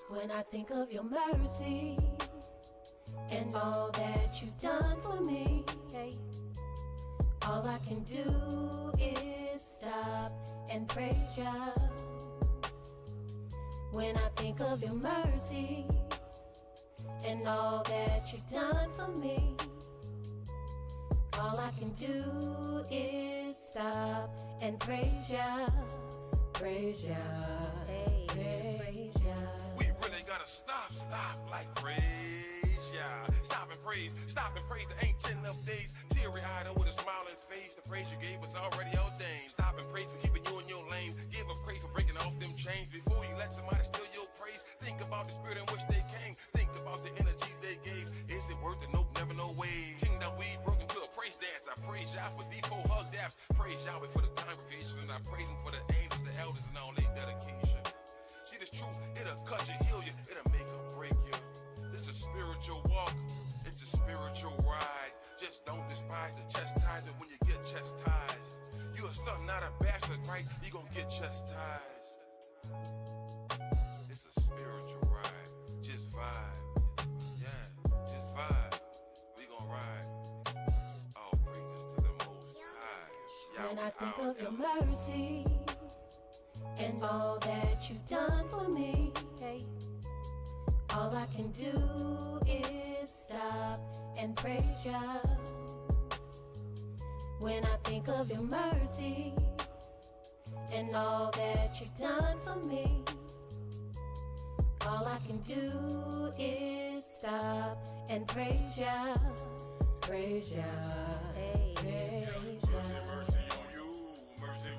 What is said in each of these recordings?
When I think of your mercy and all that you've done for me, hey, all I can do is stop and praise ya. When I think of your mercy and all that you've done for me, all I can do is stop and praise ya, praise ya, hey, praise ya. We really gotta stop like praise ya. Stop and praise the ancient of days. Teary-eyed and with a smiling face, the praise you gave was already ordained. Stop and praise for keeping you in your lane. Give a praise for breaking off them chains. Before you let somebody steal your praise, think about the spirit in which they came. Think about the energy they gave. Is it worth it? Nope, never, no way. Kingdom we broke into a praise dance. I praise y'all for D4 hug daps. Praise Yahweh for the congregation, and I praise him for the angels, the elders, and all their dedication. See this truth, it'll cut you, heal you, it'll make or break you. It's a spiritual walk, it's a spiritual ride. Just don't despise the chastisement when you get chastised. You a son, not a bastard, right? You gon' get chastised. It's a spiritual ride, just vibe. Yeah, just vibe. We gon' ride. All praises to the Most High. When I think of your mercy and all that you've done for me, hey, all I can do is stop and praise ya. When I think of your mercy and all that you've done for me, all I can do is stop and praise ya, praise ya, hey, praise ya. Mercy on you, mercy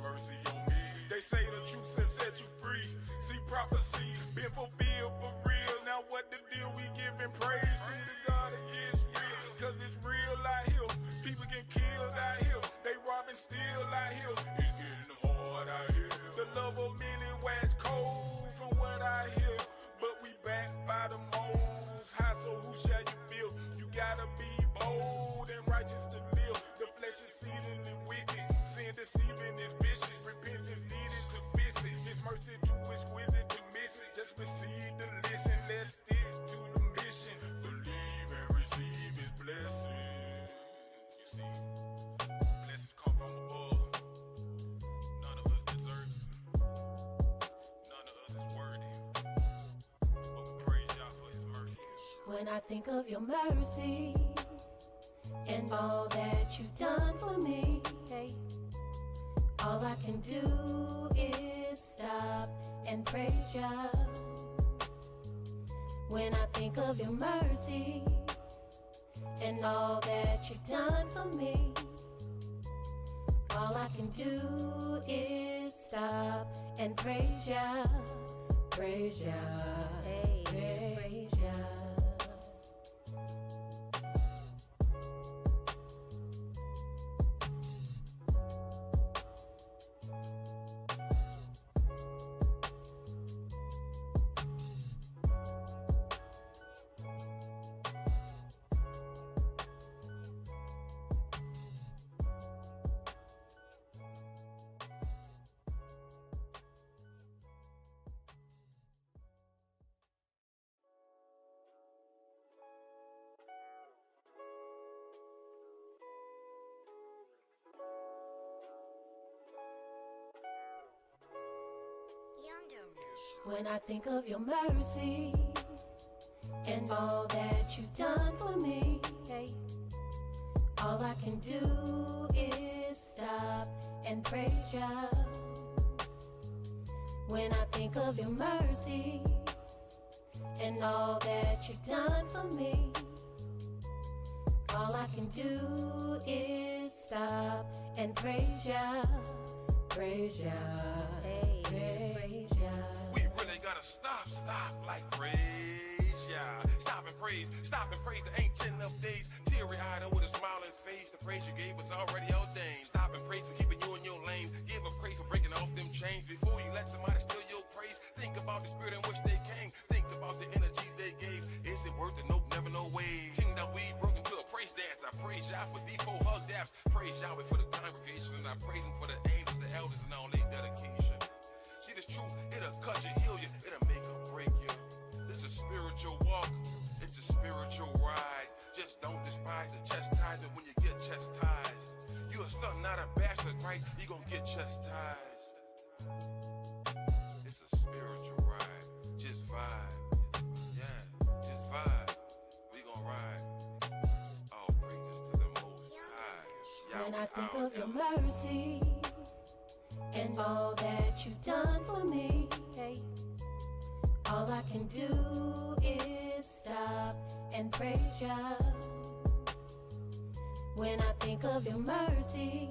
on me. They say the truth has set you free. See prophecy been fulfilled for real. Now what the deal? We giving praise to the God of Israel, cause it's real out here. People get killed out here. They robbing still out here. It's getting hard out here. The love of many wax cold from what I hear. But we backed by the Most High, so who shall you feel? You gotta be bold and righteous to live. The flesh is seething wicked. Sin deceiving is vicious. Repentance needed to fix it. His mercy too exquisite to miss it. Just receive the listen. Let's stick to the mission. Believe and receive his blessing. You see, blessings come from above. None of us deserve it. None of us is worthy. But we praise y'all for his mercy. When I think of your mercy and all that you've done for me, hey, all I can do is stop and praise ya. When I think of your mercy and all that you've done for me, all I can do is stop and praise ya, praise ya, hey, praise ya. When I think of your mercy and all that you've done for me, hey, all I can do is stop and praise ya. When I think of your mercy and all that you've done for me, all I can do is stop and praise ya, praise ya, hey, praise ya. We really gotta stop like praise ya. Stop and praise the ancient of days. Teary-eyed and with a smiling face, the praise you gave was already ordained. Stop and praise for keeping you in your lane. Give a praise for breaking off them chains. Before you let somebody steal your praise, think about the spirit in which they came. Think about the energy they gave. Is it worth it? Nope, never, no way. Kingdom we broke into a praise dance. I praise y'all for D4 hug daps. Praise Yahweh for the congregation, and I praise him for the angels, the elders, and all their dedication. See this truth, it'll cut you, heal you, it'll make or break you. spiritual ride. Just don't despise the chastisement when you get chastised. You a son, not a bastard, right? You gonna get chastised. It's a spiritual ride. Just vibe. Yeah, just vibe. We gon' ride. All praises to the Most High. When I think of your mercy and all that you've done for me, hey, all I can do is stop and praise ya. When I think of your mercy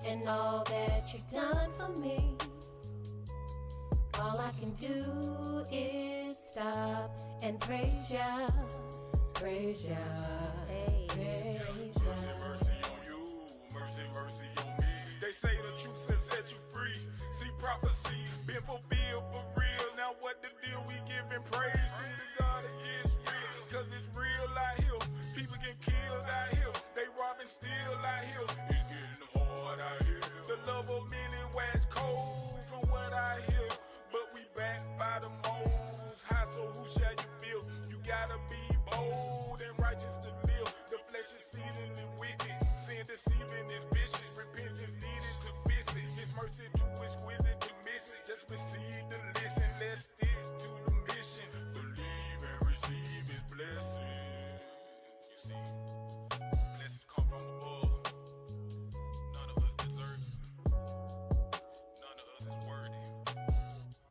and all that you've done for me, all I can do is stop and praise ya. Praise ya. Praise ya. Mercy on you, mercy, mercy on me. They say the truth has set you free. See prophecy been fulfilled for real. Now what the deal? We giving praise to the God of Yisrael. Cause it's real out here. People get killed out here. They robbing still out here. It's getting hard out here. The love of many wax cold from what I hear. But we back by the Most High, so who shall you feel? You gotta be bold and righteous to live. The flesh is seething and wicked. Sin deceiving is vicious. Repentance needed to fix it. His mercy too exquisite to miss it. Just receive the listen. Let's stick to the mission. Believe and receive his blessing. You see, blessings come from above. None of us deserve it. None of us is worthy.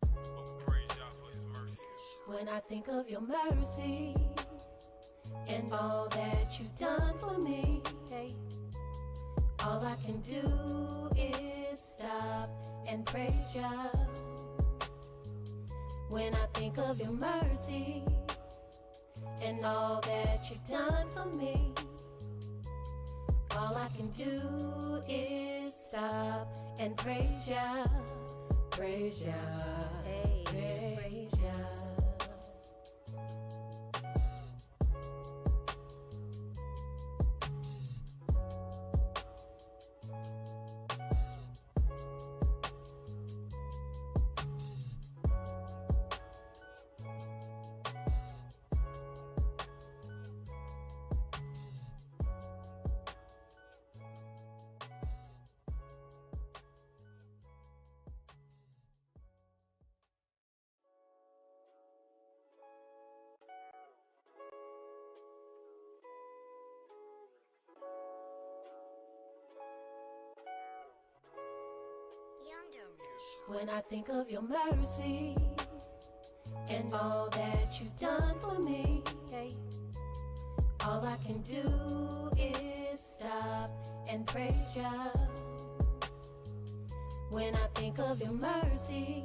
But we praise y'all for his mercy. When I think of your mercy and all that you've done for me, hey, all I can do is stop and praise ya. When I think of your mercy and all that you've done for me, all I can do is stop and praise ya. Praise ya. Praise ya. When I think of your mercy and all that you've done for me, hey, all I can do is stop and praise ya. When I think of your mercy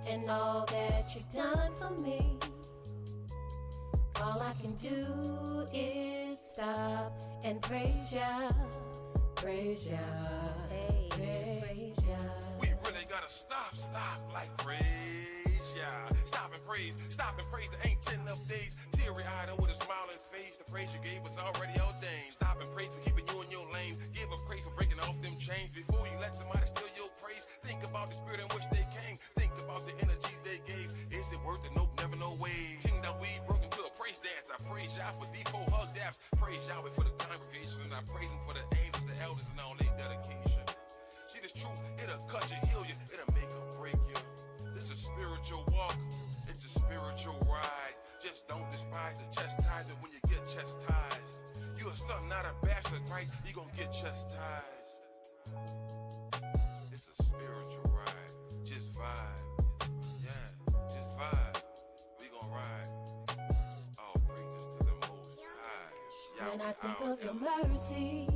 and all that you've done for me, all I can do is stop and praise ya. Praise ya. Praise ya. We really gotta stop like praise, yeah. Stop and praise the ancient of days. Teary-eyed with a smiling face. The praise you gave was already ordained. Stop and praise for keeping you in your lane. Give a praise for breaking off them chains. Before you let somebody steal your praise, think about the spirit in which they came. Think about the energy they gave. Is it worth it? Nope, never, no way. Kingdom we broke into a praise dance. I praise y'all for D4 hug daps. Praise Yahweh for the congregation. And I praise him for the angels, the elders, and all their dedication. See this truth, it'll cut you, heal you, it'll make or break you. This is a spiritual walk, it's a spiritual ride. Just don't despise the chastisement when you get chastised. You a son, not a bastard, right? You gonna get chastised. It's a spiritual ride, just vibe. Yeah, just vibe. We gon' ride. All praises to the Most High. When I think of your mercy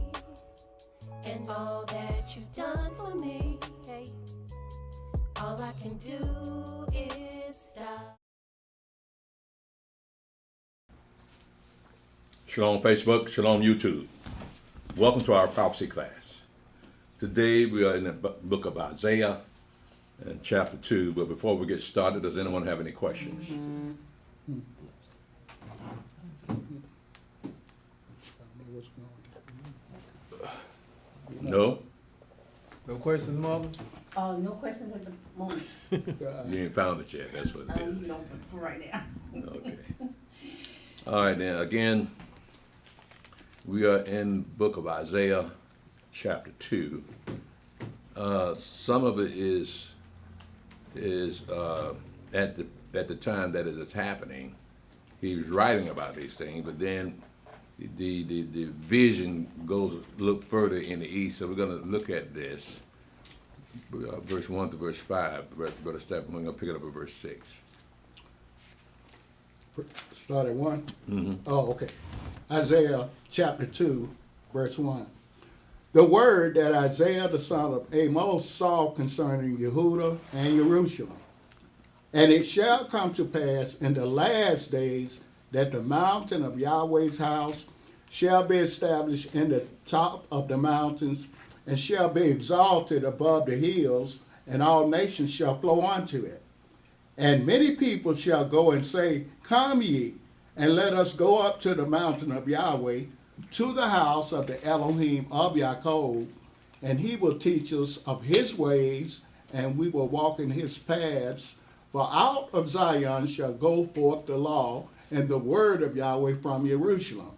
and all that you've done for me, hey, all I can do is stop. Shalom Facebook, Shalom YouTube. Welcome to our prophecy class. Today we are in the book of Isaiah and chapter 2, but before we get started, does anyone have any questions? No? No questions, Mother? No questions at the moment. You ain't found it yet, that's what it is. No, for right now. Okay. All right, then again, we are in the book of Isaiah, chapter 2. Some of it is at the time that it is happening. He was writing about these things, but then the vision goes a look further in the east. So we're going to look at this, verse 1 to verse 5. Brother Stephen, we're going to pick it up at verse 6. Start at 1? Mm-hmm. Oh, okay. Isaiah chapter 2, verse 1. The word that Isaiah the son of Amos saw concerning Yehuda and Jerusalem. And it shall come to pass in the last days that the mountain of Yahweh's house shall be established in the top of the mountains, and shall be exalted above the hills, and all nations shall flow unto it. And many people shall go and say, Come ye, and let us go up to the mountain of Yahweh, to the house of the Elohim of Jacob, and he will teach us of his ways, and we will walk in his paths. For out of Zion shall go forth the law and the word of Yahweh from Jerusalem.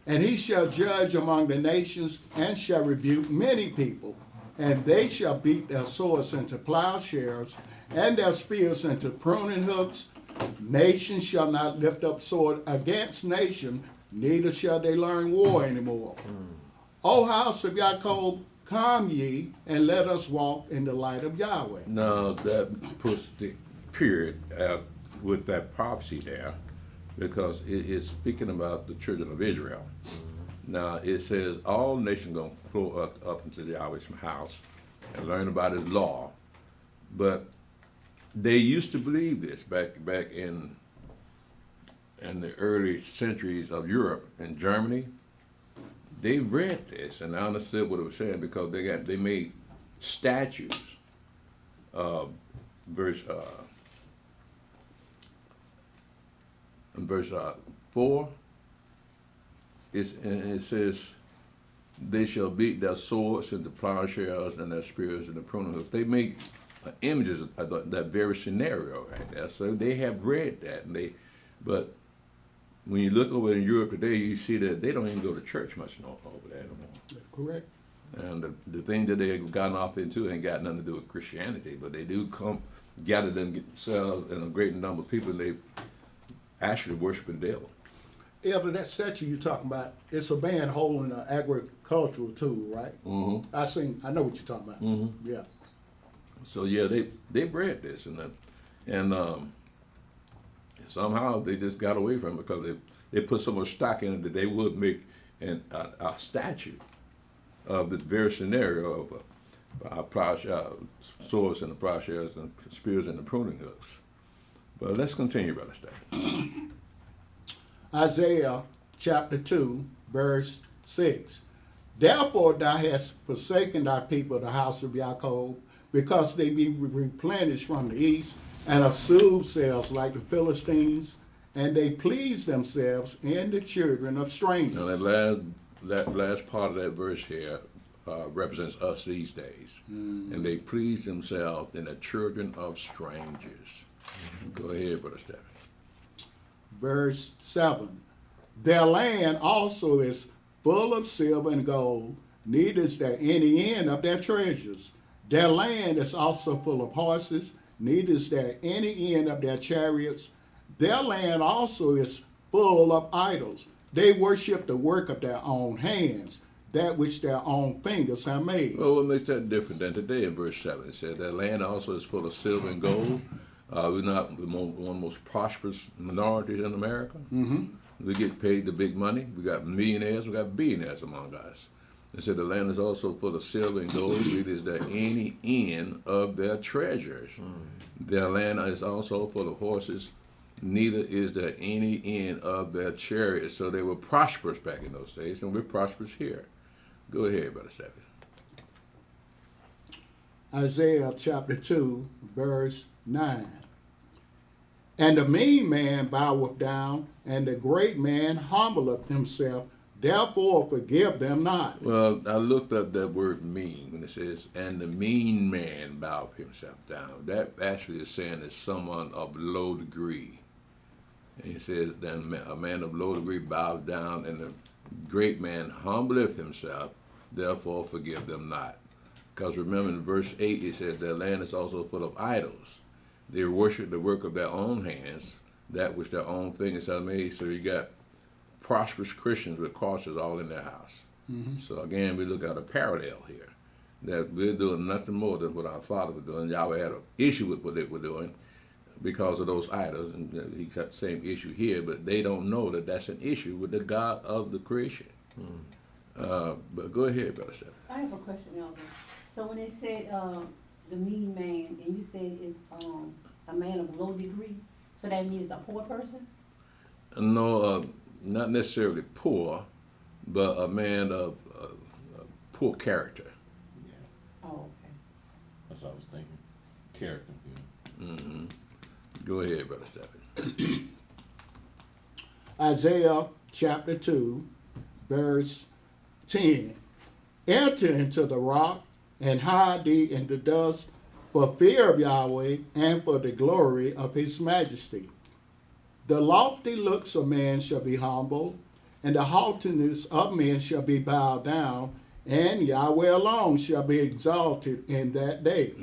And he shall judge among the nations, and shall rebuke many people, and they shall beat their swords into plowshares, and their spears into pruning hooks. Nation shall not lift up sword against nation, neither shall they learn war anymore. O house of Jacob, come ye, and let us walk in the light of Yahweh. Now that puts the period with that prophecy there, because it is speaking about the children of Israel. Now it says all nations going to flow up into Yahweh's house and learn about his law. But they used to believe this back in the early centuries of Europe and Germany. They read this and I understood what it was saying, because they made statues. Verse 4, it says, they shall beat their swords into plowshares and their spears into pruning hooks. They make images of that very scenario right there. So they have read that, but when you look over in Europe today, you see that they don't even go to church much over there anymore. Correct. And the thing that they've gotten off into ain't got nothing to do with Christianity, but they do come gather themselves in a great number of people, and they actually worshiping the devil. Elder, that statue you're talking about, it's a man holding an agricultural tool, right? Mm-hmm. I know what you're talking about. Mm-hmm. Yeah. So yeah, they read this, and somehow they just got away from it, because they put so much stock in it that they would make a statue of this very scenario of swords and the plowshares and spears and the pruning hooks. But let's continue, Brother Stan. Isaiah chapter 2, verse 6. Therefore thou hast forsaken thy people, the house of Jacob, because they be replenished from the east, and assume themselves like the Philistines, and they please themselves in the children of strangers. Now that last part of that verse here represents us these days. And they please themselves in the children of strangers. Go ahead, Brother Stephen. Verse 7. Their land also is full of silver and gold, neither is there any end of their treasures. Their land is also full of horses, neither is there any end of their chariots. Their land also is full of idols. They worship the work of their own hands, that which their own fingers have made. Well, what makes that different than today in verse 7? It says their land also is full of silver and gold. We're not one of the most prosperous minorities in America. Mm-hmm. We get paid the big money. We got millionaires, we got billionaires among us. They said the land is also full of silver and gold, neither is there any end of their treasures. Their land is also full of horses, neither is there any end of their chariots. So they were prosperous back in those days, and we're prosperous here. Go ahead, Brother Stephen. Isaiah chapter 2, verse 9. And the mean man boweth down, and the great man humbleth himself. Therefore forgive them not. Well, I looked up that word mean when it says, and the mean man boweth himself down. That actually is saying it's someone of low degree. And he says, then a man of low degree bows down, and the great man humbleth himself, therefore forgive them not. Because remember in verse 8, it says, their land is also full of idols. They worship the work of their own hands, that which their own fingers have made. So you got prosperous Christians with crosses all in their house. So again, we look at a parallel here, that we're doing nothing more than what our father was doing. Yahweh had an issue with what they were doing because of those idols, and he's got the same issue here, but they don't know that that's an issue with the God of the creation. But go ahead, Brother Stephen. I have a question, Elder. So when they said the mean man, and you said it's a man of low degree, so that means a poor person? No, not necessarily poor, but a man of poor character. Oh, okay. That's what I was thinking. Character. Yeah. Go ahead, Brother Stephen. Isaiah chapter 2, verse 10. Enter into the rock and hide thee in the dust for fear of Yahweh and for the glory of his majesty. The lofty looks of man shall be humbled, and the haughtiness of men shall be bowed down, and Yahweh alone shall be exalted in that day.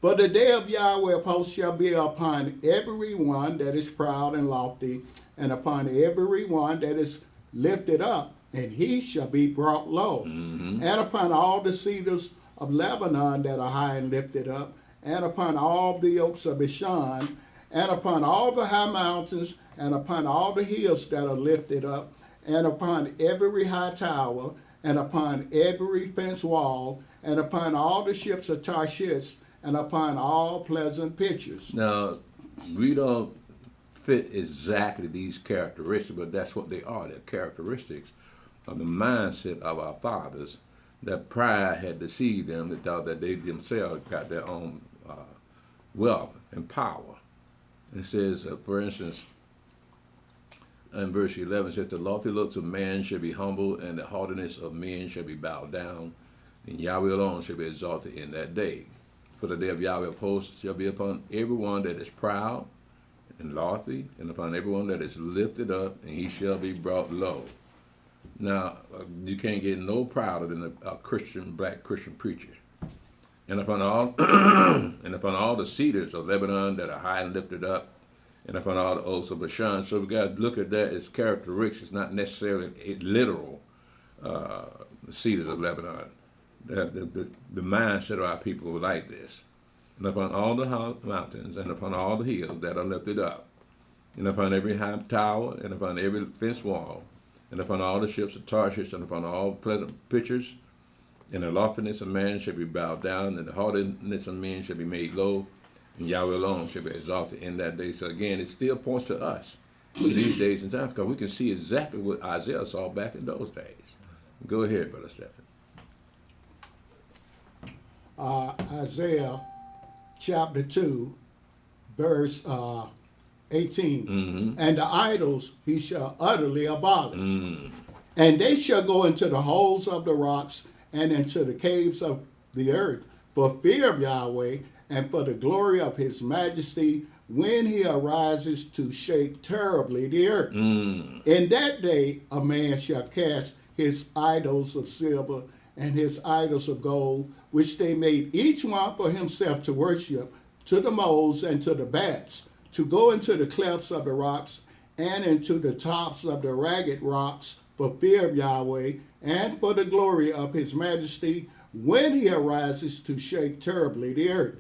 For the day of Yahweh of hosts shall be upon every one that is proud and lofty, and upon every one that is lifted up, and he shall be brought low. And upon all the cedars of Lebanon that are high and lifted up, and upon all the oaks of Bashan, and upon all the high mountains, and upon all the hills that are lifted up, and upon every high tower, and upon every fence wall, and upon all the ships of Tarshish, and upon all pleasant pitches. Now, we don't fit exactly these characteristics, but that's what they are. They're characteristics of the mindset of our fathers, that pride had deceived them. They thought that they themselves got their own wealth and power. It says, for instance, in verse 11, it says, the lofty looks of man shall be humbled, and the haughtiness of men shall be bowed down, and Yahweh alone shall be exalted in that day. For the day of Yahweh of hosts shall be upon everyone that is proud and lofty, and upon everyone that is lifted up, and he shall be brought low. Now, you can't get no prouder than a Christian, black Christian preacher. And upon all, and upon all the cedars of Lebanon that are high and lifted up, and upon all the oaks of Bashan. So we got to look at that as characteristics, not necessarily literal cedars of Lebanon. The mindset of our people were like this. And upon all the mountains, and upon all the hills that are lifted up, and upon every high tower, and upon every fence wall, and upon all the ships of Tarshish, and upon all pleasant pitchers, and the loftiness of man shall be bowed down, and the haughtiness of men shall be made low, and Yahweh alone shall be exalted in that day. So again, it still points to us in these days and times, because we can see exactly what Isaiah saw back in those days. Go ahead, Brother Stephen. Isaiah chapter 2, verse 18. And the idols he shall utterly abolish. And they shall go into the holes of the rocks and into the caves of the earth for fear of Yahweh and for the glory of his majesty when he arises to shake terribly the earth. In that day a man shall cast his idols of silver and his idols of gold, which they made each one for himself to worship, to the moles and to the bats, to go into the clefts of the rocks and into the tops of the ragged rocks for fear of Yahweh and for the glory of his majesty when he arises to shake terribly the earth.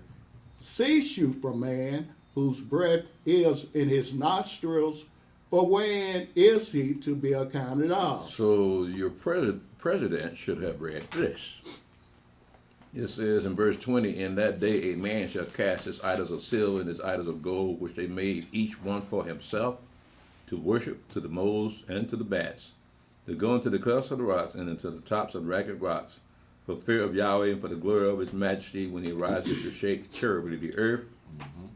Cease you from man, whose breath is in his nostrils, for when is he to be accounted of? So your president should have read this. It says in verse 20, in that day a man shall cast his idols of silver and his idols of gold, which they made each one for himself, to worship to the moles and to the bats, to go into the clefts of the rocks and into the tops of ragged rocks, for fear of Yahweh and for the glory of his majesty when he rises to shake terribly the earth.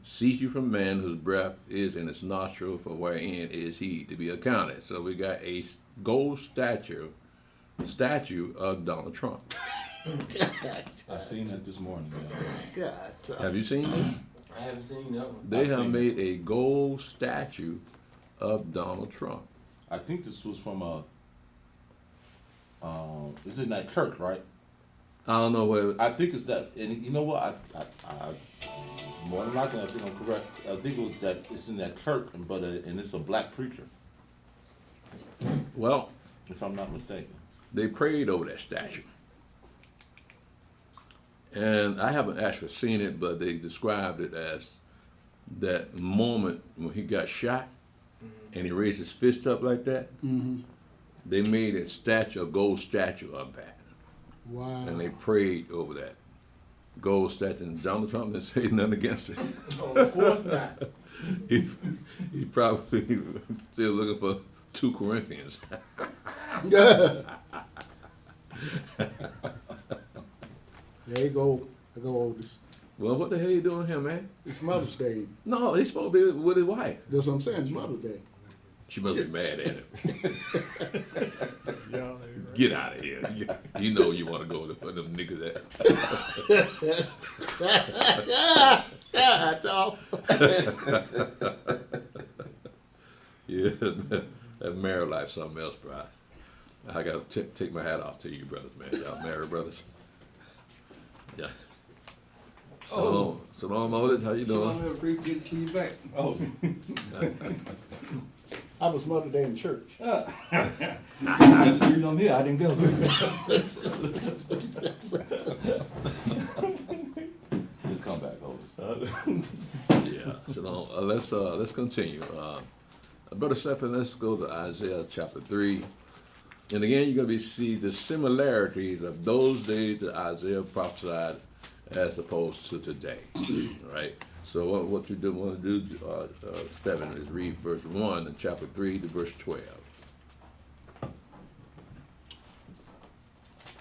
Cease you from man whose breath is in his nostril, for wherein is he to be accounted. So we got a gold statue of Donald Trump. I seen that this morning. God. Have you seen this? I haven't seen that one. They have made a gold statue of Donald Trump. I think this was from it's in that church, right? I don't know where. I think it's that, and you know what? I more than likely, I think I'm correct. I think it was that it's in that church, but and it's a black preacher, Well, if I'm not mistaken. they prayed over that statue. And I haven't actually seen it, but they described it as that moment when he got shot and he raised his fist up like that. They made a statue, a gold statue of that. Wow. And they prayed over that gold statue. And Donald Trump didn't say nothing against it. Oh, of course not. he probably still looking for 2 Corinthians. There you go. I go Otis. Well, what the hell you doing here, man? It's Mother's Day. No, he's supposed to be with his wife. That's what I'm saying. It's Mother's Day. She must be mad at him. Yeah, Get out of here. You know you want to go to where them niggas at. Yeah, dog. Yeah, that married life something else, bro. I got to take my hat off to you brothers, man. Y'all married brothers. Yeah. Oh. Shalom, Otis. How you Shalom, doing? everybody. Good to see you back. Oh, I was Mother's Day in church. That's the reason I'm here. I didn't go. good comeback, Otis. Yeah. Shalom. Let's continue. Brother Stephen, let's go to Isaiah chapter 3. And again, you're going to see the similarities of those days that Isaiah prophesied as opposed to today, right? So what you want to do, Stephen, is read verse 1 in chapter 3 to verse 12.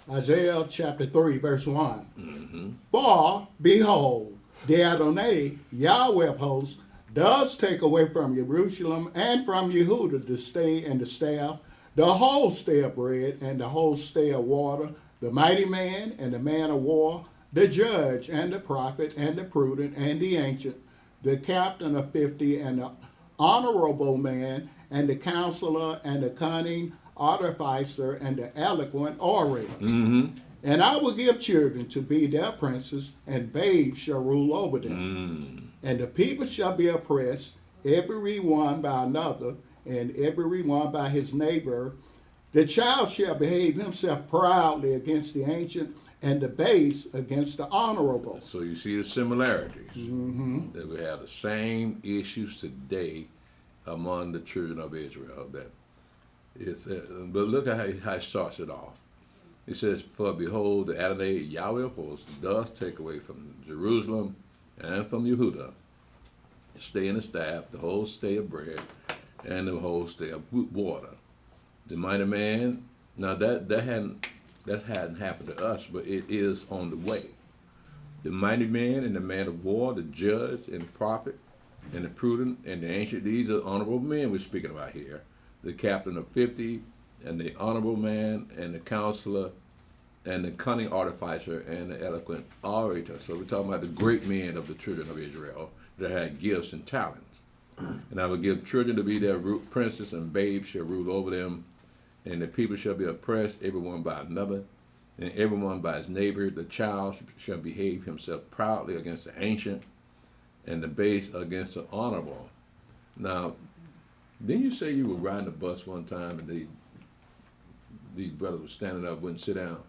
Isaiah chapter 3, verse 1. For, behold, the Adonai, Yahweh of hosts, does take away from Jerusalem and from Yehuda the stay and the staff, the whole stay of bread and the whole stay of water, the mighty man and the man of war, the judge and the prophet and the prudent and the ancient, the captain of 50 and the honorable man and the counselor and the cunning artificer and the eloquent orator. And I will give children to be their princes, and babes shall rule over them. And the people shall be oppressed, every one by another, and every one by his neighbor. The child shall behave himself proudly against the ancient, and the base against the honorable. So you see the similarities. That we have the same issues today among the children of Israel. That it's, but look at how it starts it off. It says, for behold, the Adonai Yahweh of hosts does take away from Jerusalem and from Yehuda the stay and the staff, the whole stay of bread, and the whole stay of water. The mighty man, now that hadn't happened to us, but it is on the way. The mighty man and the man of war, the judge and the prophet and the prudent and the ancient, these are honorable men we're speaking about here. The captain of 50 and the honorable man and the counselor and the cunning artificer and the eloquent orator. So we're talking about the great men of the children of Israel that had gifts and talents. And I will give children to be their princes, and babes shall rule over them. And the people shall be oppressed, everyone by another, and everyone by his neighbor. The child shall behave himself proudly against the ancient, and the base against the honorable. Now, didn't you say you were riding a bus one time and these brothers were standing up, wouldn't sit down?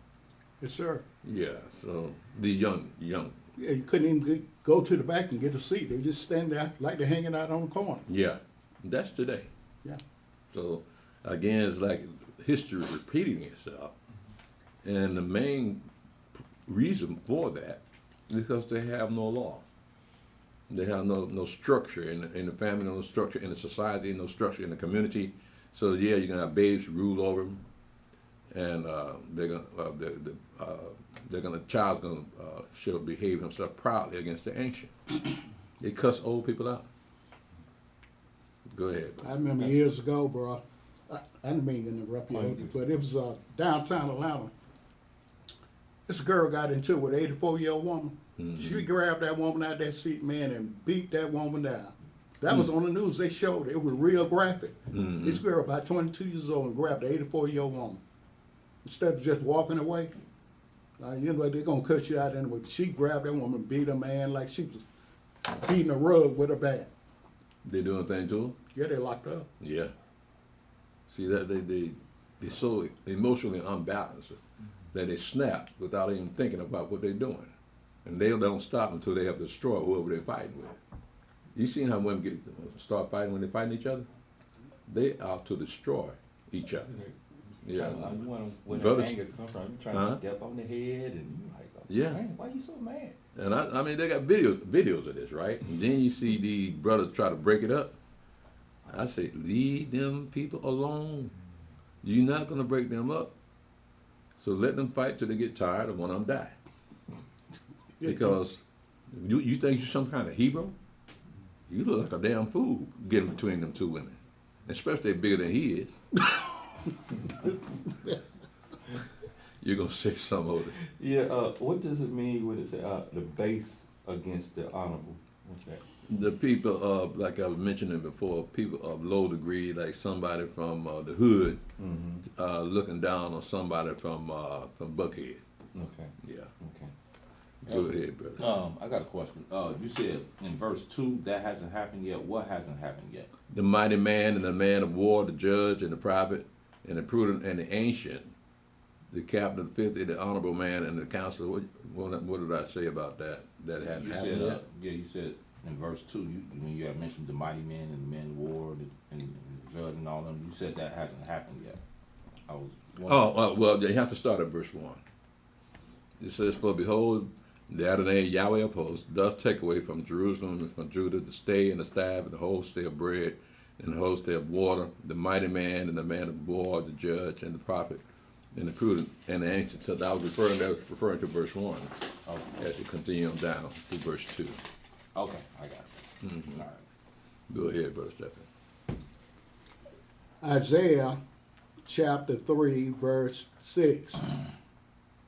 Yes, sir. Yeah, so the young. Yeah, you couldn't even go to the back and get a seat. They just stand there like they're hanging out on the corner. Yeah, that's today. Yeah. So, again, it's like history repeating itself. And the main reason for that is because they have no law. They have no structure in the family, no structure in the society, no structure in the community. So, yeah, you're going to have babes rule over them. And the child's going to shall behave himself proudly against the ancient. They cuss old people out. Go ahead. I remember years ago, bro. I didn't mean to interrupt you, but it was downtown Atlanta. This girl got into it with an 84-year-old woman. She grabbed that woman out of that seat, man, and beat that woman down. That was on the news. They showed it. It was real graphic. This girl, about 22 years old, and grabbed an 84-year-old woman. Instead of just walking away, you know, they're going to cut you out anyway. She grabbed that woman, beat her man like she was beating a rug with a bat. They doing things to them? Yeah, they locked her up. Yeah. See, that they're so emotionally unbalanced that they snap without even thinking about what they're doing. And they don't stop until they have destroyed whoever they're fighting with. You seen how women start fighting when they're fighting each other? They out to destroy each other. Yeah. You want where that Brothers- anger come from? You trying to step on the head and you like, oh, Yeah. man, why you so mad? And I mean, they got videos of this, right? And then you see these brothers try to break it up. I say, leave them people alone. You're not gonna break them up. So let them fight till they get tired and one of them die. Because you think you're some kind of hero? You look like a damn fool getting between them two women. Especially if they're bigger than he is. You're gonna say something over this. Yeah, what does it mean when it say the base against the honorable? What's that? The people of, like I was mentioning before, people of low degree, like somebody from the hood, looking down on somebody from Buckhead. Okay, Yeah. okay. Go ahead, brother. I got a question. You said in verse 2 that hasn't happened yet. What hasn't happened yet? The mighty man and the man of war, the judge and the prophet, and the prudent and the ancient, the captain of the 50, the honorable man and the counselor. What did I say about that? That hadn't You happened said, yet? you said in verse 2, when you had mentioned the mighty man and the man of war and the judge and all of them, you said that hasn't happened yet. I was wondering. Well, you have to start at verse 1. It says, "For behold, the Adonai Yahweh of hosts does take away from Jerusalem and from Judah the stay and the staff and the whole stay of bread and the whole stay of water, the mighty man and the man of war, the judge and the prophet and the prudent and the ancient." So I was referring to verse 1 as you continue on down to verse 2. Okay, I got it. All right. Go ahead, Brother Stephen. Isaiah chapter 3, verse 6.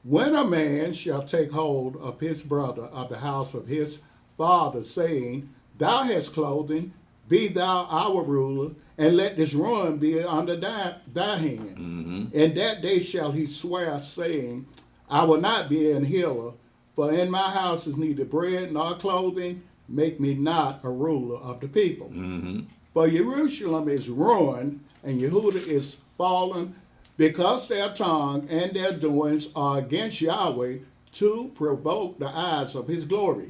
When a man shall take hold of his brother of the house of his father, saying, Thou hast clothing, be thou our ruler, and let this ruin be under thy hand. In that day shall he swear, saying, I will not be an healer, for in my house is neither bread nor clothing, make me not a ruler of the people. For Jerusalem is ruined, and Yehuda is fallen, because their tongue and their doings are against Yahweh, to provoke the eyes of his glory.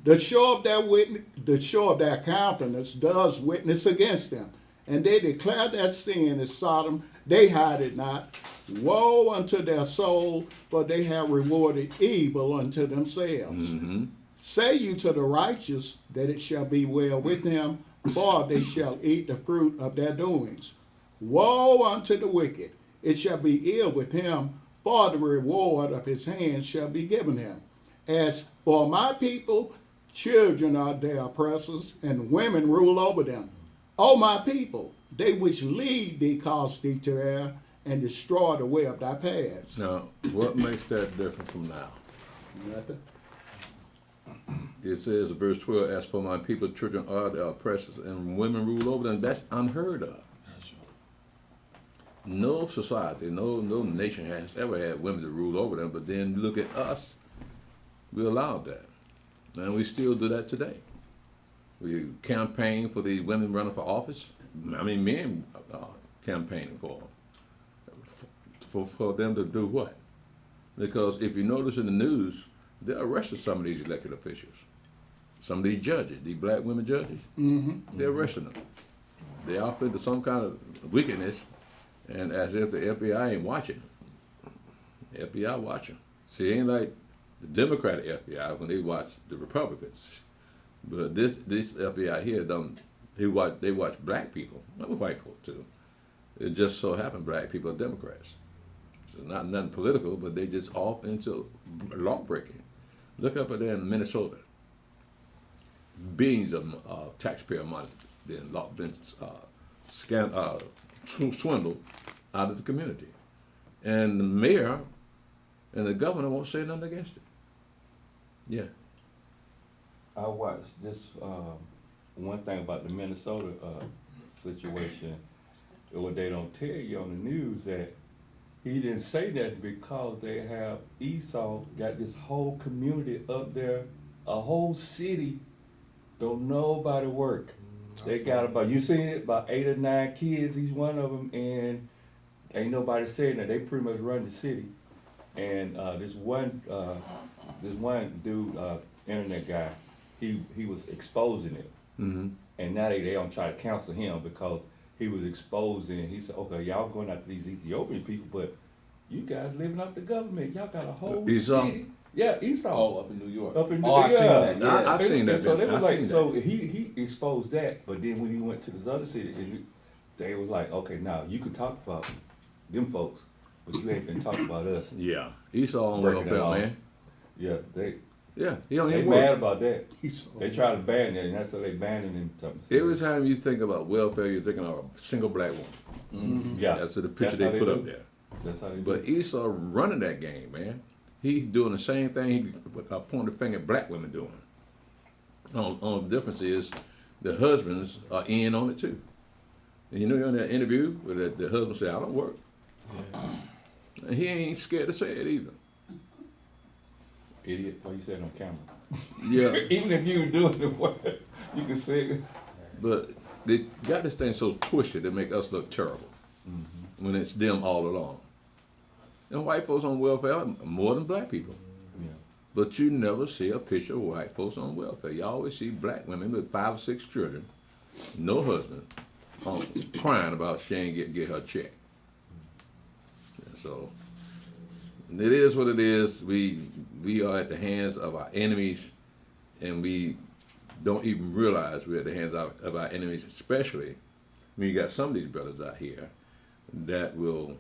The show of their countenance does witness against them, and they declare that sin is Sodom, they hide it not. Woe unto their soul, for they have rewarded evil unto themselves. Say you to the righteous that it shall be well with them, for they shall eat the fruit of their doings. Woe unto the wicked, it shall be ill with him, for the reward of his hands shall be given him. As for my people, children are their oppressors, and women rule over them. O my people, they which lead thee cause thee to err, and destroy the way of thy paths. Now, what makes that different from now? Nothing. It says in verse 12, as for my people, children are their oppressors, and women rule over them. That's unheard of. No society, no nation has ever had women to rule over them, but then look at us. We allowed that. And we still do that today. We campaign for these women running for office. I mean, men campaigning for them. For them to do what? Because if you notice in the news, they arrested some of these elected officials. Some of these judges, these black women judges, they're arresting them. They off into some kind of wickedness, and as if the FBI ain't watching. The FBI watching. See, it ain't like the Democratic FBI when they watch the Republicans. But this FBI here they watch black people, not white folk too. It just so happened black people are Democrats. So not nothing political, but they just off into law breaking. Look up there in Minnesota. Billions of taxpayer money been swindled out of the community, and the mayor and the governor won't say nothing against it. Yeah. I watched this one thing about the Minnesota situation, what they don't tell you on the news, that he didn't say that because they have Esau got this whole community up there, a whole city, don't nobody work. They got about, you seen it, about 8 or 9 kids, he's one of them, and ain't nobody saying that. They pretty much run the city. And this one dude, internet guy, he was exposing it. Mm-hmm. And now they don't try to counsel him because he was exposing. He said, okay, y'all going after these Ethiopian people, but you guys living up the government. Y'all got a whole Esau? city. Yeah, Esau. Oh, up in New York. Up in Oh, I seen that. Yeah. Yeah. I've seen that. So they I've was like, seen so that. he exposed that, but then when he went to this other city, they was like, okay, now you can talk about them folks, but you ain't finna talk about us. Yeah, Esau on Breaking it welfare, off. man. Yeah, Yeah, he don't they even mad work. about that. Esau. They try to ban that, and that's how they banning him. Every time you think about welfare, you're thinking of a single black woman. Yeah, That's the picture That's how they put do. up there. That's how they But do. Esau running that game, man. He's doing the same thing he pointed the finger at black women doing. Only difference is the husbands are in on it too. And you know, in that interview, where the husband said, I don't work. And he ain't scared to say it either. Idiot, why you say it on camera? Yeah, Even if you were doing the work, you can say it. but they got this thing so twisted to make us look terrible when it's them all along. And white folks on welfare are more than black people. Yeah. But you never see a picture of white folks on welfare. You always see black women with 5 or 6 children, no husband, crying about she ain't get her check. And so it is what it is. We are at the hands of our enemies, and we don't even realize we're at the hands of our enemies, especially when you got some of these brothers out here that will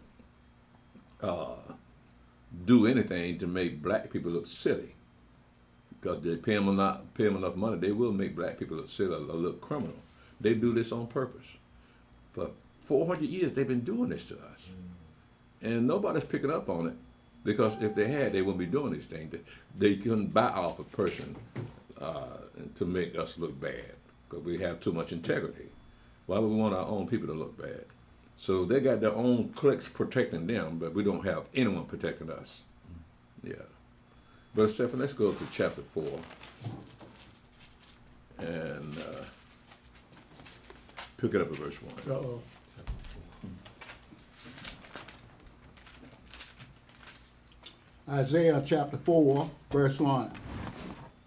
do anything to make black people look silly. Because they pay them enough money, they will make black people look silly or look criminal. They do this on purpose. For 400 years, they've been doing this to us. And nobody's picking up on it, because if they had, they wouldn't be doing these things. They couldn't buy off a person to make us look bad, because we have too much integrity. Why would we want our own people to look bad? So they got their own cliques protecting them, but we don't have anyone protecting us. Yeah. But Stephen, let's go to chapter 4. And pick it up at verse 1. Uh-oh. Isaiah chapter 4, verse 1.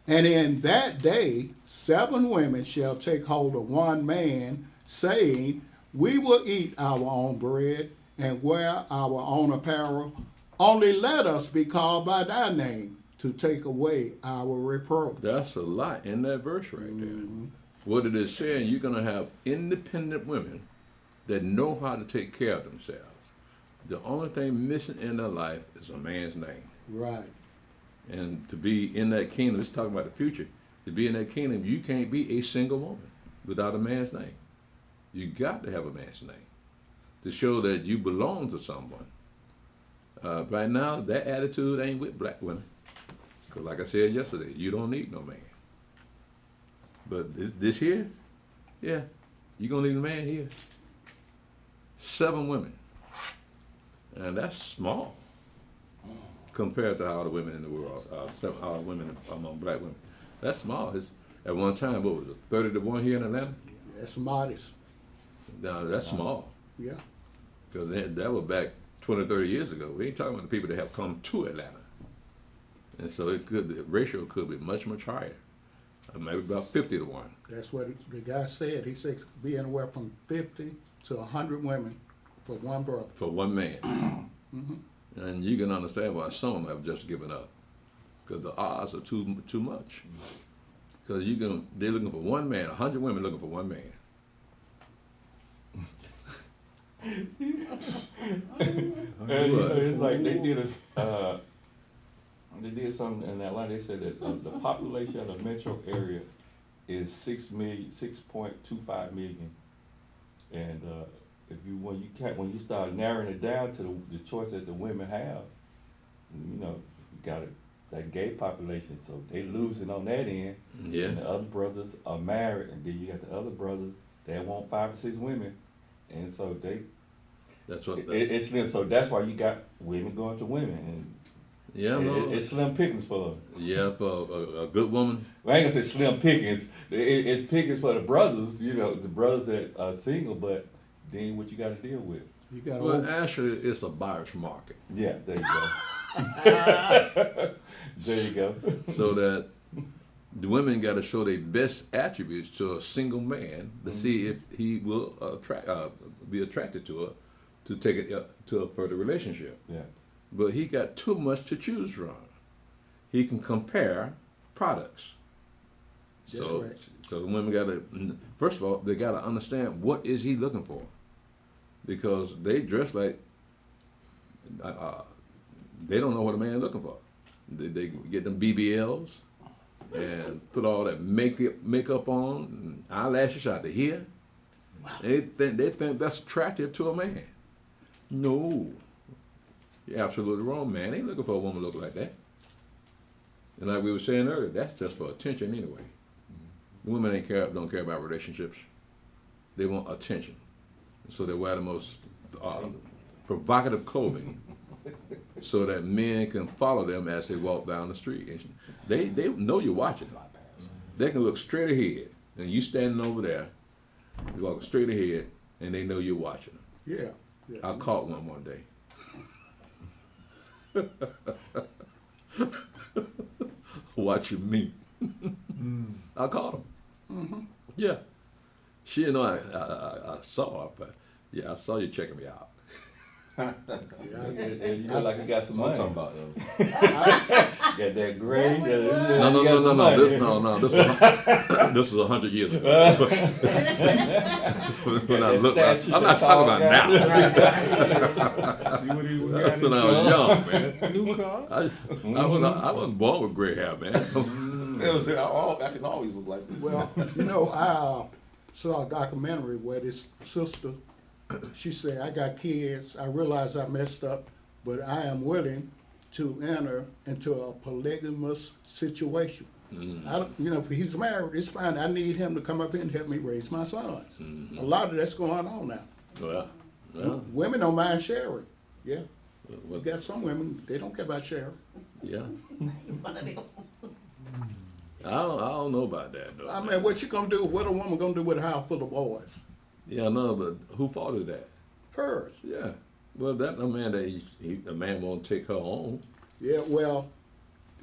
And in that day 7 women shall take hold of one man, saying, we will eat our own bread and wear our own apparel. Only let us be called by thy name to take away our reproach. That's a lot in that verse right there. What it is saying, you're going to have independent women that know how to take care of themselves. The only thing missing in their life is a man's name. Right. And to be in that kingdom, let's talk about the future. To be in that kingdom, you can't be a single woman without a man's name. You got to have a man's name to show that you belong to someone. Right now, that attitude ain't with black women. Because like I said yesterday, you don't need no man. But this here, yeah, you're going to need a man here. 7 women. And that's small compared to all the women in the world, all the women among black women. That's small. It's, at one time, what was it, 30-1 here in Atlanta? That's modest. No, that's small. Yeah. Because that was back 20, 30 years ago. We ain't talking about the people that have come to Atlanta. And so the ratio could be much, much higher. Maybe about 50-1. That's what the guy said. He said be anywhere from 50 to 100 women for one brother. For one man. And you can understand why some of them have just given up. Because the odds are too much. Because they're looking for one man, 100 women looking for one man. And you know, it's like they did something in Atlanta. They said that the population of the metro area is 6.25 million, and when you start narrowing it down to the choice that the women have, you know, you gotta that gay population, so they losing on that end. Yeah. And the other brothers are married, and then you got the other brothers that want 5 or 6 women, and so That's what. it's slim. So that's why you got women going to women, and Yeah, no. it's slim pickings for them. Yeah, for a good woman. Well, I ain't gonna say slim pickings. It's pickings for the brothers, the brothers that are single, but then what you got to deal with. You got Well, actually, it's a buyer's market, Yeah, there you go. There you go. so that the women got to show their best attributes to a single man to see if he will be attracted to her, to take it to a further relationship. Yeah. But he got too much to choose from. He can compare products. That's So, right. so the women got to, first of all, they got to understand what is he looking for, because they dress like they don't know what a man looking for. They get them BBLs and put all that makeup on, and eyelashes out to here. They think that's attractive to a man. No, you're absolutely wrong. Man ain't looking for a woman look like that. And like we were saying earlier, that's just for attention anyway. Women don't care about relationships. They want attention. So they wear the most provocative clothing so that men can follow them as they walk down the street. And they know you're watching. They can look straight ahead, and you standing over there, you walk straight ahead, and they know you're watching them. Yeah. I caught one day. Watching me. I caught him. Yeah. She didn't know I saw her, but yeah, I saw you checking me out. And you look like you got some That's what I'm money. talking about. Got that gray. No. This was 100 years ago. When I looked, I'm not talking about now. That's when I was young, man. New car. I wasn't born with gray hair, man. I can always look like this. Well, I saw a documentary where this sister, she said, I got kids, I realize I messed up, but I am willing to enter into a polygamous situation. I don't, if he's married, it's fine. I need him to come up here and help me raise my sons. A lot of that's going on now. Well, Women don't mind sharing. Yeah. You well, got some women, they don't care about sharing. yeah. I don't know about that though. I mean, what you gonna do? What a woman gonna do with a house full of boys? Yeah, no, but who fault is that? Hers. Yeah. Well, that a man that a man won't take her on. Yeah, well,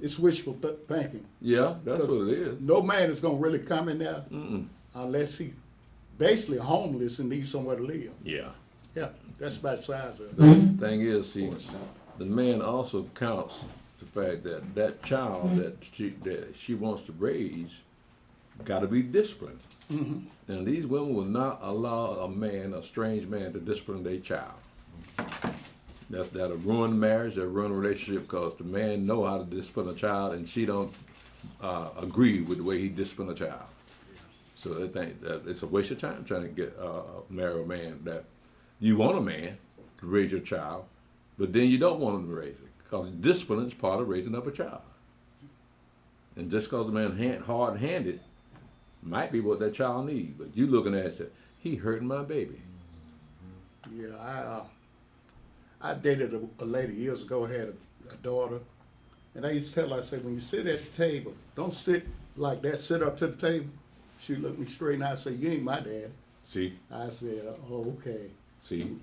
it's wishful thinking. Yeah, that's what it is. No man is gonna really come in there Mm-mm. unless he basically homeless and needs somewhere to live. Yeah. Yeah, that's about the size of it. The thing is, see, the man also counts the fact that that child that she wants to raise got to be disciplined. And these women will not allow a strange man to discipline their child. That'll ruin marriage, that'll ruin a relationship, because the man know how to discipline a child, and she don't agree with the way he discipline a child. So they think that it's a waste of time trying to get marry a man that you want a man to raise your child, but then you don't want him to raise it, because discipline is part of raising up a child. And just because the man hard-handed might be what that child needs, but you looking at it and say, he hurting my baby. Yeah, I dated a lady years ago, had a daughter, and I used to tell her, I said, when you sit at the table, don't sit like that, sit up to the table. She looked me straight and I said, you ain't my dad. See? I said, oh, okay. See?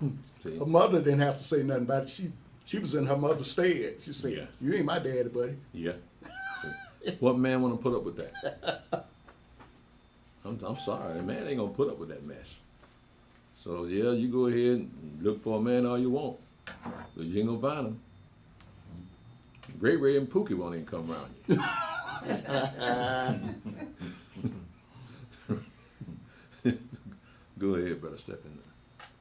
Her mother didn't have to say nothing about it. She was in her mother's stead. She said, Yeah. you ain't my daddy, buddy. Yeah. What man want to put up with that? I'm sorry, the man ain't gonna put up with that mess. So yeah, you go ahead and look for a man all you want, but you ain't gonna find him. Ray Ray and Pookie won't even come around you. Go ahead, Brother Stephen.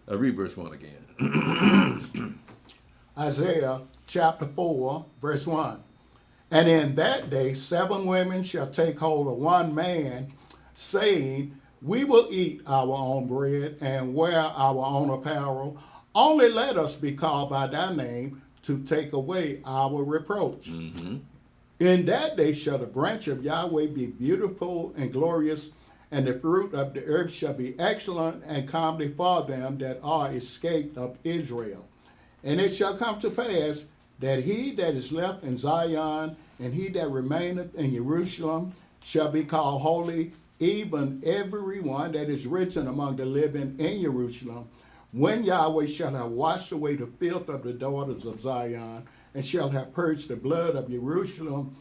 Read verse 1 again. Isaiah chapter 4, verse 1. And in that day 7 women shall take hold of one man, saying, we will eat our own bread and wear our own apparel. Only let us be called by thy name, to take away our reproach. In that day shall the branch of Yahweh be beautiful and glorious, and the fruit of the earth shall be excellent and comely for them that are escaped of Israel. And it shall come to pass that he that is left in Zion and he that remaineth in Jerusalem shall be called holy, even every one that is written among the living in Jerusalem, when Yahweh shall have washed away the filth of the daughters of Zion, and shall have purged the blood of Jerusalem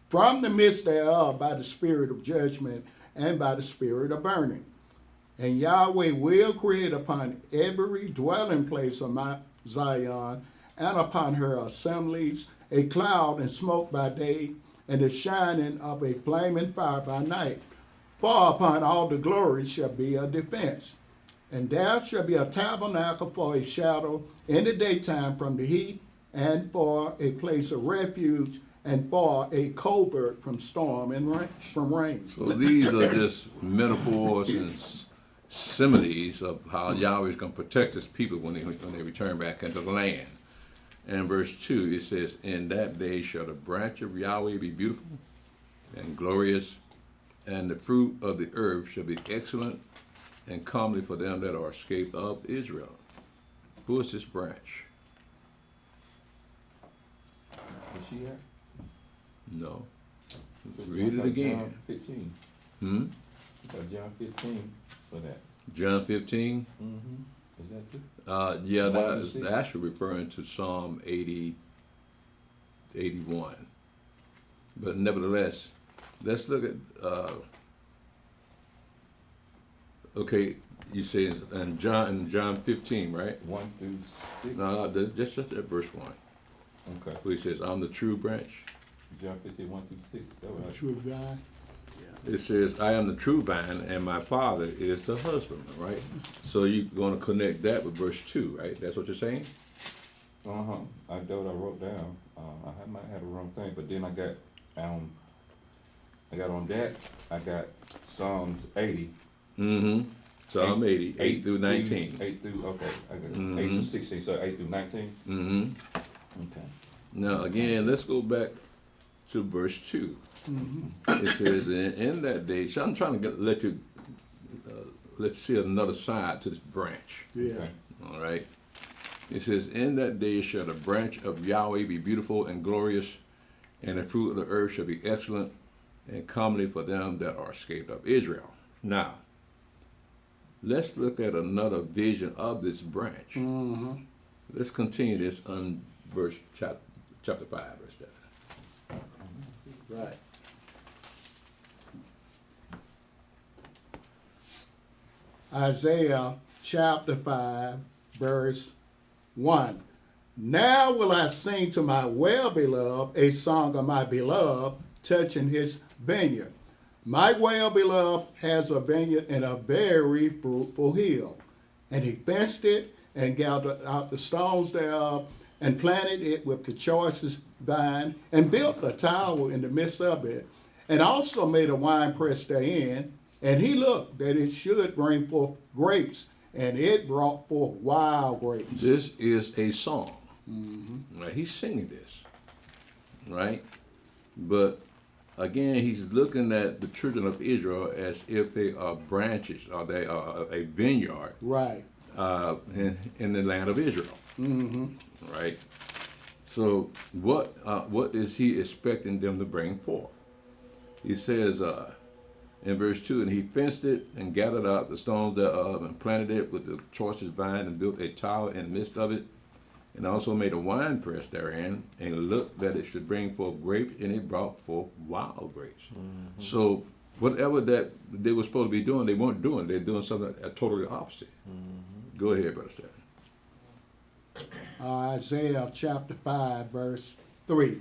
from the midst thereof by the spirit of judgment and by the spirit of burning. And Yahweh will create upon every dwelling place of Mount Zion and upon her assemblies a cloud and smoke by day, and the shining of a flaming fire by night. For upon all the glory shall be a defense. And there shall be a tabernacle for a shadow in the daytime from the heat, and for a place of refuge, and for a covert from storm and from rain. So these are just metaphors and similes of how Yahweh is going to protect his people when they return back into the land. And verse 2, it says, in that day shall the branch of Yahweh be beautiful and glorious, and the fruit of the earth shall be excellent and comely for them that are escaped of Israel. Who is this branch? Where's she at? No. Read it again. John 15. Hmm? John 15 for that. John 15? Is that good? Yeah, One that to is six? actually referring to Psalm 80, 81. But nevertheless, let's look at, okay, you say in John 15, right? 1 through 6. No, just at verse 1. Okay. Where he says, I'm the true branch. John 15, 1 through 6. That what I- True God. It says, I am the true vine, and my Father is the husbandman, right? So you're going to connect that with verse 2, right? That's what you're saying? I wrote down. I might have the wrong thing, but then I got on that. I got Psalms 80. Mm-hmm. Psalm 80, 8 through 19. 8 through, okay. I got 8 through 16, so 8 through 19. Mm-hmm. Okay. Now, again, let's go back to verse 2. It says, in that day, so I'm trying to let you see another side to this branch. Yeah. Okay. All right. It says, in that day shall the branch of Yahweh be beautiful and glorious, and the fruit of the earth shall be excellent and comely for them that are escaped of Israel. Now, let's look at another vision of this branch. Let's continue this on verse chapter 5, verse 7. Right. Isaiah chapter 5, verse 1. Now will I sing to my well-beloved a song of my beloved touching his vineyard. My well-beloved has a vineyard in a very fruitful hill, and he fenced it and gathered out the stones thereof and planted it with the choicest vine and built a tower in the midst of it, and also made a winepress therein. And he looked that it should bring forth grapes, and it brought forth wild grapes. This is a song. Right? He's singing this, right? But again, he's looking at the children of Israel as if they are branches or they are a vineyard, Right. in the land of Israel, right? So what is he expecting them to bring forth? He says in verse 2, and he fenced it and gathered out the stones thereof and planted it with the choicest vine and built a tower in the midst of it, and also made a winepress therein, and looked that it should bring forth grapes, and it brought forth wild grapes. So whatever that they were supposed to be doing, they weren't doing. They're doing something totally opposite. Go ahead, Brother Stephen. Isaiah chapter 5, verse 3.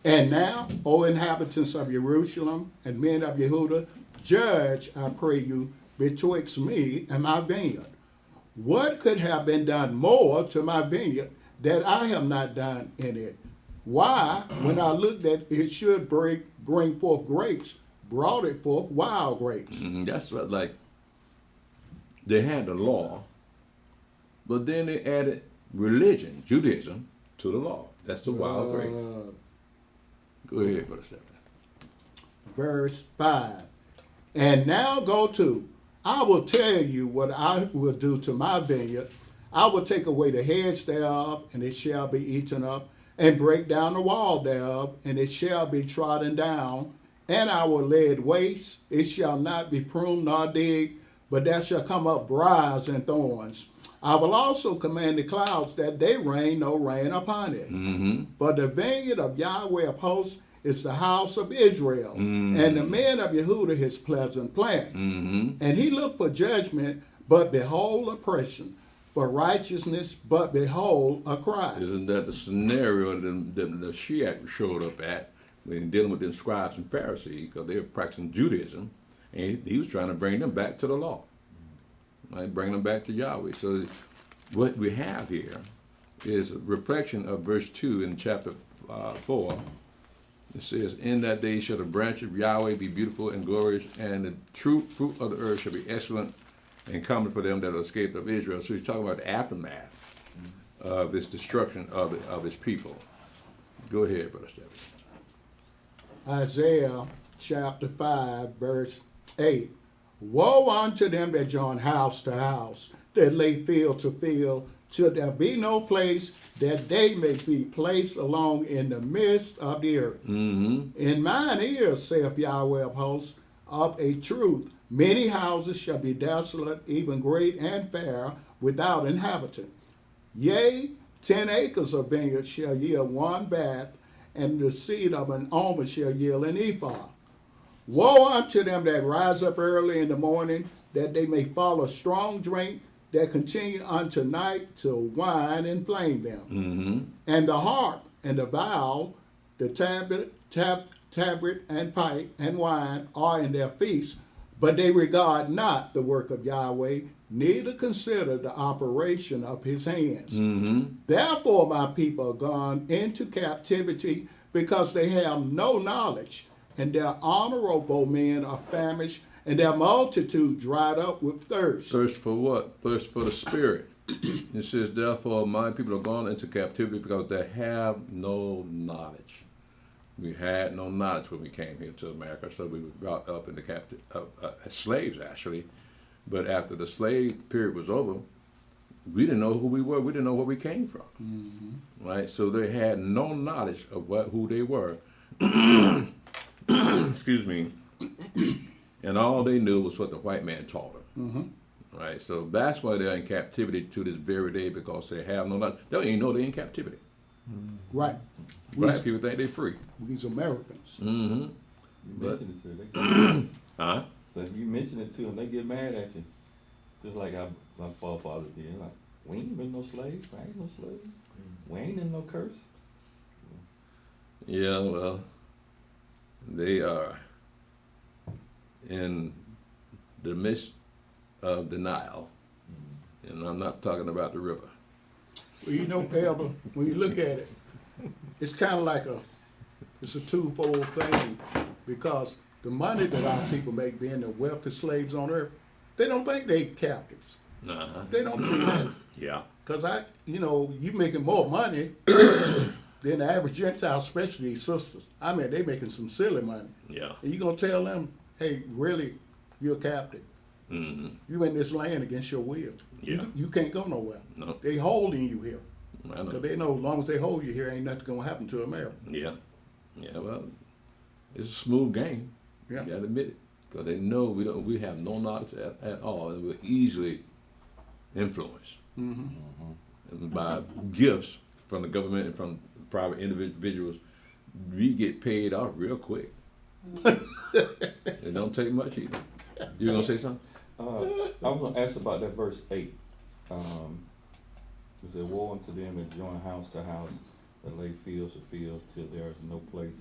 And now, O inhabitants of Jerusalem and men of Yehuda, judge, I pray you, betwixt me and my vineyard. What could have been done more to my vineyard that I have not done in it? Why, when I looked that it should bring forth grapes, brought it forth wild grapes? That's what, like, they had the law, but then they added religion, Judaism, to the law. That's the wild grace. Go ahead, Brother Stephen. Verse 5. And now go to, I will tell you what I will do to my vineyard. I will take away the heads thereof, and it shall be eaten up, and break down the wall thereof, and it shall be trodden down, and I will lay it waste. It shall not be pruned nor digged, but there shall come up briars and thorns. I will also command the clouds that they rain no rain upon it. For the vineyard of Yahweh of hosts is the house of Israel, and the men of Yehuda his pleasant plant. And he looked for judgment, but behold oppression, for righteousness, but behold a cry. Isn't that the scenario that the Shiite showed up at when dealing with the scribes and Pharisees, because they were practicing Judaism, and he was trying to bring them back to the law, right? Bring them back to Yahweh. So what we have here is a reflection of verse 2 in chapter 4. It says, in that day shall the branch of Yahweh be beautiful and glorious, and the true fruit of the earth shall be excellent and common for them that are escaped of Israel. So he's talking about the aftermath of this destruction of his people. Go ahead, Brother Stephen. Isaiah chapter 5, verse 8. Woe unto them that join house to house, that lay field to field, till there be no place that they may be placed along in the midst of the earth. In mine ears, saith Yahweh of hosts, of a truth, many houses shall be desolate, even great and fair, without inhabitant. Yea, 10 acres of vineyard shall yield one bath, and the seed of an almond shall yield an ephah. Woe unto them that rise up early in the morning, that they may follow strong drink, that continue unto night till wine inflame them. And the harp and the viol, the tabret and pipe and wine are in their feasts, but they regard not the work of Yahweh, neither consider the operation of his hands. Therefore my people are gone into captivity, because they have no knowledge, and their honorable men are famished, and their multitude dried up with thirst. Thirst for what? Thirst for the spirit. It says, therefore my people are gone into captivity because they have no knowledge. We had no knowledge when we came here to America, so we were brought up in the as slaves, actually. But after the slave period was over, we didn't know who we were. We didn't know where we came from, right? So they had no knowledge of who they were. Excuse me. And all they knew was what the white man taught them, right? So that's why they're in captivity to this very day, because they have no knowledge. They don't even know they're in captivity. Right. Black people think they're free. These Americans. You mention it to them. Huh? So if you mention it to them, they get mad at you. Just like my forefathers did. Like, we ain't been no slaves. I ain't no slaves. We ain't in no curse. Yeah, well, they are in the midst of denial. And I'm not talking about the river. Well, you know, Elder, when you look at it, it's kind of like it's a twofold thing, because the money that our people make being the wealthy slaves on earth, they don't think they captives. They don't think that. Yeah. Because you making more money than the average Gentile, especially these sisters. I mean, they making some silly money. Yeah. And you gonna tell them, hey, really, you're a captive. You in this land against your will. Yeah. You can't go nowhere. No. They holding you here. I know. Because they know as long as they hold you here, ain't nothing gonna happen to America. Yeah. Yeah, well, it's a smooth game. Yeah. You gotta admit it. Because they know we have no knowledge at all, and we're easily influenced and by gifts from the government and from private individuals. We get paid off real quick. It don't take much either. You gonna say something? I was gonna ask about that verse 8. It said, woe unto them that join house to house, that lay fields to fields, till there is no place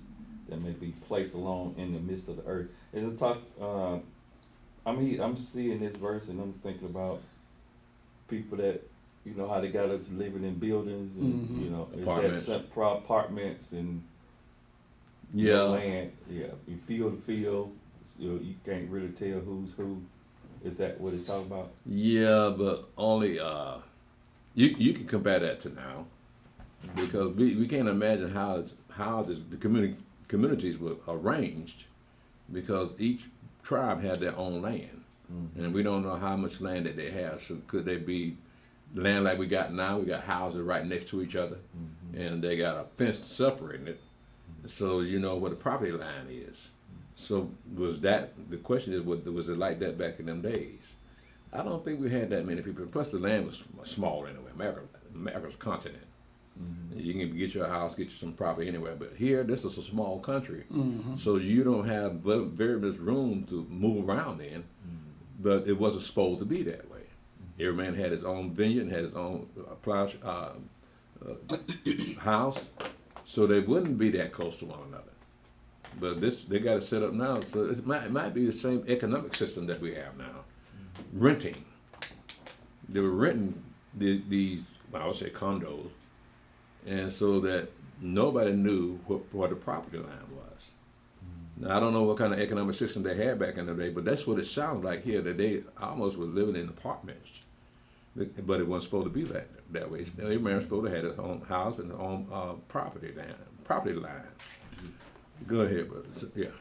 that may be placed alone in the midst of the earth. It's a talk. I'm seeing this verse and I'm thinking about people that, how they got us living in buildings and apartments and land. Yeah, you field to field. You can't really tell who's who. Is that what it's talking about? Yeah, but only you can compare that to now. because we can't imagine how the communities were arranged, because each tribe had their own land, and we don't know how much land that they have. So could they be land like we got now? We got houses right next to each other, and they got a fence separating it, so you know where the property line is. So was that, the question is, was it like that back in them days? I don't think we had that many people. Plus the land was small anyway. America's a continent. You can get your house, get you some property anywhere. But here, this is a small country. So you don't have very much room to move around in. But it wasn't supposed to be that way. Every man had his own vineyard and had his own house. So they wouldn't be that close to one another. But they got it set up now, so it might be the same economic system that we have now. Renting. They were renting these, I would say, condos, and so that nobody knew what the property line was. Now, I don't know what kind of economic system they had back in the day, but that's what it sounds like here, that they almost were living in apartments. But it wasn't supposed to be that way. Every man was supposed to have his own house and his own property line. Go ahead, brother. Yeah.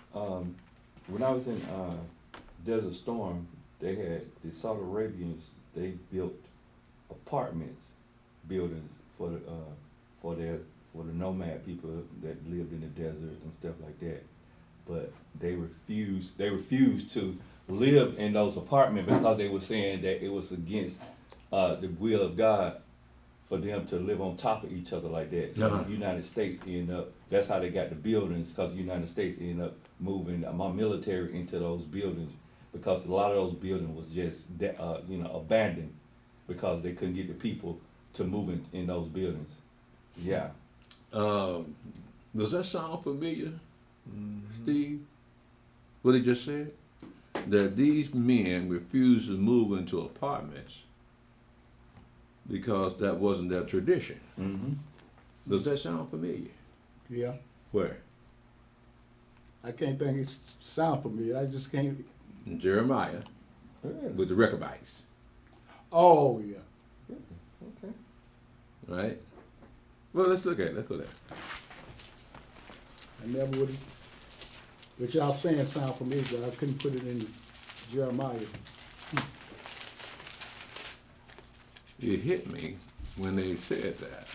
When I was in Desert Storm, they had the Saudi Arabians. They built buildings for the nomad people that lived in the desert and stuff like that. But they refused to live in those apartments because they were saying that it was against the will of God for them to live on top of each other like that. So the United States ended up, that's how they got the buildings, because the United States ended up moving my military into those buildings, because a lot of those buildings was just abandoned because they couldn't get the people to move in those buildings. Yeah. Does that sound familiar, Steve? What he just said? That these men refused to move into apartments because that wasn't their tradition. Does that sound familiar? Yeah. Where? I can't think it sound familiar. I just can't. In Jeremiah, with the Rechabites. Oh, yeah. Okay. Right? Well, let's look at it. I never would have. But y'all saying sound familiar, but I couldn't put it in Jeremiah. It hit me when they said that.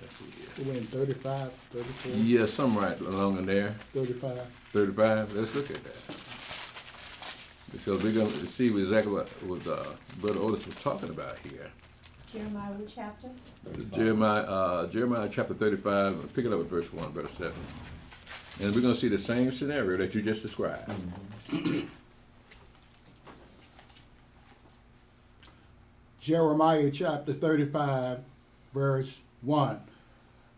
Let's see here. It went 35, 34, Yeah, something right along in there. 35. 35. Let's look at that. Because we're going to see exactly what Brother Otis was talking about here. Jeremiah, what chapter? Jeremiah chapter 35, pick it up at verse 1, Brother Stephen. And we're going to see the same scenario that you just described. Jeremiah chapter 35, verse 1.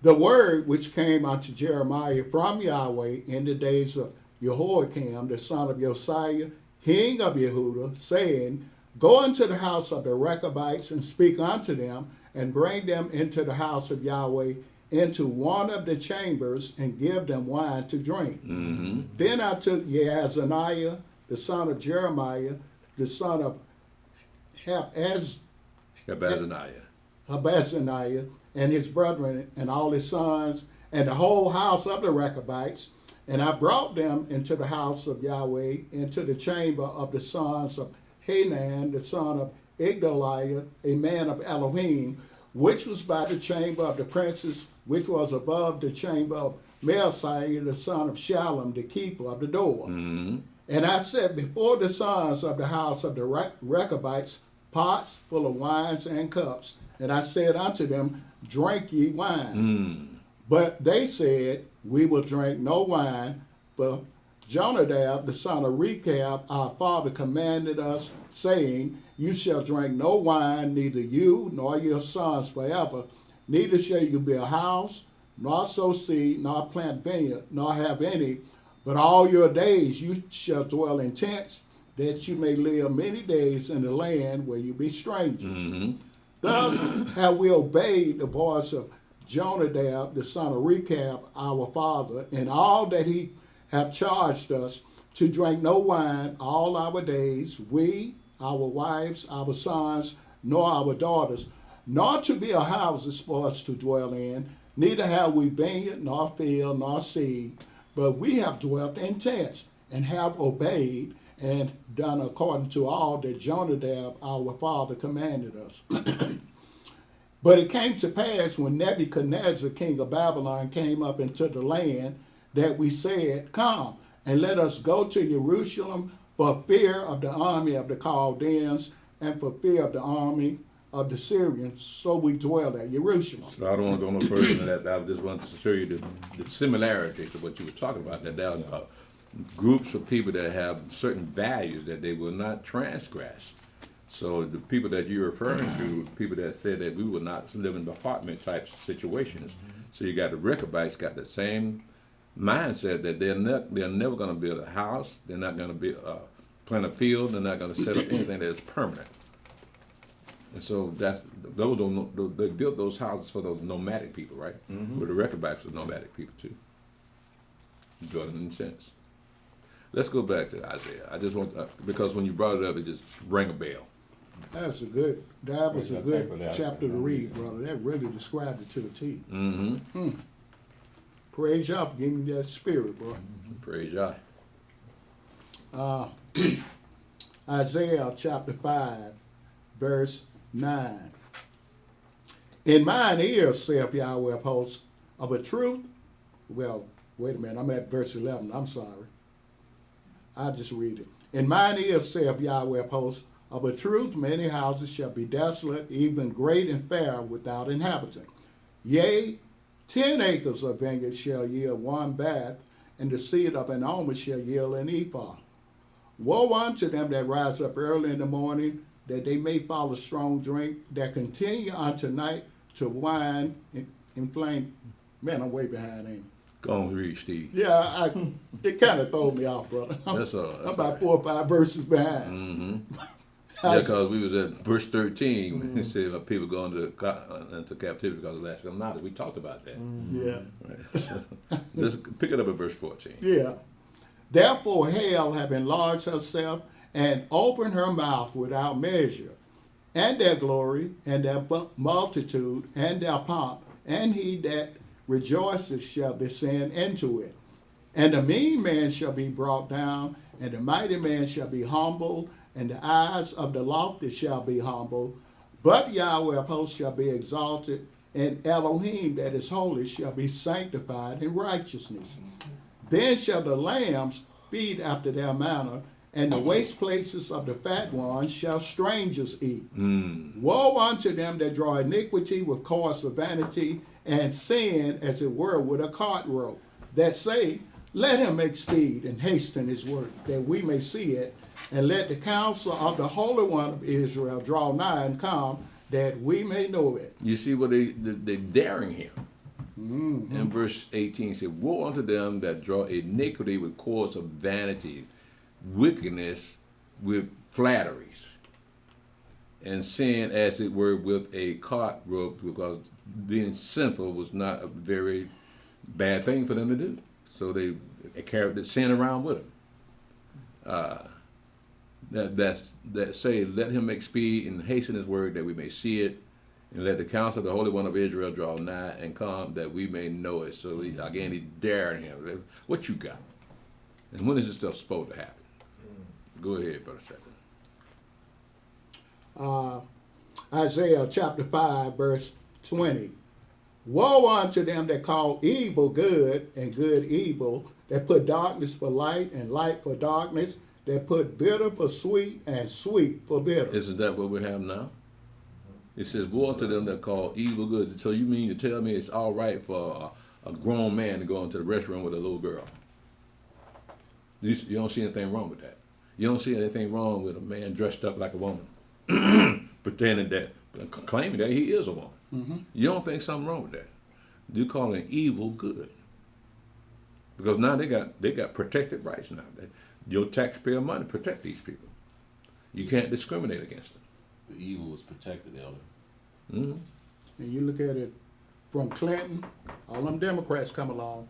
The word which came unto Jeremiah from Yahweh in the days of Jehoiakim, the son of Josiah, king of Yehudah, saying, Go into the house of the Rechabites and speak unto them, and bring them into the house of Yahweh, into one of the chambers, and give them wine to drink. Then I took Yaazaniah, the son of Jeremiah, the son of Habazaniah, and his brethren, and all his sons, and the whole house of the Rechabites, and I brought them into the house of Yahweh, into the chamber of the sons of Hanan, the son of Igdaliah, a man of Elohim, which was by the chamber of the princes, which was above the chamber of Maaseiah, the son of Shalom, the keeper of the door. And I set before the sons of the house of the Rechabites pots full of wines and cups, and I said unto them, Drink ye wine. But they said, We will drink no wine, for Jonadab, the son of Rechab, our father, commanded us, saying, You shall drink no wine, neither you nor your sons forever, neither shall you build a house, nor sow seed, nor plant vineyard, nor have any, but all your days you shall dwell in tents, that you may live many days in the land where you be strangers. Thus have we obeyed the voice of Jonadab, the son of Rechab, our father, in all that he hath charged us, to drink no wine all our days, we, our wives, our sons, nor our daughters, nor to build houses for us to dwell in, neither have we vineyard, nor field, nor seed, but we have dwelt in tents, and have obeyed, and done according to all that Jonadab our father commanded us. But it came to pass when Nebuchadnezzar, king of Babylon, came up into the land, that we said, Come, and let us go to Jerusalem for fear of the army of the Chaldeans, and for fear of the army of the Syrians. So we dwell at Jerusalem. So I don't want to go no further than that. I just wanted to show you the similarities of what you were talking about. That there are groups of people that have certain values that they will not transgress. So the people that you're referring to, people that said that we will not live in apartment type situations. So you got the Rechabites got the same mindset that they're never going to build a house. They're not going to plant a field. They're not going to set up anything that is permanent. And so they built those houses for those nomadic people, right? But the Rechabites were nomadic people too. Dwelling in tents. Let's go back to Isaiah. I just want because when you brought it up, it just rang a bell. That was a good chapter to read, brother. That really described it to the T. Praise y'all for giving me that spirit, bro. Praise y'all. Isaiah chapter 5, verse 9. In mine ears, saith Yahweh of hosts, of a truth. Well, wait a minute, I'm at verse 11. I'm sorry. I'll just read it. In mine ears, saith Yahweh of hosts, of a truth, many houses shall be desolate, even great and fair, without inhabitant. Yea, 10 acres of vineyard shall yield one bath, and the seed of an almond shall yield an ephah. Woe unto them that rise up early in the morning, that they may follow strong drink, that continue unto night to wine inflamed. Man, I'm way behind, ain't I? Go on, read, Steve. Yeah, it kind of threw me off, brother. I'm about 4 or 5 verses behind. Yeah, because we was at verse 13 when it said about people going into captivity because of last knowledge. We talked about that. Yeah. Right. So, let's pick it up at verse 14. Yeah. Therefore hell have enlarged herself and opened her mouth without measure, and their glory, and their multitude, and their pomp, and he that rejoices shall descend into it. And the mean man shall be brought down, and the mighty man shall be humbled, and the eyes of the lofty shall be humbled. But Yahweh of hosts shall be exalted, and Elohim that is holy shall be sanctified in righteousness. Then shall the lambs feed after their manner, and the waste places of the fat ones shall strangers eat. Woe unto them that draw iniquity with cords of vanity, and sin as it were with a cart rope, that say, Let him make speed and hasten his work, that we may see it, and let the counsel of the Holy One of Israel draw nigh and come, that we may know it. You see what they daring him. In verse 18 said, Woe unto them that draw iniquity with cords of vanity, wickedness with flatteries, and sin as it were with a cart rope, because being sinful was not a very bad thing for them to do. So they carried the sin around with them. That say, let him make speed and hasten his word, that we may see it, and let the counsel of the Holy One of Israel draw nigh and come, that we may know it. So he's daring him. What you got? And when is this stuff supposed to happen? Go ahead, Brother Shepard. Isaiah chapter 5, verse 20. Woe unto them that call evil good and good evil, that put darkness for light and light for darkness, that put bitter for sweet and sweet for bitter. Isn't that what we have now? It says, woe unto them that call evil good. So you mean to tell me it's all right for a grown man to go into the restroom with a little girl? You don't see anything wrong with that. You don't see anything wrong with a man dressed up like a woman, pretending that, claiming that he is a woman. You don't think something wrong with that. You call an evil good. Because now they got protected rights now. Your taxpayer money protect these people. You can't discriminate against them. The evil was protected, Elder. And you look at it from Clinton, all them Democrats come along.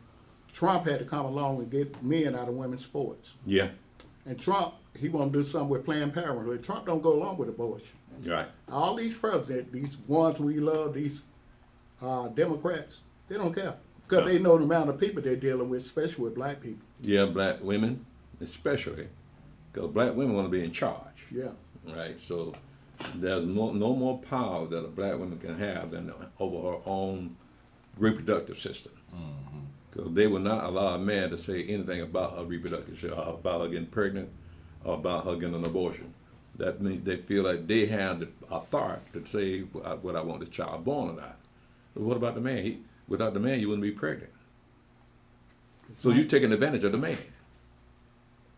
Trump had to come along and get men out of women's sports. Yeah. And Trump he want to do something with Planned Parenthood. Trump don't go along with abortion. Right. All these presidents, these ones we love, these Democrats, they don't care. Because they know the amount of people they're dealing with, especially with black people. Yeah, black women, especially, because black women want to be in charge. Yeah. Right. So there's no more power that a black woman can have than over her own reproductive system. Because they will not allow a man to say anything about her reproductive system, about her getting pregnant, or about her getting an abortion. That means they feel like they have the authority to say what I want this child born or not. But what about the man? Without the man, you wouldn't be pregnant. So you're taking advantage of the man.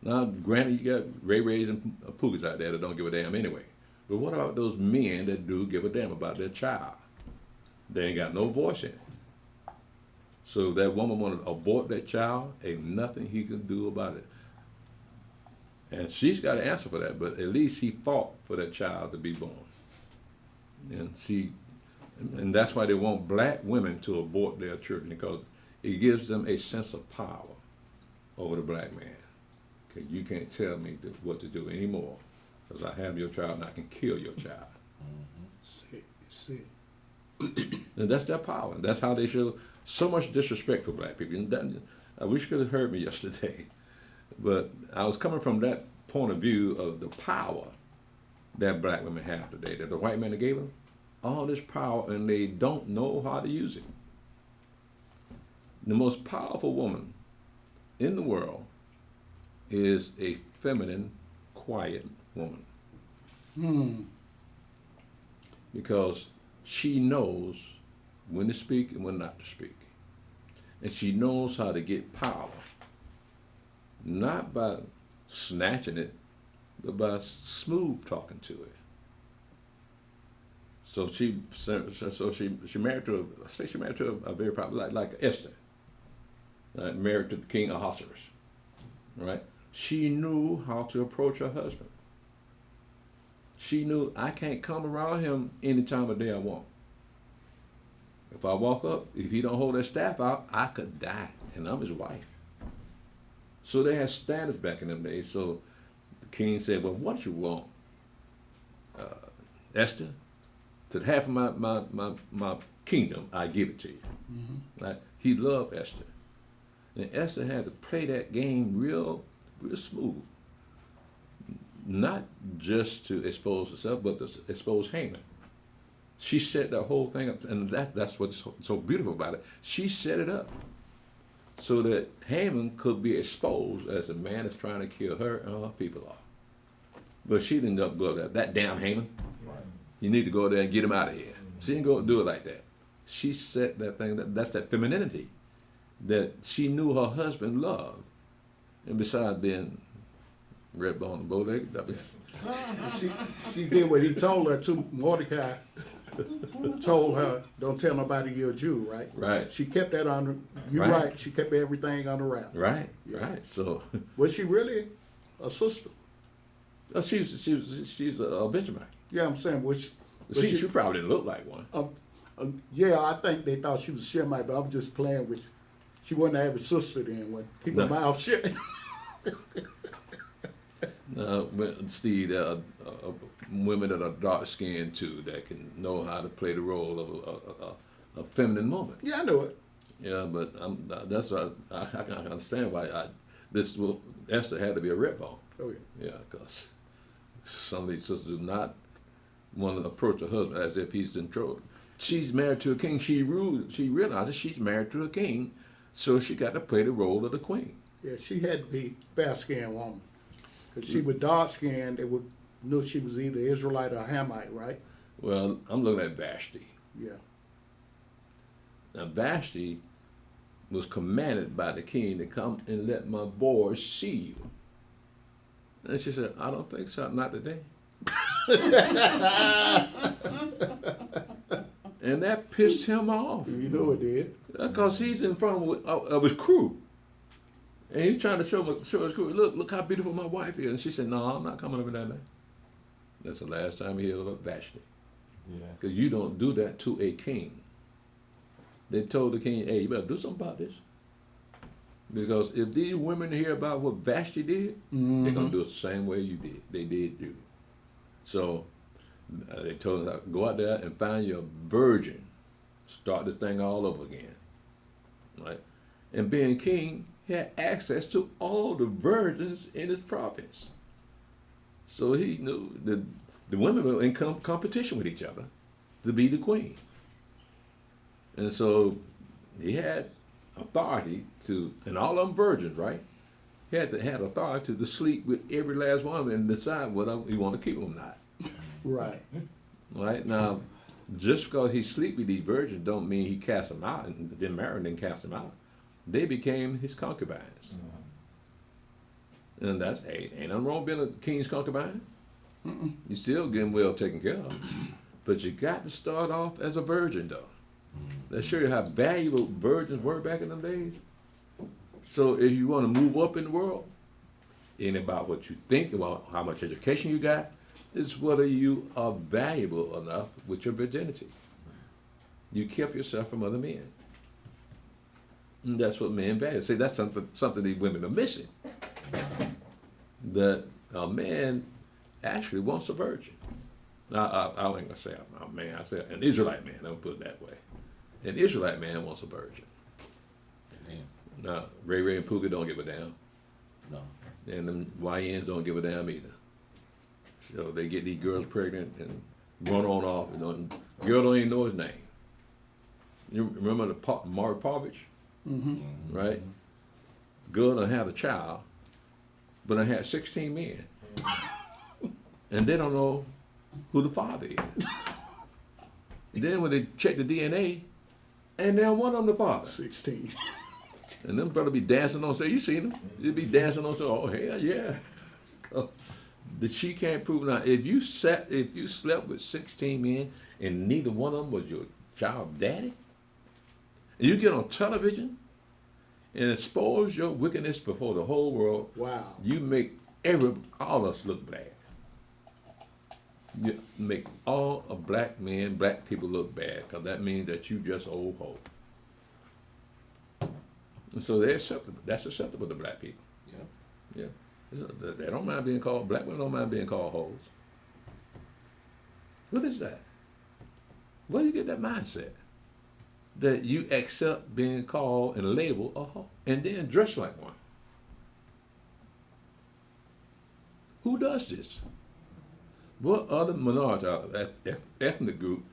Now, granted, you got Ray-Rays and Poogies out there that don't give a damn anyway. But what about those men that do give a damn about their child? They ain't got no voice in it. So that woman want to abort that child, ain't nothing he can do about it. And she's got to answer for that, but at least he fought for that child to be born. And that's why they want black women to abort their children, because it gives them a sense of power over the black man. Because you can't tell me what to do anymore, because I have your child and I can kill your child. Sick. And that's their power. And that's how they show so much disrespect for black people. And that, I wish you could have heard me yesterday. But I was coming from that point of view of the power that black women have today, that the white man gave them all this power and they don't know how to use it. The most powerful woman in the world is a feminine, quiet woman. Because she knows when to speak and when not to speak. And she knows how to get power. Not by snatching it, but by smooth talking to it. So she married to a very popular, like Esther, married to the king of Ahasuerus, right? She knew how to approach her husband. She knew I can't come around him any time of day I want. If I walk up, if he don't hold that staff out, I could die, and I'm his wife. So they had standards back in them days. So the king said, well, what you want, Esther? To half of my kingdom, I give it to you. Right? He loved Esther. And Esther had to play that game real smooth. Not just to expose herself, but to expose Haman. She set the whole thing up, and that's what's so beautiful about it. She set it up so that Haman could be exposed as a man that's trying to kill her and her people off. But she didn't go there. That damn Haman. Right. You need to go there and get him out of here. She didn't go do it like that. She set that thing, that's that femininity that she knew her husband loved. And besides being red bone and bow legged, she did what he told her to. Mordecai told her, don't tell nobody you're a Jew, right? Right. She kept that on, you're right. She kept everything on the wrap. Right, right. So was she really a sister? She's a Benjamin. Yeah, I'm saying, she probably didn't look like one. Yeah, I think they thought she was a Shemite, but I was just playing with you. She wasn't an average sister then, when keep her mouth shut. Steve, there are women that are dark skinned too that can know how to play the role of a feminine woman. Yeah, I know it. Yeah, but that's why I can understand why Esther had to be a red bone. Oh yeah. Yeah, because some of these sisters do not want to approach her husband as if he's in trouble. She's married to a king. She realizes she's married to a king, so she got to play the role of the queen. Yeah, she had to be fair-skinned woman. Because she was dark-skinned, they would know she was either Israelite or Hamite, right? Well, I'm looking at Vashti. Yeah. Now, Vashti was commanded by the king to come and let my boys see you. And she said, I don't think so, not today. And that pissed him off. You know it did. Because he's in front of his crew. And he's trying to show his crew, look how beautiful my wife is. And she said, no, I'm not coming over that night. That's the last time he heard about Vashti. Yeah. Because you don't do that to a king. They told the king, hey, you better do something about this. Because if these women hear about what Vashti did, they're going to do it the same way you did. They did you. So they told us, go out there and find your virgin. Start this thing all over again. Right? And being king, he had access to all the virgins in his province. So he knew the women were in competition with each other to be the queen. And so he had authority to, and all of them virgins, right? He had authority to sleep with every last one of them and decide whether he want to keep them or not. Right. Right? Now, just because he sleep with these virgins don't mean he cast them out and then married and cast them out. They became his concubines. And that's, hey, ain't nothing wrong being a king's concubine. You still getting well taken care of. But you got to start off as a virgin, though. Let's show you how valuable virgins were back in them days. So if you want to move up in the world, it ain't about what you think, about how much education you got. It's whether you are valuable enough with your virginity. You kept yourself from other men. And that's what men value. See, that's something these women are missing. That a man actually wants a virgin. Now, I ain't gonna say a man. I say an Israelite man. Don't put it that way. An Israelite man wants a virgin. Now, Ray and Pookie don't give a damn. No. And them YNs don't give a damn either. So they get these girls pregnant and run on off. And girl don't even know his name. You remember Maury Povich? Right? Girl done had a child, but I had 16 men. And they don't know who the father is. Then when they check the DNA, and then one of them the father. 16. And them brother be dancing on stage. You seen them? They be dancing on stage. Oh, hell yeah. That she can't prove. Now, if you slept with 16 men and neither one of them was your child daddy, and you get on television and expose your wickedness before the whole world, Wow. you make all of us look bad. You make all of black people look bad, because that means that you just old hoe. And so they're acceptable. That's acceptable to black people. Yeah. They don't mind being called, black women don't mind being called hoes. What is that? Where do you get that mindset? That you accept being called and labeled a hoe and then dress like one. Who does this? What other minority, ethnic group,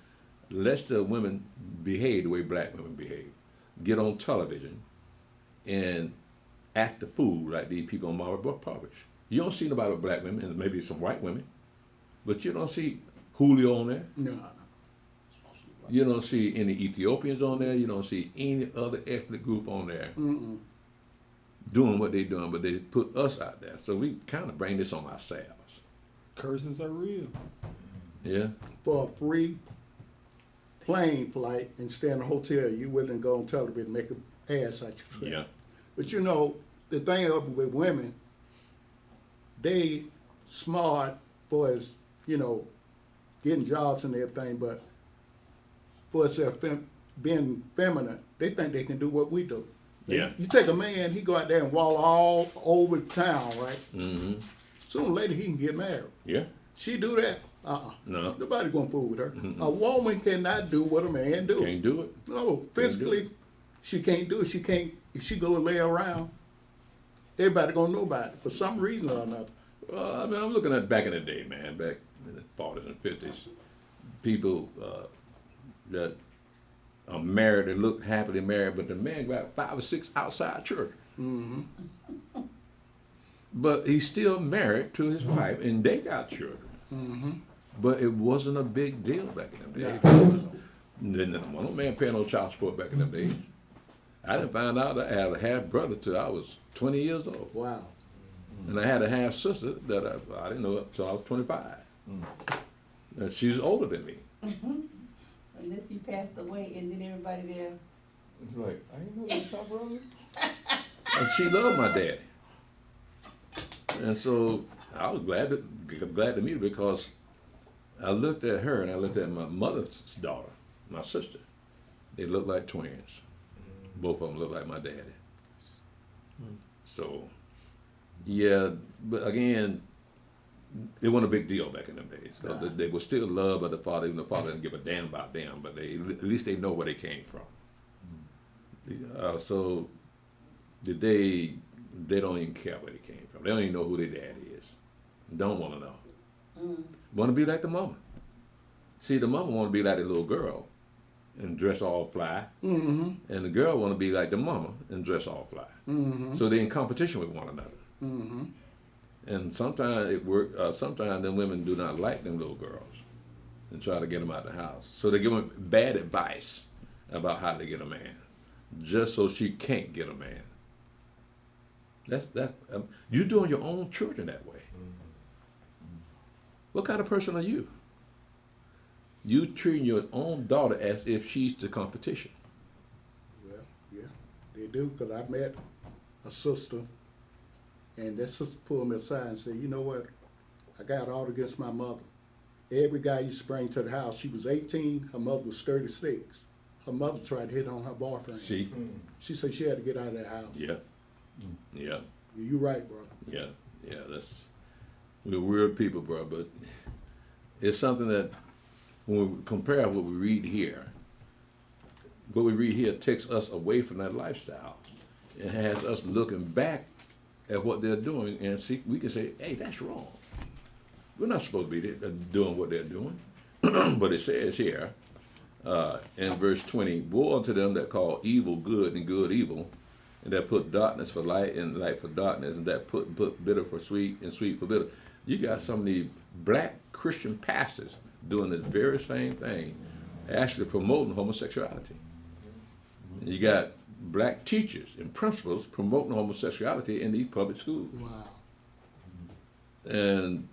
lets the women behave the way black women behave? Get on television and act the fool like these people on Maury Povich. You don't see nobody but black women, and maybe some white women, but you don't see Julio on there. No. You don't see any Ethiopians on there. You don't see any other ethnic group on there doing what they're doing, but they put us out there. So we kind of bring this on ourselves. Curses are real. Yeah. For a free plane flight and stay in a hotel, you willing to go on television and make an ass out your Yeah. But you know, the thing with women, they smart for as, getting jobs and everything, but for us being feminine, they think they can do what we do. Yeah. You take a man, he go out there and walk all over town, right? Mm-hmm. Sooner or later he can get married. Yeah. She do that? No. Nobody gonna fool with her. A woman cannot do what a man do. Can't do it. No, physically, she can't do it. She can't. If she go lay around, everybody gonna know about it for some reason or another. Well, I mean, I'm looking at back in the day, man, back in the 40s and 50s, people that are married and look happily married, but the man got 5 or 6 outside children. Mm-hmm. But he's still married to his wife, and they got children. Mm-hmm. But it wasn't a big deal back in them days. No man paying no child support back in them days. I didn't find out that I had a half brother till I was 20 years old. Wow. And I had a half sister that I didn't know until I was 25. And she was older than me. Unless he passed away and then everybody there. It's like, I didn't know that was my brother. And she loved my daddy. And so I was glad to meet her, because I looked at her and I looked at my mother's daughter, my sister. They looked like twins. Both of them looked like my daddy. So, yeah, but again, it wasn't a big deal back in them days. They were still loved by the Father, even the Father didn't give a damn about them, but at least they know where they came from. So today, they don't even care where they came from. They don't even know who their daddy is. Don't want to know. Want to be like the mama. See, the mama want to be like the little girl and dress all fly, and the girl want to be like the mama and dress all fly. So they're in competition with one another. And sometimes it work. Sometimes them women do not like them little girls and try to get them out of the house. So they give them bad advice about how to get a man, just so she can't get a man. You're doing your own children that way. What kind of person are you? You treating your own daughter as if she's the competition. Well, yeah, they do, because I met a sister, and that sister pulled me aside and said, you know what, I got all against my mother. Every guy used to bring to the house, she was 18, her mother was 36. Her mother tried to hit on her boyfriend. She said she had to get out of that house. Yeah. Yeah. You're right, bro. Yeah. We're weird people, bro, but it's something that when we compare what we read here takes us away from that lifestyle. It has us looking back at what they're doing and see, we can say, hey, that's wrong. We're not supposed to be doing what they're doing. But it says here, in verse 20, woe unto them that call evil good and good evil, and that put darkness for light and light for darkness, and that put bitter for sweet and sweet for bitter. You got some of these black Christian pastors doing the very same thing, actually promoting homosexuality. And you got black teachers and principals promoting homosexuality in these public schools. Wow. And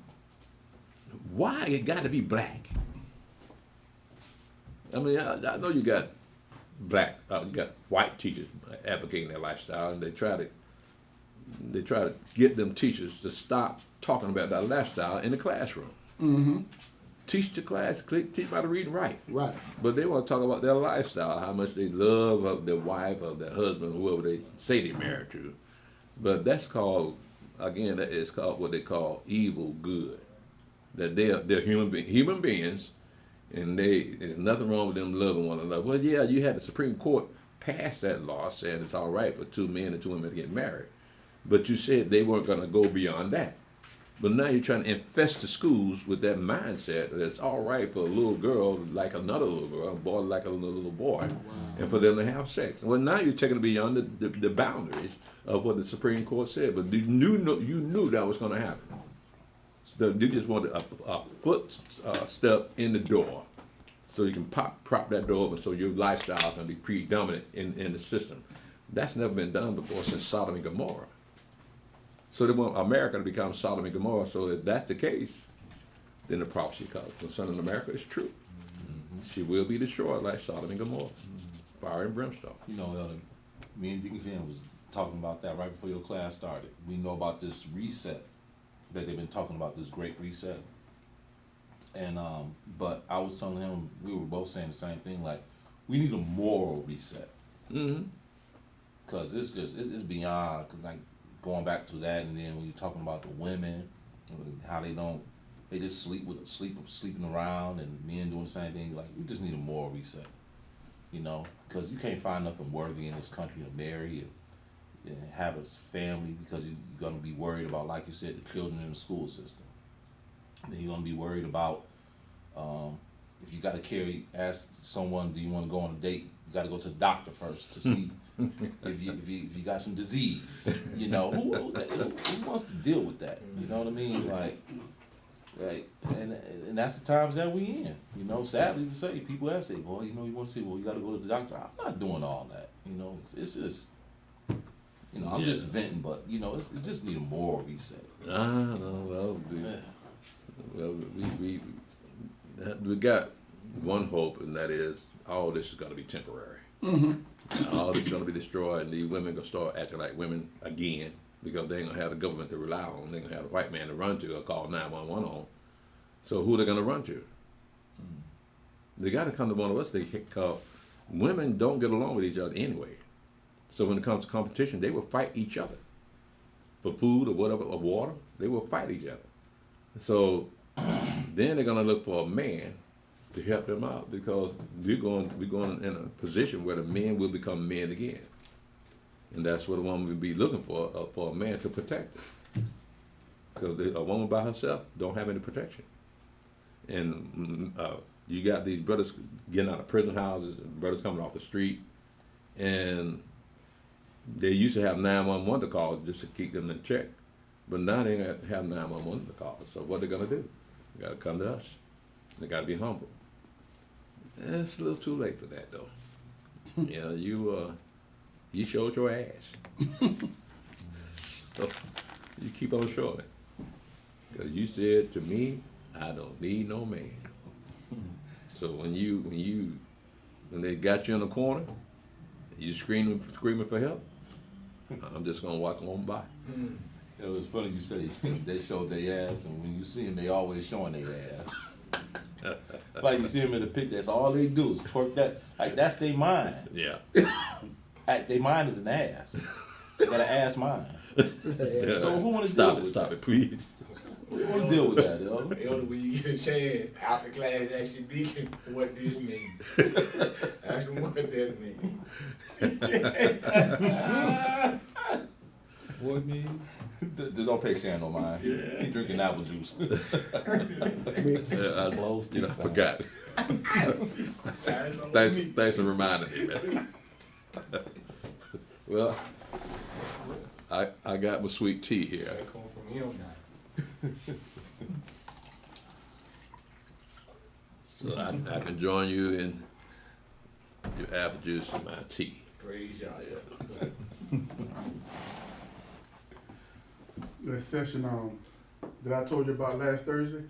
why it got to be black? I mean, I know you got you got white teachers advocating their lifestyle, and they try to get them teachers to stop talking about that lifestyle in the classroom. Teach the class, teach about to read and write. Right. But they want to talk about their lifestyle, how much they love of their wife, of their husband, whoever they say they're married to. But that's called, again, that is called what they call evil good. That they're human beings, and there's nothing wrong with them loving one another. Well, yeah, you had the Supreme Court pass that law saying it's all right for two men and two women to get married. But you said they weren't going to go beyond that. But now you're trying to infest the schools with that mindset that it's all right for a little girl like another little girl, a boy like a little boy, and for them to have sex. Well, now you're taking it beyond the boundaries of what the Supreme Court said. But you knew that was going to happen. So you just wanted a foot step in the door, so you can prop that door open, so your lifestyle can be predominant in the system. That's never been done before since Sodom and Gomorrah. So they want America to become Sodom and Gomorrah. So if that's the case, then the prophecy concerning America is true. She will be destroyed like Sodom and Gomorrah. Fire and brimstone. You know, Elder, me and Deacon Jim was talking about that right before your class started. We know about this reset that they've been talking about, this great reset. And but I was telling him, we were both saying the same thing, like, we need a moral reset. Because it's beyond, like, going back to that, and then when you're talking about the women, how they just sleeping around, and men doing the same thing. Like, we just need a moral reset, you know, because you can't find nothing worthy in this country to marry and have a family, because you're gonna be worried about, like you said, the children in the school system. Then you're gonna be worried about if you got to ask someone, do you want to go on a date? You got to go to the doctor first to see. If you got some disease, you know, who wants to deal with that? You know what I mean? Like, and that's the times that we in. You know, sadly to say, people have said, well, you know, you want to say, well, you got to go to the doctor. I'm not doing all that. You know, it's just, you know, I'm just venting, but you know, it just need a moral reset. We got one hope, and that is all this is going to be temporary. All this is going to be destroyed, and these women going to start acting like women again, because they ain't going to have the government to rely on. They're going to have the white man to run to or call 911 on. So who are they going to run to? They got to come to one of us. Because women don't get along with each other anyway. So when it comes to competition, they will fight each other for food or whatever, or water. They will fight each other. So then they're gonna look for a man to help them out, because we're going in a position where the men will become men again, and that's what a woman will be looking for a man to protect her, because a woman by herself don't have any protection. And you got these brothers getting out of prison houses, and brothers coming off the street, and they used to have 911 to call just to keep them in check, but now they don't have 911 to call. So what they're gonna do? They gotta come to us. They gotta be humble. And it's a little too late for that, though. Yeah, you showed your ass. So you keep on showing it, because you said to me, I don't need no man. So when they got you in the corner, you screaming for help, I'm just gonna walk on by. It was funny you say they showed their ass, and when you see them, they always showing their ass. Like you see them in the pic, that's all they do is twerk that. Like that's their mind. Yeah. Their mind is an ass. They got an ass mind. So who want to deal with Stop it, please. Who want to deal with that, Elder? Elder, when you get a chance, out the class, ask your deacon what this means. Ask him what that means. What mean? Just don't pay Sharon no mind. He drinking apple juice. I forgot. Thanks for reminding me, man. Well, I got my sweet tea here. That come from him now. So I can join you in your apple juice and my tea. Praise y'all. The session that I told you about last Thursday,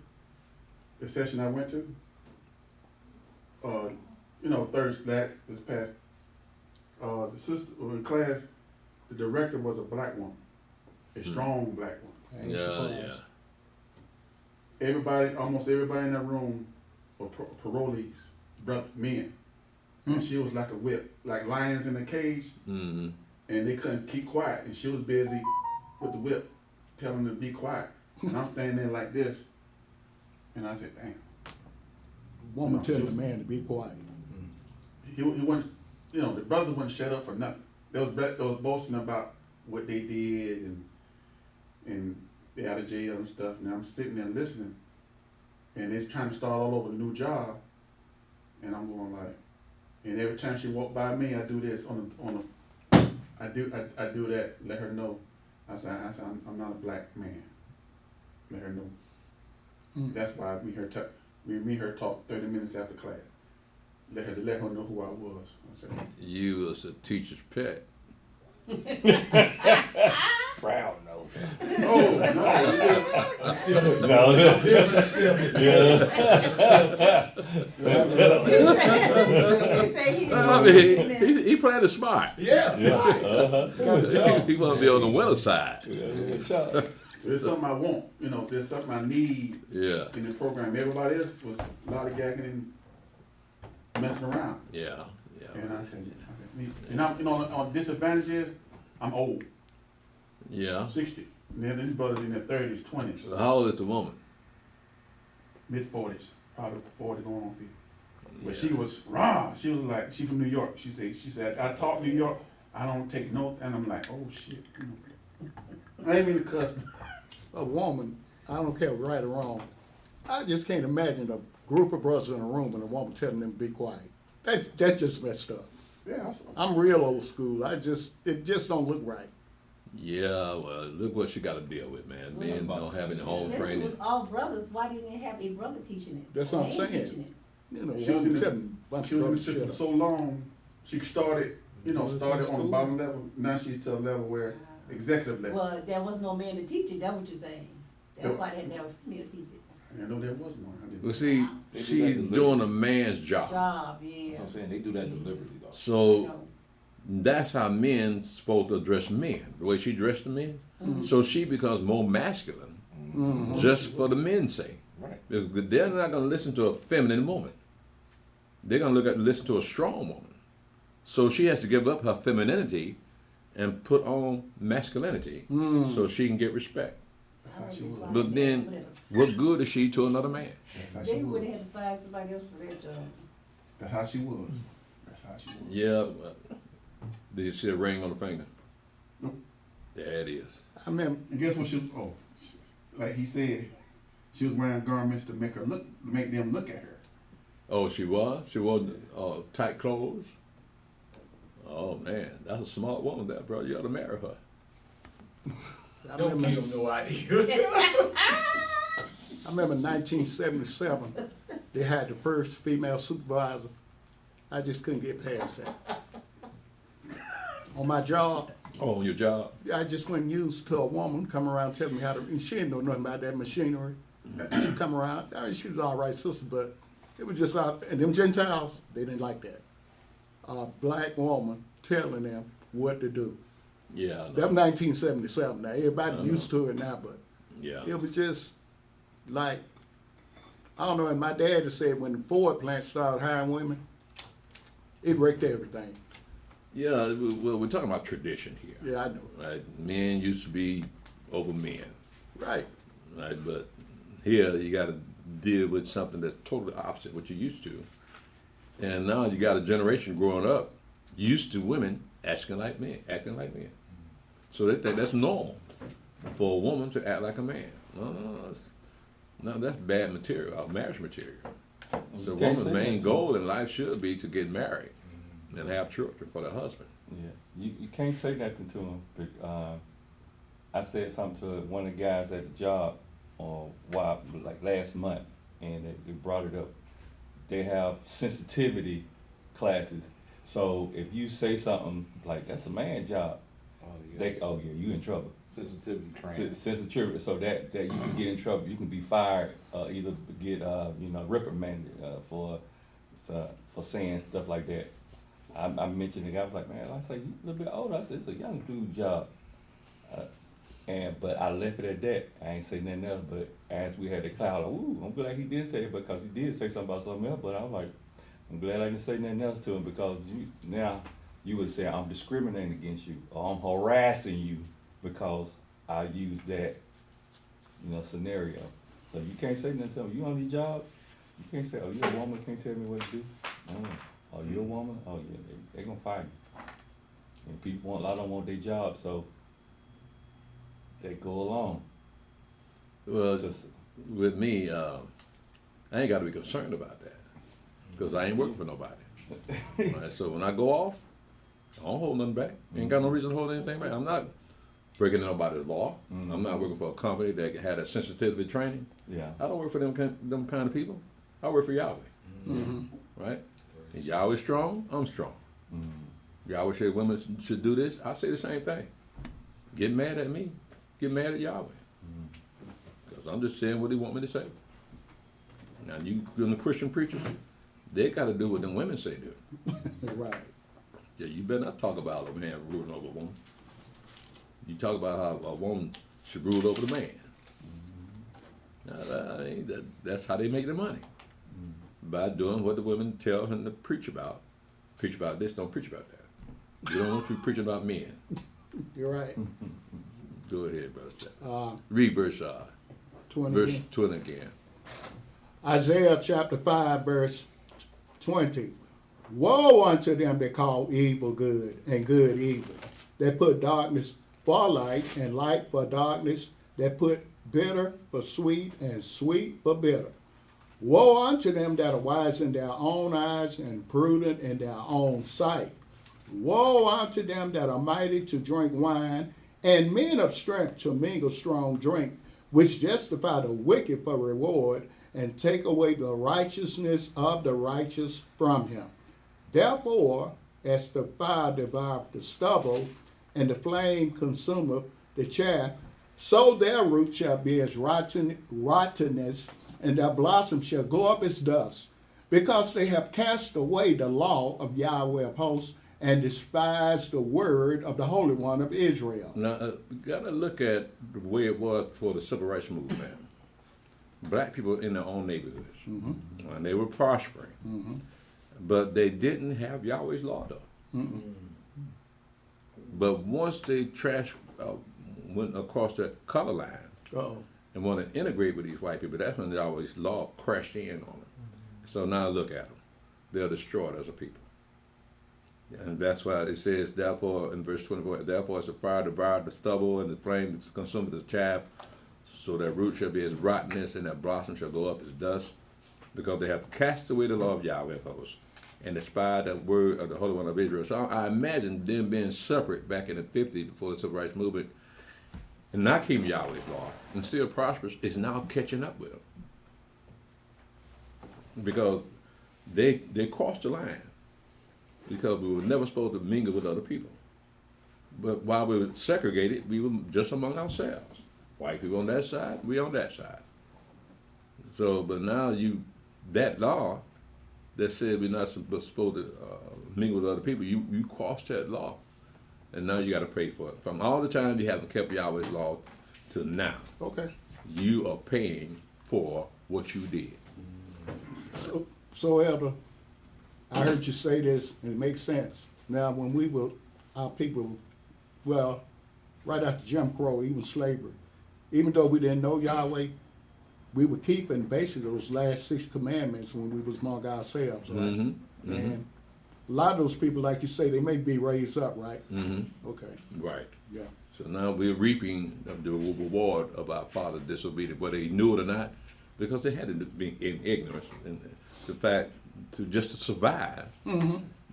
the session I went to, Thursday, this past, the sister in class, the director was a black woman, a strong black woman. Yeah. Almost everybody in that room were parolees, men. And she was like a whip, like lions in a cage, Mm-hmm. and they couldn't keep quiet, and she was busy with the whip, telling them to be quiet. And I'm standing there like this, and I said, damn. Woman telling the man to be quiet. He wasn't, the brothers wouldn't shut up for nothing. They was boasting about what they did and they out of jail and stuff. And I'm sitting there listening, and it's trying to start all over the new job, and I'm going like, and every time she walked by me, I do this I do that, let her know. I said I'm not a black man. Let her know. That's why me and her talk 30 minutes after class. Let her know who I was. I said, You was a teacher's pet. Proud nose. oh no! Accept No. I mean, he played it smart. Yeah. He want to be on the winner side. There's something I want. There's something I need Yeah. in the program. Everybody else was lollygagging and messing around. Yeah. And I said, and I'm, on disadvantages, I'm old, Yeah. 60. And then these brothers in their 30s, 20s, So how old is the woman? mid-40s, probably 40 going on 50. But she was raw. She was like, she from New York. She said, I taught New York. I don't take no, and I'm like, oh shit. I ain't mean to cuss. A woman, I don't care right or wrong, I just can't imagine a group of brothers in a room and a woman telling them to be quiet. That just messed up. Yeah, I'm real old school. It just don't look right. Yeah, well, look what she got to deal with, man. Men don't have any home Since it training. was all brothers, why didn't they have a brother teaching it? That's what I'm They saying. teaching it. She was in the- telling a bunch she of was in the brothers system shut so long. She started, started on the bottom level. Now she's to a level where executive level. Well, there was no man to teach it, that's what you're saying. That's No. why they didn't have a female teach it. I didn't know there was one. I didn't. Well, see, They do she's that deliberately. doing a man's job. Job, That's yeah. what I'm saying. They do that deliberately, though. So that's how men supposed to address men, the way she dressed the men. So she becomes more masculine just for the men's sake. Right. Because they're not going to listen to a feminine woman. They're going to listen to a strong woman. So she has to give up her femininity and put on masculinity so she can get respect. That's how she was. But then, what good is she to another man? That's how she They would was. have had to find somebody else for that job. That's how she was. That's how she was. Yeah. Did you see a ring on the finger? Nope. There it is. I remember. And guess what she? Oh, like he said, she was wearing garments to make them look at her. Oh, she was? She wore tight clothes? Oh, man. That's a smart woman there, bro. You ought to marry her. Don't give them no idea. I remember 1977, they had the first female supervisor. I just couldn't get past that. On my job, Oh, on your job? I just wasn't used to a woman come around telling me how to, and she didn't know nothing about that machinery. She come around, I mean, she was all right sister, but it was just out, and them Gentiles, they didn't like that. A black woman telling them what to do. Yeah, I know. That was 1977. Now everybody used to it now, but Yeah. it was just like, I don't know. And my dad just said when the Ford plant started hiring women, it wrecked everything. Yeah, well, we're talking about tradition here. Yeah, I know. Right? Men used to be over men, Right. right? But here you got to deal with something that's totally opposite what you're used to. And now you got a generation growing up used to women acting like men. So they think that's normal for a woman to act like a man. No, that's bad material, marriage material. So a can't woman's say main that, goal in life should be to get married and have children for their husband. Yeah, you can't say nothing to them. I said something to one of the guys at the job like last month, and they brought it up. They have sensitivity classes. So if you say something like that's a man job, you in trouble. Sensitivity training. Sensitivity, so that you can get in trouble. You can be fired, either get reprimanded for saying stuff like that. I mentioned the guy, I was like, man, I say you a little bit older. I said it's a young dude job, but I left it at that. I ain't say nothing else. But as we had the cloud, ooh, I'm glad he did say it because he did say something about something else. But I was like, I'm glad I didn't say nothing else to him because you would say I'm discriminating against you or I'm harassing you because I used that, scenario. So you can't say nothing to him. You on these jobs, you can't say, oh, you're a woman, can't tell me what to do. Oh, you're a woman? Oh, yeah, they gonna fire you. And a lot of them want their job, so they go along. Well, with me, I ain't got to be concerned about that because I ain't working for nobody. Right? So when I go off, I don't hold nothing back. Ain't got no reason to hold anything back. I'm not breaking nobody's law. Mm-hmm. I'm not working for a company that had a sensitivity training. Yeah. I don't work for them kind of people. I work for Yahweh. Mm-hmm. Right? And Yahweh's strong, I'm strong. Mm-hmm. Yahweh said women should do this, I say the same thing. Get mad at me, get mad at Yahweh. Because I'm just saying what he want me to say. Now you the Christian preachers, they got to do what them women say do. Right. Yeah, you better not talk about a man ruling over a woman. You talk about how a woman should rule over the man. That's how they make their money. By doing what the women tell him to preach about. Preach about this, don't preach about that. You don't want you preaching about men. You're right. Go ahead, Brother Steph. Uh, Read verse 20 verse again. 20 again. Isaiah chapter 5, verse 20. Woe unto them that call evil good and good evil, that put darkness for light and light for darkness, that put bitter for sweet and sweet for bitter. Woe unto them that are wise in their own eyes and prudent in their own sight. Woe unto them that are mighty to drink wine, and men of strength to mingle strong drink, which justify the wicked for reward, and take away the righteousness of the righteous from him. Therefore, as the fire devoureth the stubble, and the flame consumeth the chaff, so their root shall be as rottenness, and their blossom shall go up as dust, because they have cast away the law of Yahweh of hosts, and despised the word of the Holy One of Israel. Now, we got to look at the way it was for the civil rights movement. Black people in their own neighborhoods, and they were prospering, but they didn't have Yahweh's law though. But once they went across that color line Uh-oh. and want to integrate with these white people, that's when always law crashed in on them. So now look at them. They're destroyed as a people. And that's why it says, therefore, in verse 24, therefore as the fire devoured the stubble and the flame consumed the chaff, so their root shall be as rottenness and their blossom shall go up as dust, because they have cast away the law of Yahweh of hosts and despised the word of the Holy One of Israel. So I imagine them being separate back in the 50s before the Civil Rights Movement and not keeping Yahweh's law and still prosperous is now catching up with them. Because they crossed the line. Because we were never supposed to mingle with other people. But while we were segregated, we were just among ourselves. White people on that side, we on that side. So, but now that law that said we're not supposed to mingle with other people, you crossed that law. And now you got to pay for it. From all the time you haven't kept Yahweh's law to now, Okay. you are paying for what you did. So Elder, I heard you say this, and it makes sense. Now, when our people, well, right after Jim Crow, even slavery, even though we didn't know Yahweh, we were keeping basically those last 6 commandments when we was among ourselves, right? Mm-hmm. And a lot of those people, like you say, they may be raised up, right? Mm-hmm. Okay, Right. yeah. So now we're reaping the reward of our father's disobedience, whether he knew it or not, because they had to be in ignorance. And the fact to survive,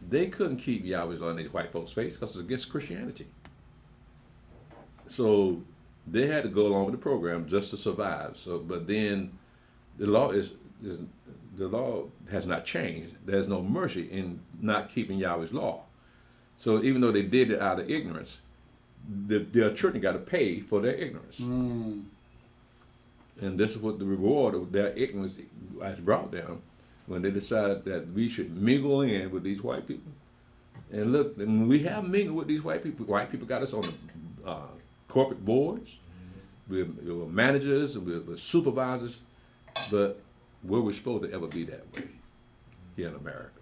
they couldn't keep Yahweh's law in these white folks' face because it's against Christianity. So they had to go along with the program just to survive. So, but then the law the law has not changed. There's no mercy in not keeping Yahweh's law. So even though they did it out of ignorance, their children got to pay for their ignorance. And this is what the reward of their ignorance has brought them when they decided that we should mingle in with these white people. And look, and we have mingled with these white people. White people got us on the corporate boards, we were managers, we were supervisors, but were we supposed to ever be that way here in America?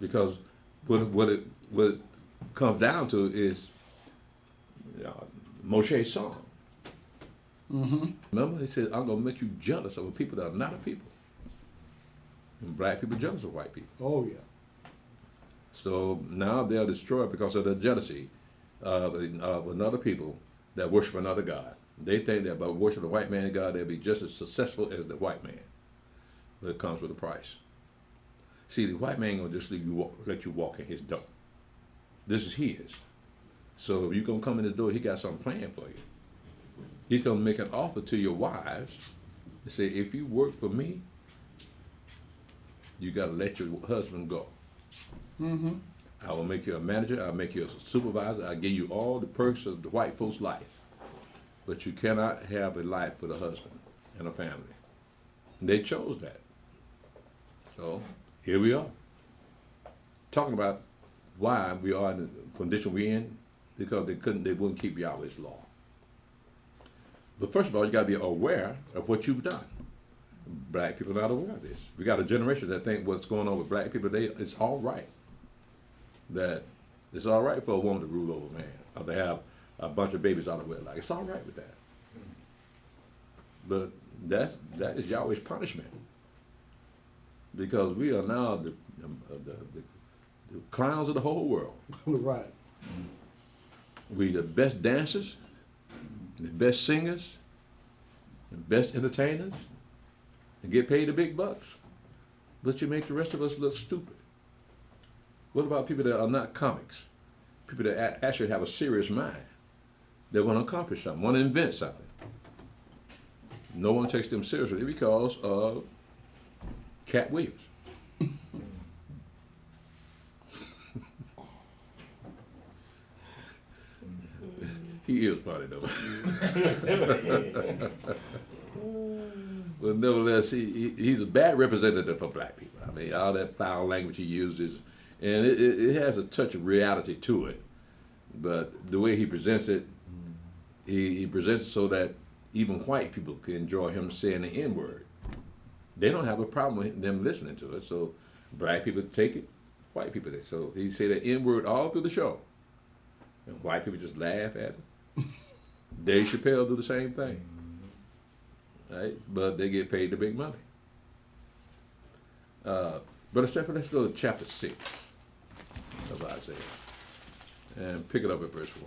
Because what it comes down to is Moshe's song. Remember, he said, I'm going to make you jealous of people that are not a people. And black people jealous of white people. Oh, yeah. So now they're destroyed because of the jealousy of another people that worship another God. They think that by worshiping the white man God, they'll be just as successful as the white man. But it comes with a price. See, the white man ain't gonna just let you walk in his door. This is his. So if you're gonna come in the door, he got something planned for you. He's gonna make an offer to your wives and say, if you work for me, you gotta let your husband go. I will make you a manager, I'll make you a supervisor, I'll give you all the perks of the white folks' life. But you cannot have a life with a husband and a family. And they chose that. So here we are. Talking about why we are in the condition we're in, because they wouldn't keep Yahweh's law. But first of all, you gotta be aware of what you've done. Black people are not aware of this. We got a generation that think what's going on with black people today, it's all right. That it's all right for a woman to rule over a man, or to have a bunch of babies out of wedlock. It's all right with that. But that is Yahweh's punishment. Because we are now the clowns of the whole world. Right. We the best dancers, the best singers, the best entertainers, and get paid the big bucks. But you make the rest of us look stupid. What about people that are not comics? People that actually have a serious mind. They want to accomplish something, want to invent something. No one takes them seriously because of Cat Williams. He is funny though. But nevertheless, he's a bad representative for black people. I mean, all that foul language he uses, and it has a touch of reality to it. But the way he presents it, he presents it so that even white people can enjoy him saying the N-word. They don't have a problem with them listening to it, so black people take it, white people take it. So he say the N-word all through the show. And white people just laugh at it. Dave Chappelle do the same thing. Right? But they get paid the big money. Brother Stephen, let's go to chapter 6 of Isaiah and pick it up at verse 1.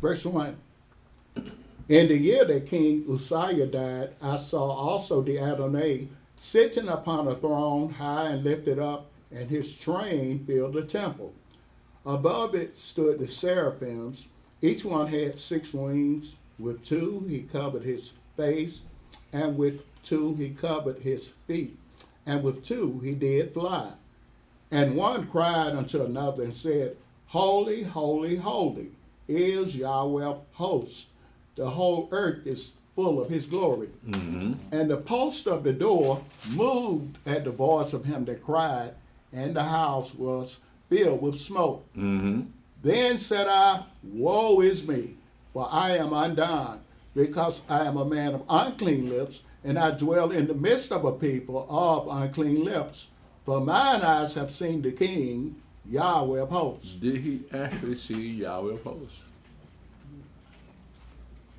Verse 1. In the year that King Uzziah died, I saw also the Adonai sitting upon a throne high and lifted up, and his train filled the temple. Above it stood the seraphims. Each one had 6 wings. With 2 he covered his face, and with 2 he covered his feet, and with 2 he did fly. And one cried unto another and said, Holy, holy, holy is Yahweh of hosts. The whole earth is full of his glory. And the post of the door moved at the voice of him that cried, and the house was filled with smoke. Then said I, Woe is me, for I am undone, because I am a man of unclean lips, and I dwell in the midst of a people of unclean lips. For mine eyes have seen the King, Yahweh of hosts. Did he actually see Yahweh of hosts?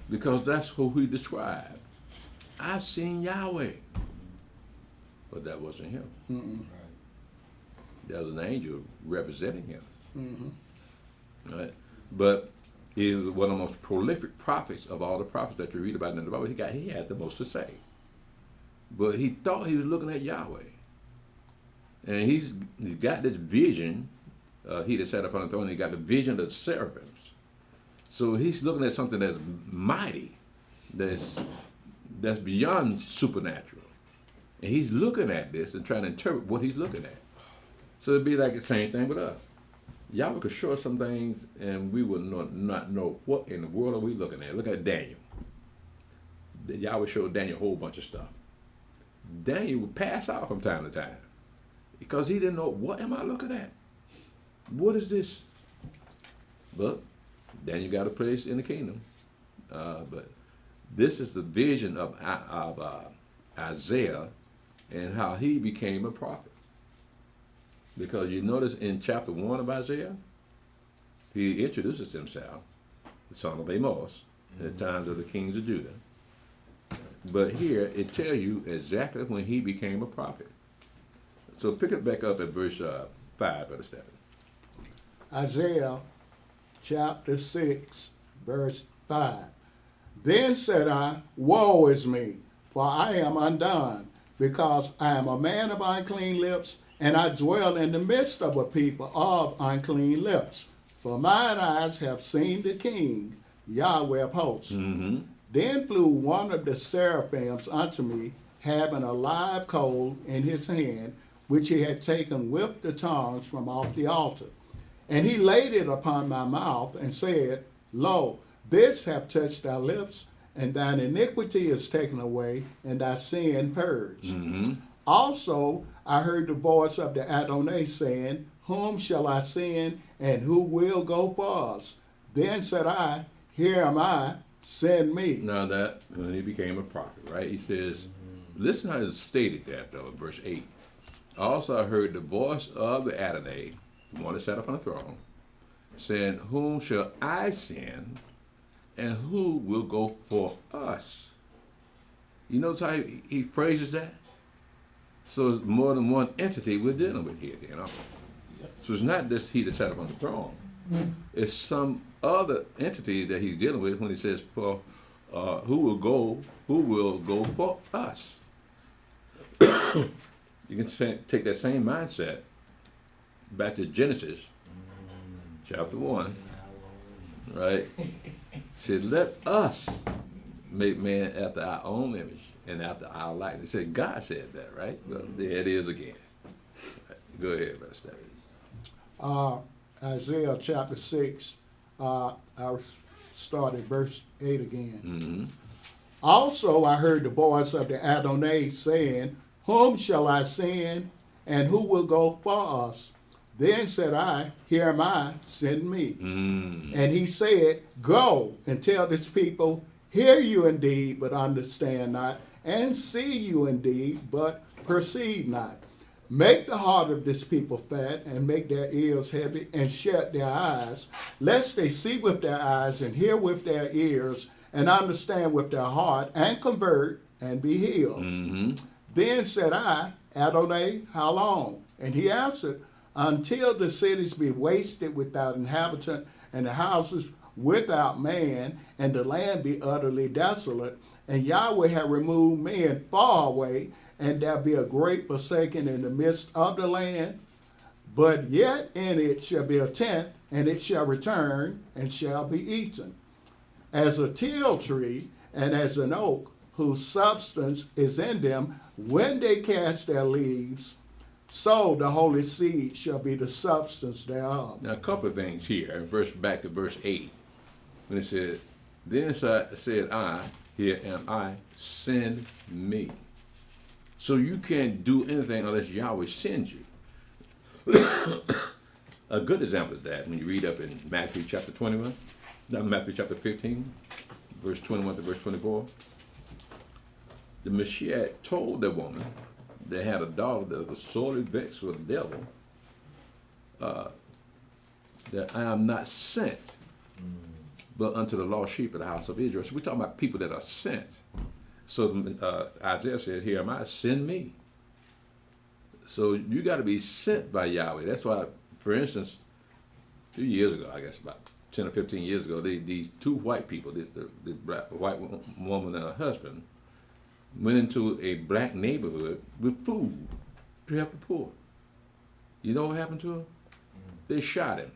Because that's who he described. I've seen Yahweh. But that wasn't him. That was an angel representing him. Right? But he was one of the most prolific prophets of all the prophets that you read about in the Bible. He had the most to say. But he thought he was looking at Yahweh. And he's got this vision. He that sat upon the throne, he got the vision of the seraphims. So he's looking at something that's mighty, that's beyond supernatural. And he's looking at this and trying to interpret what he's looking at. So it'd be like the same thing with us. Yahweh could show us some things and we would not know what in the world are we looking at. Look at Daniel. Yahweh showed Daniel a whole bunch of stuff. Daniel would pass out from time to time because he didn't know, what am I looking at? What is this? But Daniel got a place in the kingdom. But this is the vision of Isaiah and how he became a prophet. Because you notice in chapter 1 of Isaiah, he introduces himself, the son of Amos, in the times of the kings of Judah. But here, it tells you exactly when he became a prophet. So pick it back up at verse 5, Brother Stephen. Isaiah chapter 6, verse 5. Then said I, Woe is me, for I am undone, because I am a man of unclean lips, and I dwell in the midst of a people of unclean lips. For mine eyes have seen the King, Yahweh of hosts. Then flew one of the seraphims unto me, having a live coal in his hand, which he had taken with the tongues from off the altar. And he laid it upon my mouth, and said, Lo, this hath touched thy lips, and thine iniquity is taken away, and thy sin purged. Also I heard the voice of the Adonai saying, Whom shall I send, and who will go for us? Then said I, Here am I, send me. Now that, when he became a prophet, right? He says, listen how it's stated that, though, in verse 8. Also I heard the voice of the Adonai, the one that sat upon the throne, saying, Whom shall I send, and who will go for us? You notice how he phrases that? So it's more than one entity we're dealing with here, you know? So it's not just he that sat upon the throne. It's some other entity that he's dealing with when he says, for who will go for us? You can take that same mindset back to Genesis chapter 1, right? He said, let us make man after our own image and after our likeness. He said, God said that, right? Well, there it is again. Right. Go ahead, Brother Stephen. Isaiah chapter 6, I'll start at verse 8 again. Also I heard the voice of the Adonai saying, Whom shall I send, and who will go for us? Then said I, Here am I, send me. And he said, Go and tell this people, Hear you indeed, but understand not, and see you indeed, but perceive not. Make the heart of this people fat, and make their ears heavy, and shut their eyes, lest they see with their eyes, and hear with their ears, and understand with their heart, and convert, and be healed. Then said I, Adonai, how long? And he answered, until the cities be wasted without inhabitant, and the houses without man, and the land be utterly desolate, and Yahweh have removed men far away, and there be a great forsaking in the midst of the land. But yet in it shall be a tenth, and it shall return, and shall be eaten. As a teal tree, and as an oak, whose substance is in them, when they cast their leaves, so the holy seed shall be the substance thereof. Now, a couple of things here. Back to verse 8. When it said, then said I, here am I, send me. So you can't do anything unless Yahweh sends you. A good example of that, when you read up in Matthew chapter 21, Matthew chapter 15, verse 21 to verse 24, the Messiah told the woman that had a daughter that was sorely vexed with the devil, that I am not sent, but unto the lost sheep of the house of Israel. So we're talking about people that are sent. So Isaiah says, here am I, send me. So you got to be sent by Yahweh. That's why, for instance, a few years ago, I guess about 10 or 15 years ago, these two white people, the black, white woman and her husband, went into a black neighborhood with food to help the poor. You know what happened to him? They shot him,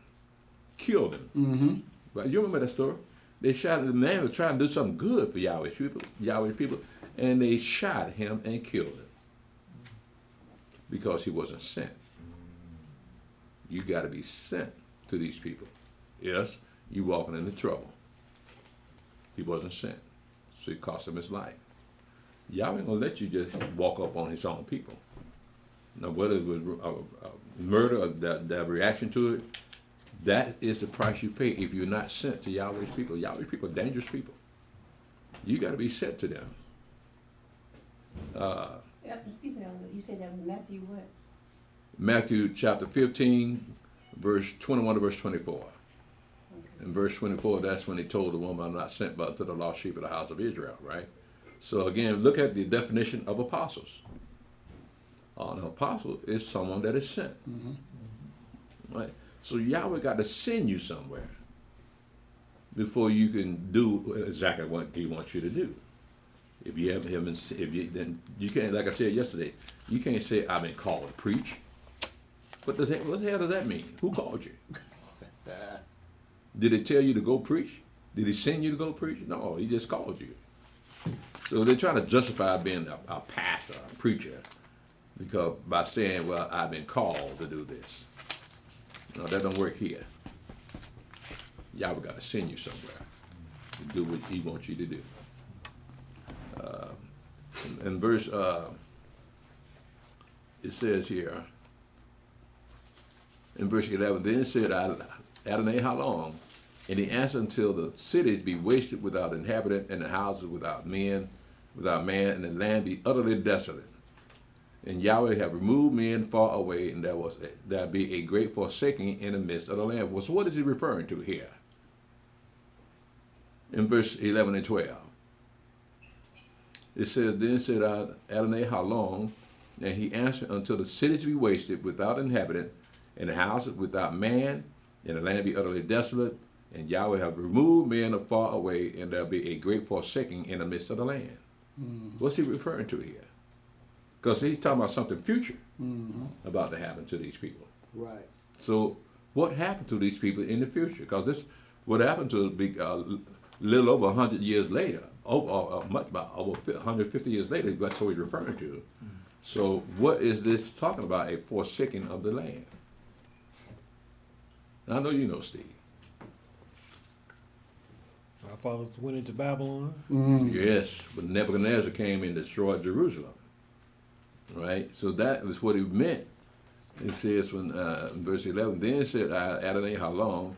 killed him. But you remember that story? They shot him. The man was trying to do something good for Yahweh's people, and they shot him and killed him because he wasn't sent. You got to be sent to these people. Yes, you walking into trouble. He wasn't sent, so it cost him his life. Yahweh ain't gonna let you just walk up on his own people. Now, whether it was murder or the reaction to it, that is the price you pay if you're not sent to Yahweh's people. Yahweh's people are dangerous people. You got to be sent to them. Speaking of, you said that was Matthew what? Matthew chapter 15, verse 21 to verse 24. Okay. In verse 24, that's when he told the woman, I'm not sent but to the lost sheep of the house of Israel, right? So again, look at the definition of apostles. An apostle is someone that is sent. Right? So Yahweh got to send you somewhere before you can do exactly what he wants you to do. If you have him, then you can't, like I said yesterday, you can't say, I've been called to preach. What the hell does that mean? Who called you? Did he tell you to go preach? Did he send you to go preach? No, he just called you. So they're trying to justify being a pastor, a preacher, because by saying, well, I've been called to do this. No, that don't work here. Yahweh got to send you somewhere to do what he wants you to do. In verse, it says here, in verse 11, then said Adonai, how long? And he answered, until the cities be wasted without inhabitant, and the houses without man, and the land be utterly desolate. And Yahweh have removed men far away, and there be a great forsaking in the midst of the land. Well, so what is he referring to here? In verse 11 and 12. It says, then said Adonai, how long? And he answered, until the cities be wasted without inhabitant, and the houses without man, and the land be utterly desolate. And Yahweh have removed men far away, and there be a great forsaking in the midst of the land. What's he referring to here? Because he's talking about something future about to happen to these people. Right. So what happened to these people in the future? Because this, what happened to a little over 100 years later, about over 150 years later, that's what he's referring to. So what is this talking about? A forsaking of the land. I know you know, Steve. Our fathers went into Babylon. Yes, but Nebuchadnezzar came and destroyed Jerusalem. Right? So that was what he meant. It says when in verse 11, then said Adonai, how long?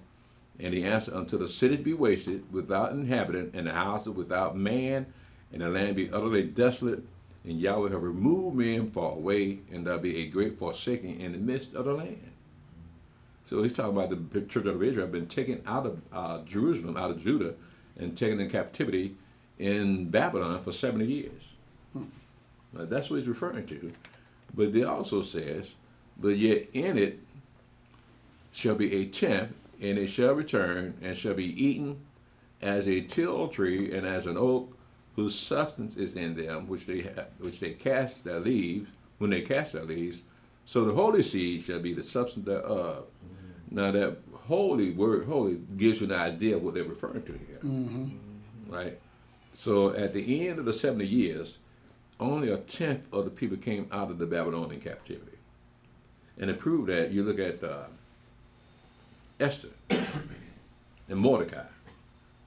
And he answered, until the cities be wasted without inhabitant, and the houses without man, and the land be utterly desolate, and Yahweh have removed men far away, and there'll be a great forsaking in the midst of the land. So he's talking about the children of Israel have been taken out of Jerusalem, out of Judah, and taken in captivity in Babylon for 70 years. Now, that's what he's referring to. But it also says, but yet in it shall be a tenth, and it shall return, and shall be eaten as a tilled tree, and as an oak whose substance is in them, which they cast their leaves, when they cast their leaves. So the holy seed shall be the substance thereof. Now that holy word, holy, gives you an idea of what they're referring to here. Right? So at the end of the 70 years, only a tenth of the people came out of the Babylonian captivity. And to prove that, you look at Esther and Mordecai.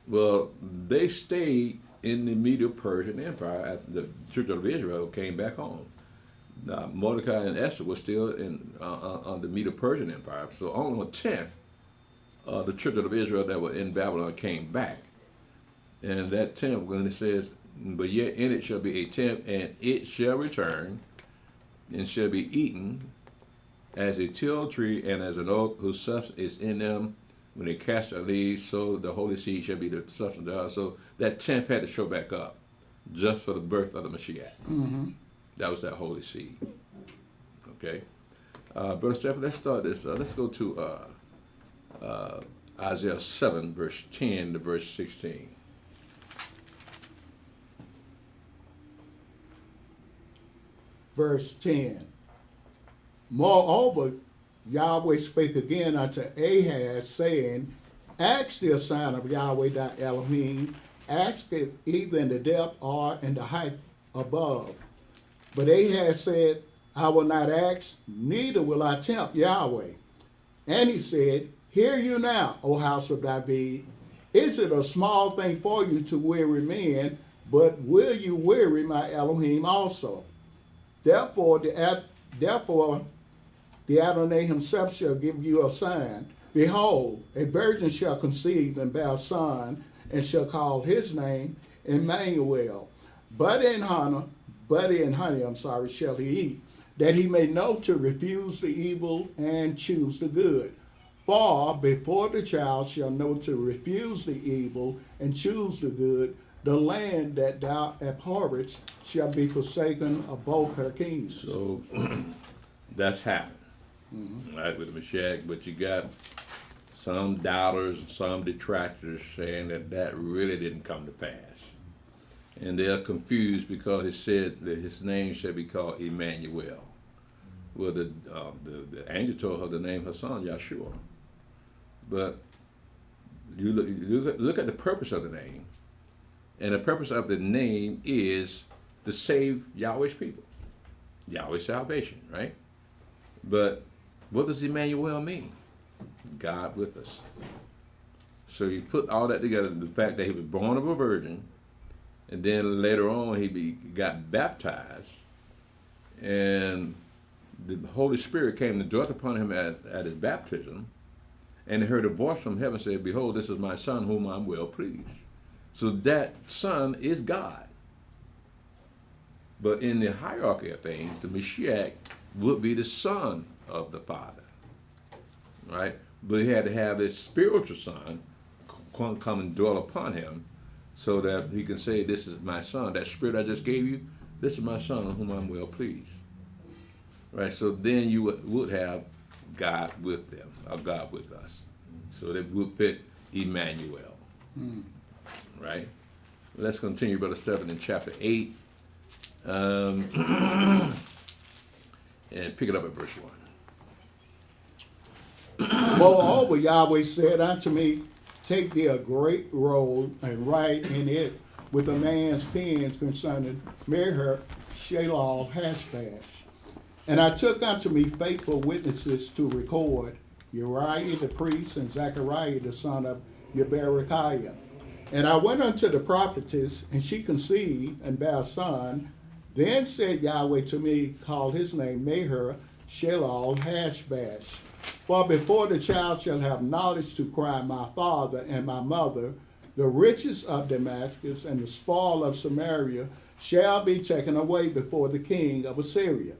Well, they stayed in the Medo-Persian Empire after the children of Israel came back home. Mordecai and Esther were still on the Medo-Persian Empire, so only a tenth of the children of Israel that were in Babylon came back. And that tenth, when it says, but yet in it shall be a tenth, and it shall return, and shall be eaten as a tilled tree, and as an oak whose substance is in them, when they cast their leaves, so the holy seed shall be the substance thereof. So that tenth had to show back up, just for the birth of the Mashiach. That was that holy seed. Okay, Brother Stephen, let's start this. Let's go to Isaiah 7, verse 10 to verse 16. Verse 10. Moreover, Yahweh spake again unto Ahaz, saying, Ask the sign of Yahweh thy Elohim, ask it either in the depth or in the height above. But Ahaz said, I will not ask, neither will I tempt Yahweh. And he said, Hear you now, O house of David, is it a small thing for you to weary men, but will you weary my Elohim also? Therefore the Adonai himself shall give you a sign. Behold, a virgin shall conceive and bear a son, and shall call his name Emmanuel. Butter and honey, shall he eat, that he may know to refuse the evil and choose the good. For before the child shall know to refuse the evil and choose the good, the land that thou abhorrest shall be forsaken of both her kings. So that's happened, right, with the Mashiach. But you got some doubters, some detractors saying that really didn't come to pass. And they're confused because it said that his name shall be called Emmanuel. Well, the angel told her to name her son Yahshua. But you look at the purpose of the name, and the purpose of the name is to save Yahweh's people, Yahweh's salvation, right? But what does Emmanuel mean? God with us. So you put all that together, the fact that he was born of a virgin, and then later on he got baptized, and the Holy Spirit came to dwell upon him at his baptism, and he heard a voice from heaven say, Behold, this is my son whom I'm well pleased. So that son is God. But in the hierarchy of things, the Mashiach would be the son of the Father, right? But he had to have his spiritual son come and dwell upon him so that he can say, this is my son. That spirit I just gave you, this is my son on whom I'm well pleased. Right? So then you would have God with them, or God with us. So that would fit Emmanuel. Right? Let's continue, Brother Stephen, in chapter 8. And pick it up at verse 1. Moreover, Yahweh said unto me, Take thee a great roll and write in it with a man's pens concerning Meher, Shalom, Hashbash. And I took unto me faithful witnesses to record Uriah the priest and Zechariah the son of Berechiah. And I went unto the prophetess, and she conceived and bare a son. Then said Yahweh to me, Call his name Meher, Shalom, Hashbash. For before the child shall have knowledge to cry, My father and my mother, the riches of Damascus and the spoil of Samaria shall be taken away before the king of Assyria.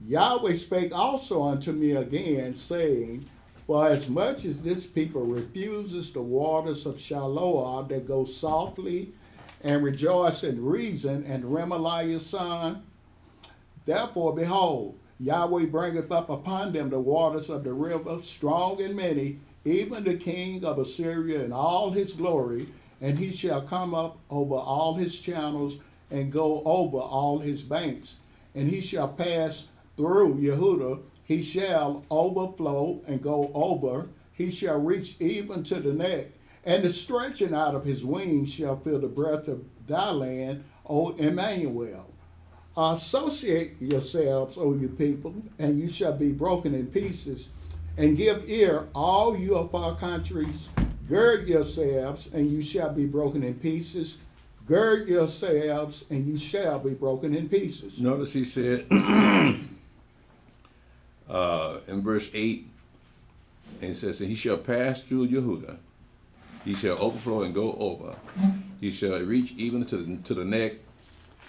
Yahweh spake also unto me again, saying, for as much as this people refuses the waters of Shalom that go softly and rejoice in reason and Remaliah's son, therefore behold, Yahweh bringeth up upon them the waters of the river, strong and many, even the king of Assyria in all his glory, and he shall come up over all his channels and go over all his banks, and he shall pass through Yehudah, he shall overflow and go over, he shall reach even to the neck, and the stretching out of his wings shall fill the breadth of thy land, O Emmanuel. Associate yourselves, O you people, and you shall be broken in pieces, and give ear, all you of far countries. Gird yourselves, and you shall be broken in pieces. Gird yourselves, and you shall be broken in pieces. Notice he said in verse 8, and it says, he shall pass through Yehudah, he shall overflow and go over, he shall reach even to the neck,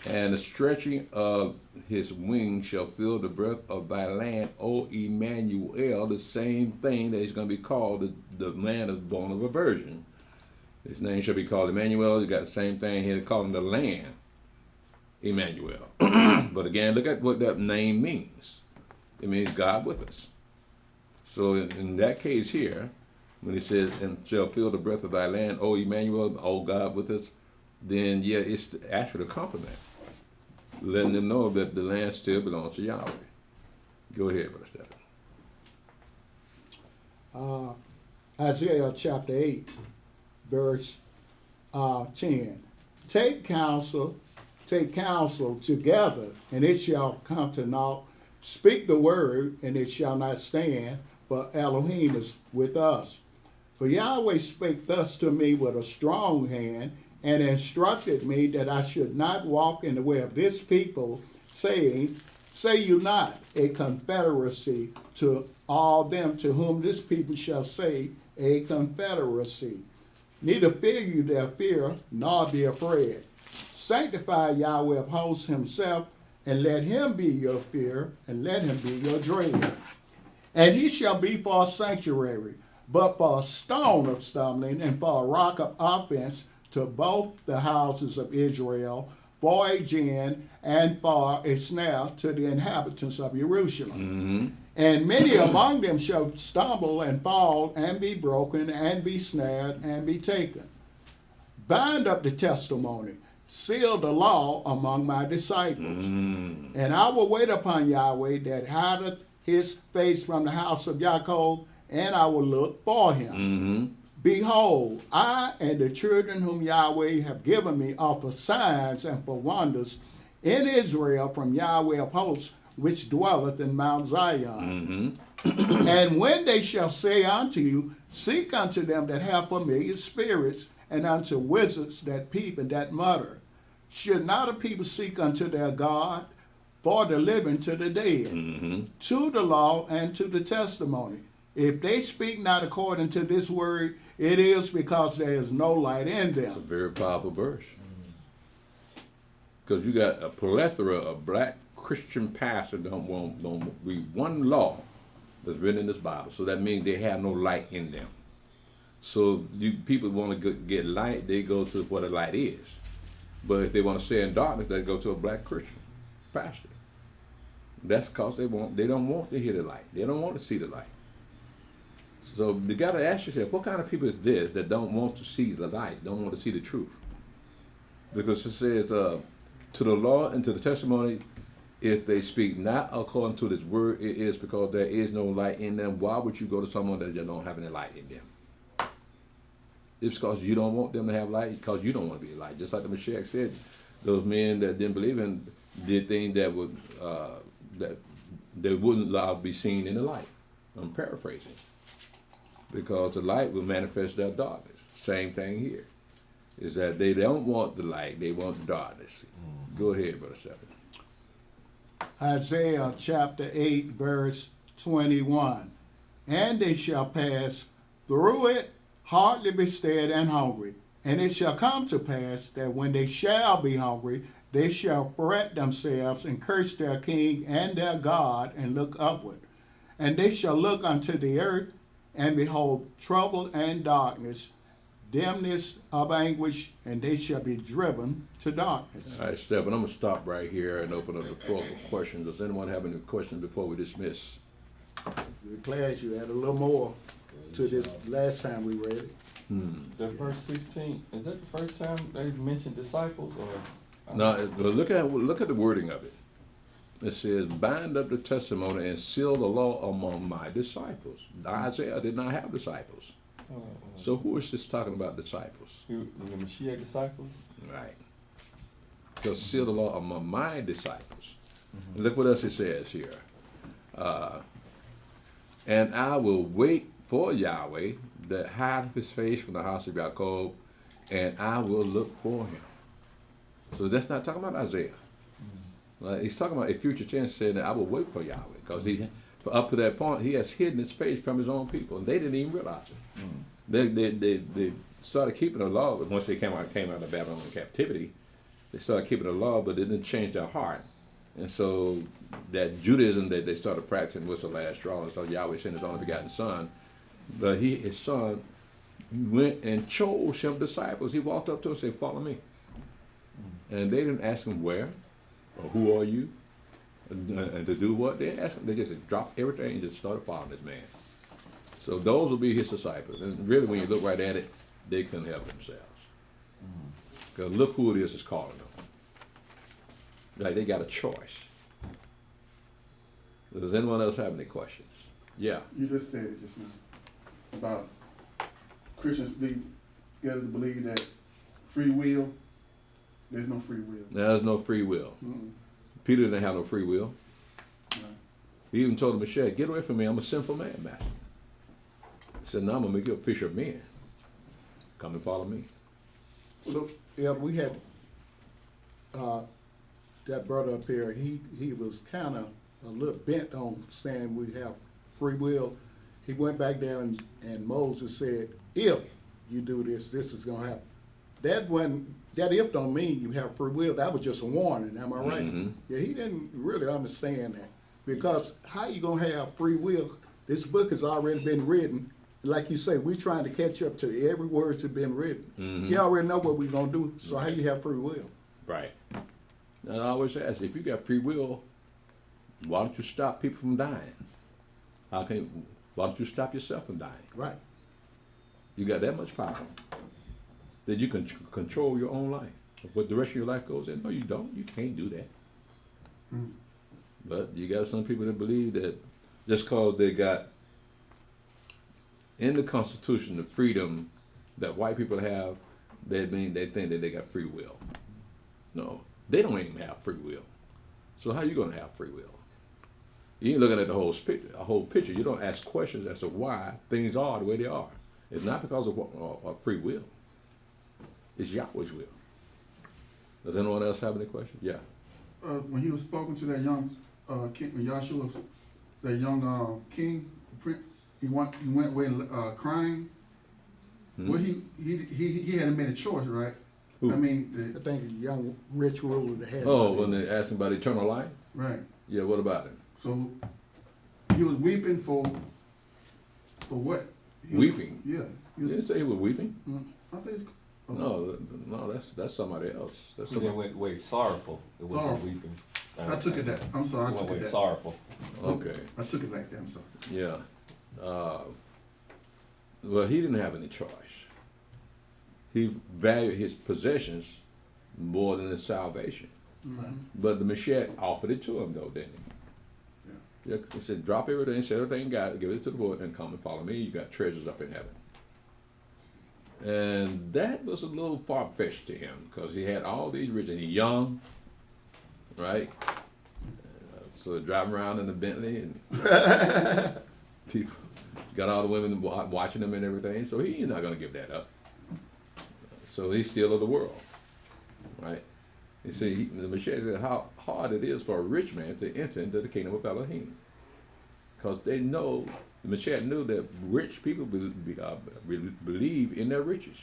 and the stretching of his wings shall fill the breadth of thy land, O Emmanuel, the same thing that is going to be called the land of born of a virgin. His name shall be called Emmanuel. You got the same thing here, calling the land Emmanuel. But again, look at what that name means. It means God with us. So in that case here, when he says, and shall fill the breadth of thy land, O Emmanuel, O God with us, then yeah, it's actually a compliment, letting them know that the land still belongs to Yahweh. Go ahead, Brother Stephen. Isaiah chapter 8, verse 10. Take counsel together, and it shall come to naught. Speak the word, and it shall not stand, for Elohim is with us. For Yahweh spake thus to me with a strong hand, and instructed me that I should not walk in the way of this people, saying, say you not a confederacy to all them to whom this people shall say a confederacy. Neither fear you their fear, nor be afraid. Sanctify Yahweh of hosts himself, and let him be your fear, and let him be your dread. And he shall be for a sanctuary, but for a stone of stumbling, and for a rock of offense to both the houses of Israel, for a gin, and for a snare to the inhabitants of Jerusalem. Mm-hmm. And many among them shall stumble and fall, and be broken, and be snared, and be taken. Bind up the testimony, seal the law among my disciples. Mm-hmm. And I will wait upon Yahweh that hideth his face from the house of Jacob, and I will look for him. Mm-hmm. Behold, I and the children whom Yahweh have given me are for signs and for wonders in Israel from Yahweh of hosts, which dwelleth in Mount Zion. Mm-hmm. And when they shall say unto you, seek unto them that have familiar spirits, and unto wizards that peep and that mutter, should not a people seek unto their God, for the living to the dead, Mm-hmm. to the law and to the testimony? If they speak not according to this word, it is because there is no light in It's a them. very powerful verse. Because you got a plethora of black Christian pastors don't read one law that's written in this Bible. So that means they have no light in them. So people want to get light, they go to what a light is. But if they want to stay in darkness, they go to a black Christian pastor. That's because they don't want to hear the light. They don't want to see the light. So you got to ask yourself, what kind of people is this that don't want to see the light, don't want to see the truth? Because it says, to the law and to the testimony, if they speak not according to this word, it is because there is no light in them. Why would you go to someone that don't have any light in them? It's because you don't want them to have light, because you don't want to be light. Just like the Mashiach said, those men that didn't believe in did things that would that they wouldn't allow to be seen in the light. I'm paraphrasing. Because the light will manifest their darkness. Same thing here. Is that they don't want the light, they want the darkness. Go ahead, Brother Stephen. Isaiah chapter 8, verse 21. And they shall pass through it, hardly bestead and hungry. And it shall come to pass that when they shall be hungry, they shall fret themselves and curse their king and their God and look upward. And they shall look unto the earth and behold trouble and darkness, dimness of anguish, and they shall be driven to darkness. All right, Stephen, I'm going to stop right here and open up the floor for questions. Does anyone have any questions before we dismiss? The class, you had a little more to this last time we read it. The verse 16, is that the first time they mentioned disciples or? Now, look at the wording of it. It says, bind up the testimony and seal the law among my disciples. Isaiah did not have disciples. So who is this talking about disciples? The Mashiach disciples? Right. So seal the law among my disciples. Look what else it says here. And I will wait for Yahweh that hide his face from the house of Jacob, and I will look for him. So that's not talking about Isaiah. He's talking about a future tense, saying that I will wait for Yahweh, because up to that point he has hidden his face from his own people, and they didn't even realize it. They started keeping the law, but once they came out of Babylonian captivity, they started keeping the law, but it didn't change their heart. And so that Judaism that they started practicing was the last straw. And so Yahweh sent his only begotten son, but his son went and chose him disciples. He walked up to him and said, follow me. And they didn't ask him where or who are you and to do what. They asked him. They just dropped everything and just started following this man. So those will be his disciples. And really, when you look right at it, they couldn't help themselves. Because look who it is that's calling them. Like, they got a choice. Does anyone else have any questions? Yeah. You just said it just now about Christians got to believe that free will. There's no free will. There's no free will. Peter didn't have no free will. He even told the Messiah, get away from me, I'm a sinful man, master. He said, now I'm going to make you a fisher of men. Come and follow me. So, yeah, we had that brother up here, he was kind of a little bent on saying we have free will. He went back there and Moses said, if you do this, this is going to happen. That if don't mean you have free will. That was just a warning, am I right? Yeah, he didn't really understand that. Because how you going to have free will? This book has already been written. Like you say, we're trying to catch up to every word that's been written. You already know what we're going to do, so how you have free will? Right. And I always ask, if you got free will, why don't you stop people from dying? Why don't you stop yourself from dying? Right. You got that much power that you can control your own life. What the rest of your life goes in, no, you don't. You can't do that. But you got some people that believe that just because they got in the Constitution the freedom that white people have, they think that they got free will. No, they don't even have free will. So how are you going to have free will? You ain't looking at the whole picture. You don't ask questions as to why things are the way they are. It's not because of free will. It's Yahweh's will. Does anyone else have any questions? Yeah. When he was spoken to that young king, when Yahshua, that young king, prince, he went away crying. Well, he hadn't made a choice, right? Who? I mean, I think the young rich ruler that had. When they asked him about eternal life? Right. Yeah, what about him? So he was weeping for what? Weeping? Yeah. He didn't say he was weeping. I think it's, No, that's somebody else. That's He somebody. went away sorrowful. It wasn't Sorrowful. weeping. I took it that. I'm sorry, I He took went it away that. sorrowful. Okay. I took it like that. I'm sorry. Yeah. Well, he didn't have any choice. He valued his possessions more than his salvation. But the Mashiach offered it to him, though, didn't he? Yeah. He said, drop everything, sell everything you got, give it to the Lord, and come and follow me. You got treasures up in heaven. And that was a little far-fetched to him, because he had all these riches, and he's young, right? So driving around in the Bentley, and people got all the women watching him and everything, so he's not going to give that up. So he's still of the world, right? You see, the Mashiach said how hard it is for a rich man to enter into the kingdom of Elohim. Because they know, the Mashiach knew that rich people believe in their riches.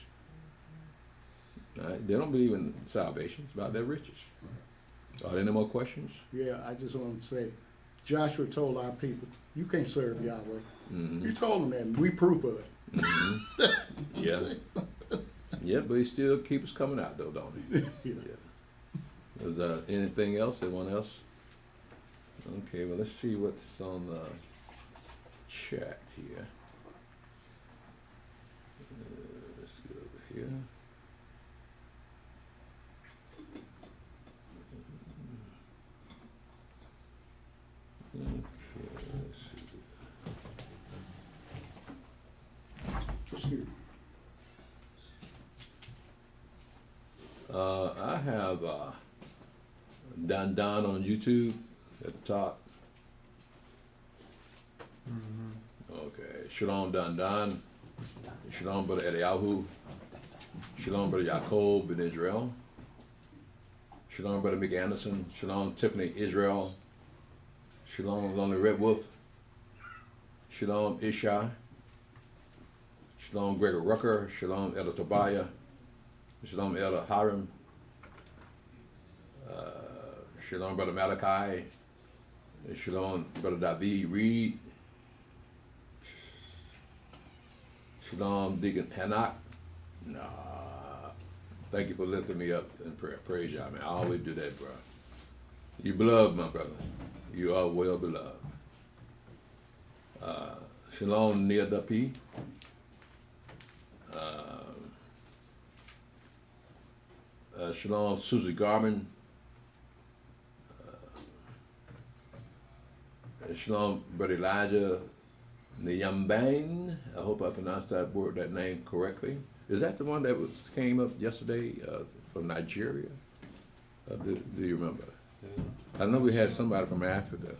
All right? They don't believe in salvation. It's about their riches. Are there any more questions? Yeah, I just want to say, Joshua told our people, you can't serve Yahweh. Mm-hmm. You told them that, and we proof of it. Mm-hmm. Yeah. Yeah, but he still keeps coming out, though, don't he? Yeah. Yeah. Is there anything else? Anyone else? Okay, well, let's see what's on the chat here. Let's go over here. Okay, let's see. Excuse me. I have Don on YouTube at the top. Okay, Shalom Don. Shalom Brother Eliyahu. Shalom Brother Yaakov in Israel. Shalom Brother Mick Anderson. Shalom Tiffany Israel. Shalom Lonely Red Wolf. Shalom Isha. Shalom Gregor Rucker. Shalom Elder Tobiah. Shalom Elder Hiram. Shalom Brother Malachi. Shalom Brother David Reed. Shalom Deacon Hanak. Nah. Thank you for lifting me up in prayer. Praise y'all, man. I always do that, bro. You beloved, my brother. You are well beloved. Shalom Nia Dapi. Shalom Susie Garman. Shalom Brother Elijah Niyambang. I hope I pronounced that name correctly. Is that the one that came up yesterday from Nigeria? Do you remember? I know we had somebody from Africa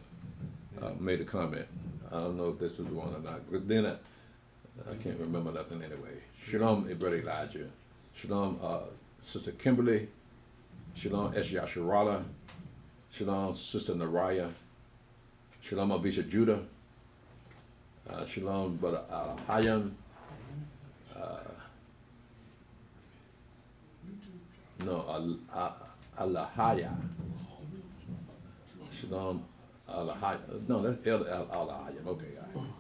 made a comment. I don't know if this was the one or not. But then I can't remember nothing anyway. Shalom, Brother Elijah. Shalom, Sister Kimberly. Shalom, Eshyasharala. Shalom, Sister Naraya. Shalom, Abisha Judah. Shalom, Brother Hayam. Alahaya. Shalom, Alahaya. No, that's Elder Alahayam. Okay, all right.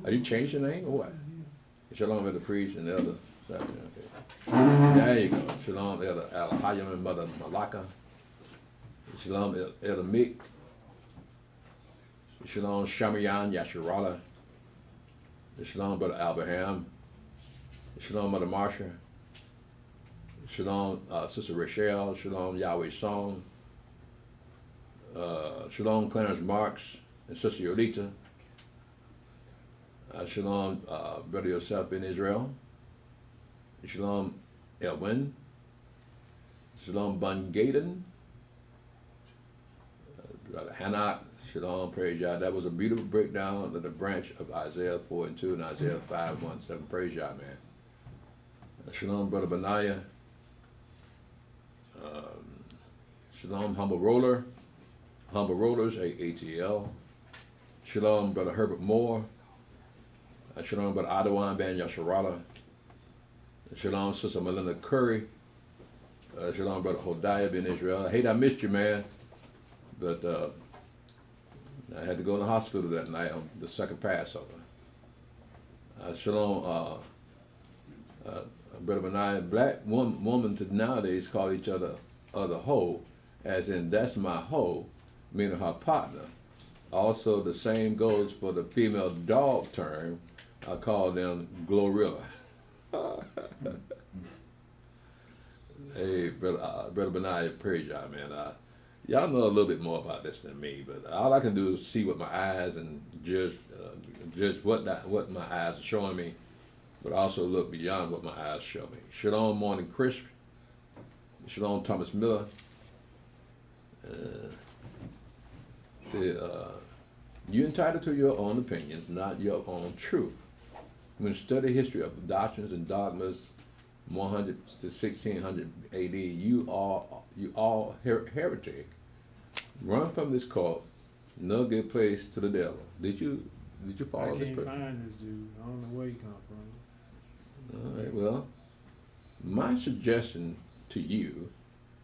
Are you changing your name or what? Shalom, Elder Priest and Elder. Okay. There you go. Shalom, Elder Alahayam and Mother Malaka. Shalom, Elder Mick. Shalom, Shamayan Yasharala. Shalom, Brother Abraham. Shalom, Mother Marsha. Shalom, Sister Rochelle. Shalom, Yahweh Song. Shalom, Clarence Marks and Sister Yolita. Shalom, Brother Yosef in Israel. Shalom, Elwin. Shalom, Bun Gaden. Brother Hanak. Shalom, praise Yah. That was a beautiful breakdown of the branch of Isaiah 4 and 2 and Isaiah 5, 1, 7. Praise Yah, man. Shalom, Brother Benaiah. Shalom, Humble Roller. Humble Rollers, ATL. Shalom, Brother Herbert Moore. Shalom, Brother Adawan Ben Yasharala. Shalom, Sister Melinda Curry. Shalom, Brother Hodiah Ben Israel. I hate I missed you, man. But I had to go in the hospital that night on the second Passover. Shalom, Brother Benaiah. Black woman to nowadays call each other hoe, as in that's my hoe, meaning her partner. Also, the same goes for the female dog term. I call them Glorilla. Hey, Brother Benaiah, praise y'all, man. Y'all know a little bit more about this than me, but all I can do is see what my eyes and judge what my eyes are showing me, but also look beyond what my eyes show me. Shalom, Morning Crisp. Shalom, Thomas Miller. You're entitled to your own opinions, not your own truth. When you study history of doctrines and dogmas, 100 to 1600 AD, you all heretic. Run from this cult. No good place to the devil. Did you follow this person? I can't find this dude. I don't know where he come from. All right. Well, my suggestion to you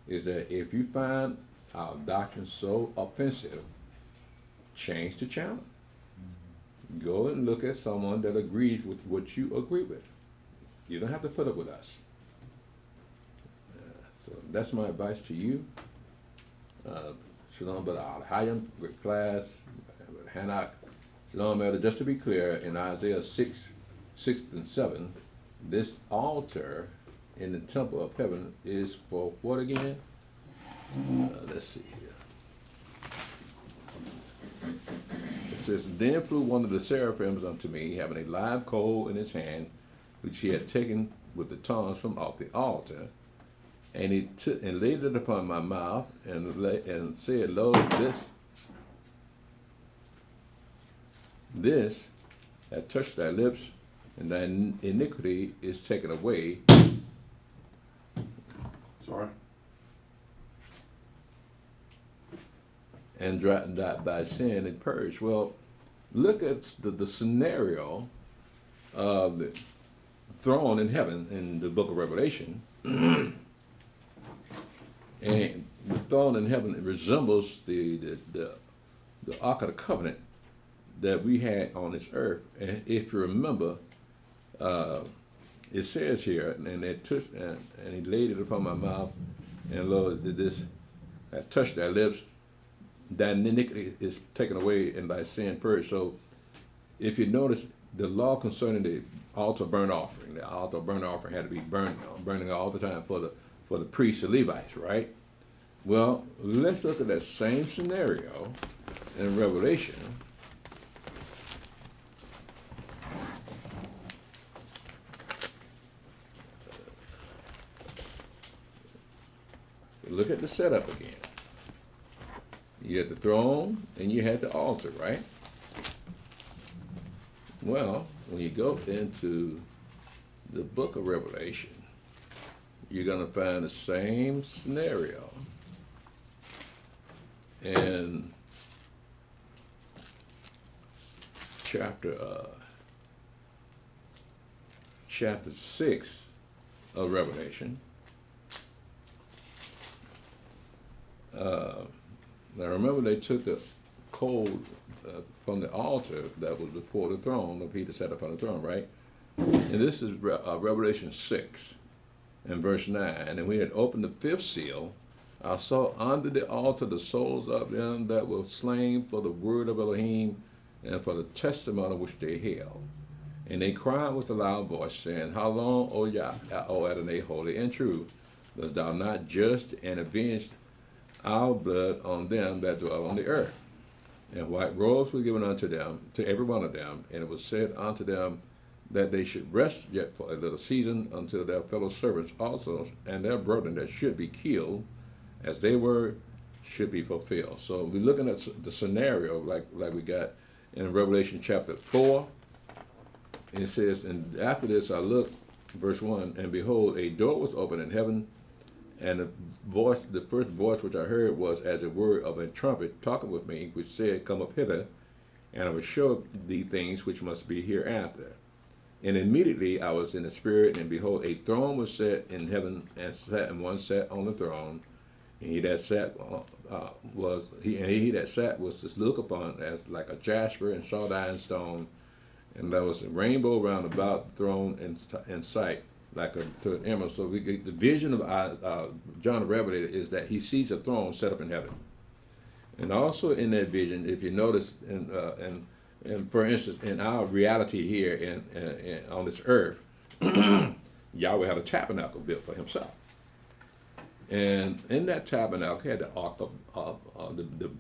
is that if you find our doctrine so offensive, change the channel. Go and look at someone that agrees with what you agree with. You don't have to put up with us. So that's my advice to you. Shalom, Brother Al-Hayim, great class, Hanak. Shalom, Elder. Just to be clear, in Isaiah 6 and 7, this altar in the temple of heaven is for what again? Let's see here. It says, then flew one of the seraphims unto me, having a live coal in his hand, which he had taken with the tongs from off the altar, and he took and laid it upon my mouth, and said, Lo, this that touched thy lips, and thy iniquity is taken away. Sorry. And thy sin and purge. Well, look at the scenario of the throne in heaven in the book of Revelation. And the throne in heaven resembles the Ark of the Covenant that we had on this earth. And if you remember, it says here, and it took, and he laid it upon my mouth, and lo, this has touched thy lips. Thy iniquity is taken away, and thy sin purged. So, if you notice, the law concerning the altar burnt offering, the altar burnt offering had to be burning all the time for the priests, the Levites, right? Well, let's look at that same scenario in Revelation. Look at the setup again. You had the throne and you had the altar, right? Well, when you go into the book of Revelation, you're going to find the same scenario. And chapter 6 of Revelation. Now remember, they took a coal from the altar that was before the throne that Peter sat up on the throne, right? And this is Revelation 6 and verse 9. And we had opened the fifth seal. I saw under the altar the souls of them that were slain for the word of Elohim and for the testimony which they held. And they cried with a loud voice, saying, How long, O Yah, O Adonai, holy and true, dost thou not judge and avenge our blood on them that dwell on the earth? And white robes were given unto them, to every one of them, and it was said unto them that they should rest yet for a little season until their fellow servants also and their brethren that should be killed, as they were, should be fulfilled. So we're looking at the scenario like we got in Revelation chapter 4. It says, and after this I looked, verse 1, and behold, a door was opened in heaven, and the first voice which I heard was as it were of a trumpet talking with me, which said, Come up hither, and I will show thee things which must be hereafter. And immediately I was in the spirit, and behold, a throne was set in heaven, and one sat on the throne. And he that sat was to look upon as like a jasper and sardine stone, and there was a rainbow round about the throne in sight, like to an emerald. So we get the vision of John the Revelator is that he sees a throne set up in heaven, and also in that vision, if you notice, and for instance, in our reality here in on this earth, Yahweh had a tabernacle built for Himself. And in that tabernacle, he had the ark of the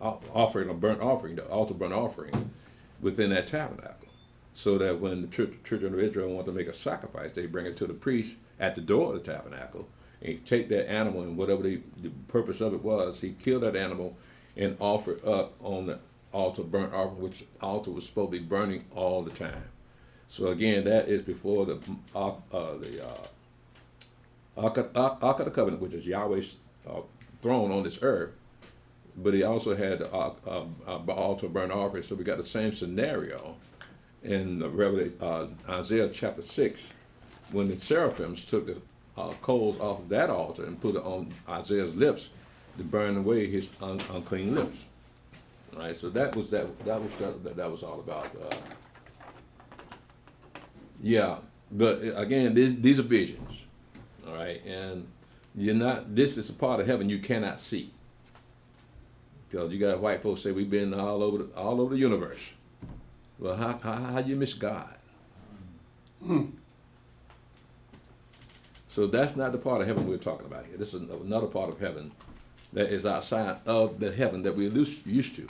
offering, a burnt offering, the altar burnt offering within that tabernacle. So that when the children of Israel want to make a sacrifice, they bring it to the priest at the door of the tabernacle, and he take that animal, and whatever the purpose of it was, he killed that animal and offer up on the altar burnt offering, which altar was supposed to be burning all the time. So again, that is before the Ark of the Covenant, which is Yahweh's throne on this earth, but he also had the altar burnt offering. So we got the same scenario in Isaiah chapter 6, when the seraphims took the coals off of that altar and put it on Isaiah's lips to burn away his unclean lips. All right, so that was all about. Yeah, but again, these are visions. All right, and you're not. This is a part of heaven you cannot see. Because you got white folks say we've been all over the universe. Well, how you miss God? So that's not the part of heaven we're talking about here. This is another part of heaven that is outside of the heaven that we're used to.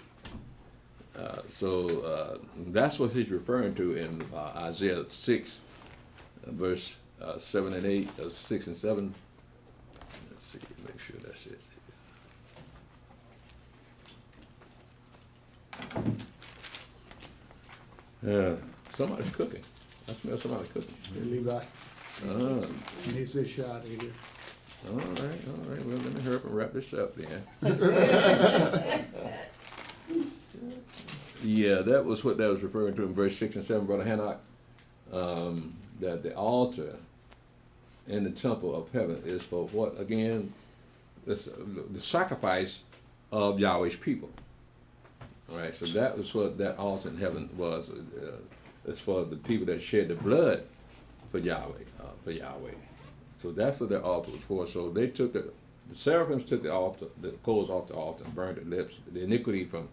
So that's what he's referring to in Isaiah 6, verse 7 and 8, 6 and 7. Let's see, make sure that's it. Somebody's cooking. I smell somebody cooking. Levi, he needs this shot in here. All right. Well, let me hurry up and wrap this up then. Yeah, that was what that was referring to in verse 6 and 7, Brother Hannock, that the altar in the temple of heaven is for what? Again, the sacrifice of Yahweh's people. All right, so that was what that altar in heaven was. As for the people that shed the blood for Yahweh. So that's what that altar was for. So they took the seraphims took the altar, the coals off the altar and burned the lips, the iniquity from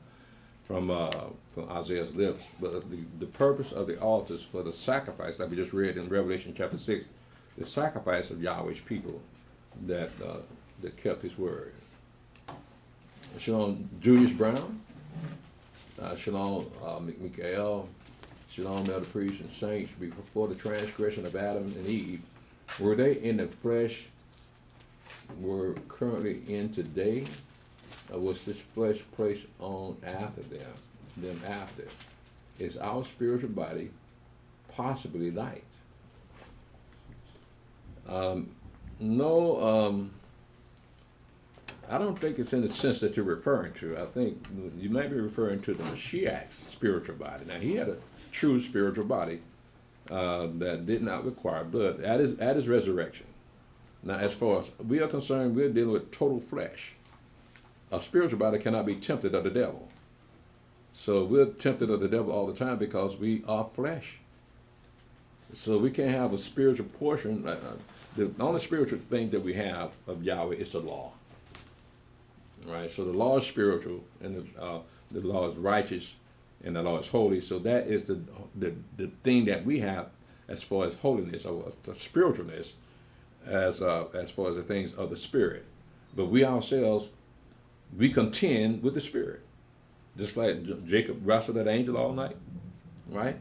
Isaiah's lips. But the purpose of the altar is for the sacrifice, like we just read in Revelation chapter 6, the sacrifice of Yahweh's people that kept his word. Shalom, Julius Brown. Shalom, Mikael. Shalom, elder priests and saints. Before the transgression of Adam and Eve, were they in the flesh we're currently in today? Or was this flesh placed on after them after? Is our spiritual body possibly light? No, I don't think it's in the sense that you're referring to. I think you may be referring to the Mashiach's spiritual body. Now, he had a true spiritual body that did not require blood at his resurrection. Now, as far as we are concerned, we're dealing with total flesh. A spiritual body cannot be tempted of the devil. So we're tempted of the devil all the time because we are flesh. So we can't have a spiritual portion. The only spiritual thing that we have of Yahweh is the law. Right? So the law is spiritual, and the law is righteous, and the law is holy. So that is the thing that we have as far as holiness or spiritualness, as far as the things of the spirit. But we ourselves, we contend with the spirit, just like Jacob wrestled that angel all night, right?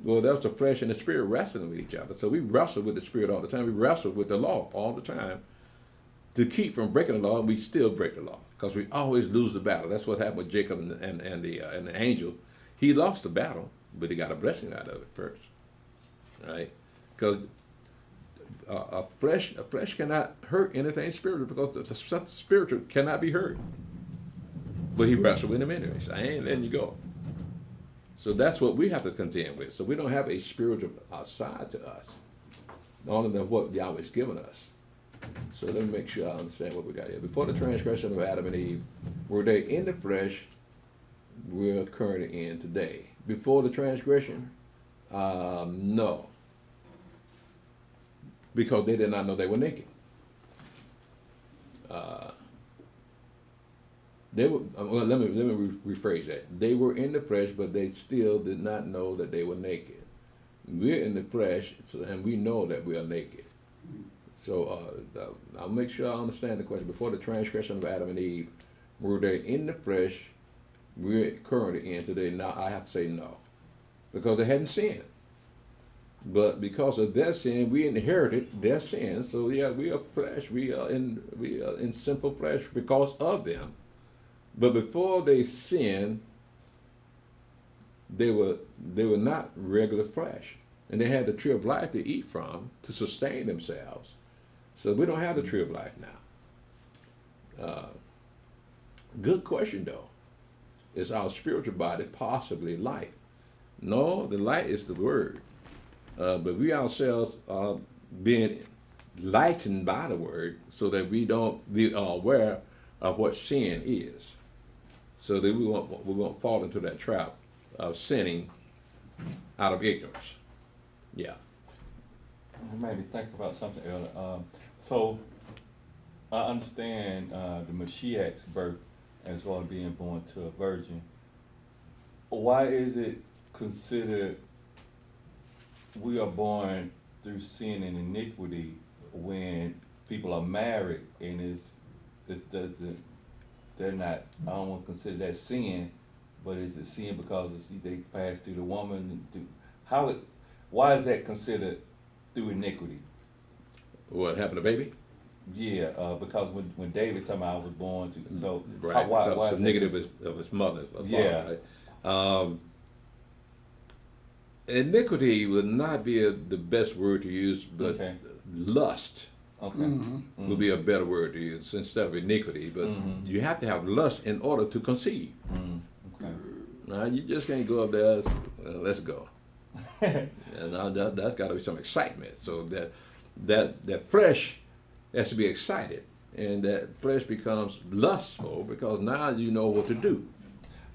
Well, that was the flesh and the spirit wrestling with each other. So we wrestle with the spirit all the time. We wrestle with the law all the time to keep from breaking the law, and we still break the law because we always lose the battle. That's what happened with Jacob and the angel. He lost the battle, but he got a blessing out of it first, right? Because a flesh cannot hurt anything spiritual because the spiritual cannot be hurt. But he wrestled with him anyway. So I ain't letting you go. So that's what we have to contend with. So we don't have a spiritual side to us, other than what Yahweh's given us. So let me make sure I understand what we got here. Before the transgression of Adam and Eve, were they in the flesh we're currently in today? Before the transgression? No. Because they did not know they were naked. Let me rephrase that. They were in the flesh, but they still did not know that they were naked. We're in the flesh, and we know that we are naked. So I'll make sure I understand the question. Before the transgression of Adam and Eve, were they in the flesh we're currently in today? Now I have to say no, because they hadn't sinned. But because of their sin, we inherited their sin. So yeah, we are flesh. We are in sinful flesh because of them. But before they sinned, they were not regular flesh, and they had the tree of life to eat from to sustain themselves. So we don't have the tree of life now. Good question though. Is our spiritual body possibly light? No, the light is the word. But we ourselves are being lightened by the word so that we are aware of what sin is. So that we won't fall into that trap of sinning out of ignorance. Yeah. It made me think about something earlier. So I understand the Mashiach's birth as well as being born to a virgin. Why is it considered we are born through sin and iniquity when people are married and they're not, I don't want to consider that sin, but is it sin because they pass through the woman? Why is that considered through iniquity? What happened to baby? Yeah, because when David told me I was born to, so Right. why Because is the negative of his mother. Yeah. Right? Iniquity would not be the best word to use, but Okay. lust Okay. would be a better word to use instead of iniquity. But you have to have lust in order to conceive. Okay. Now, you just can't go up there, let's go. And that's got to be some excitement. So that flesh has to be excited, and that flesh becomes lustful because now you know what to do.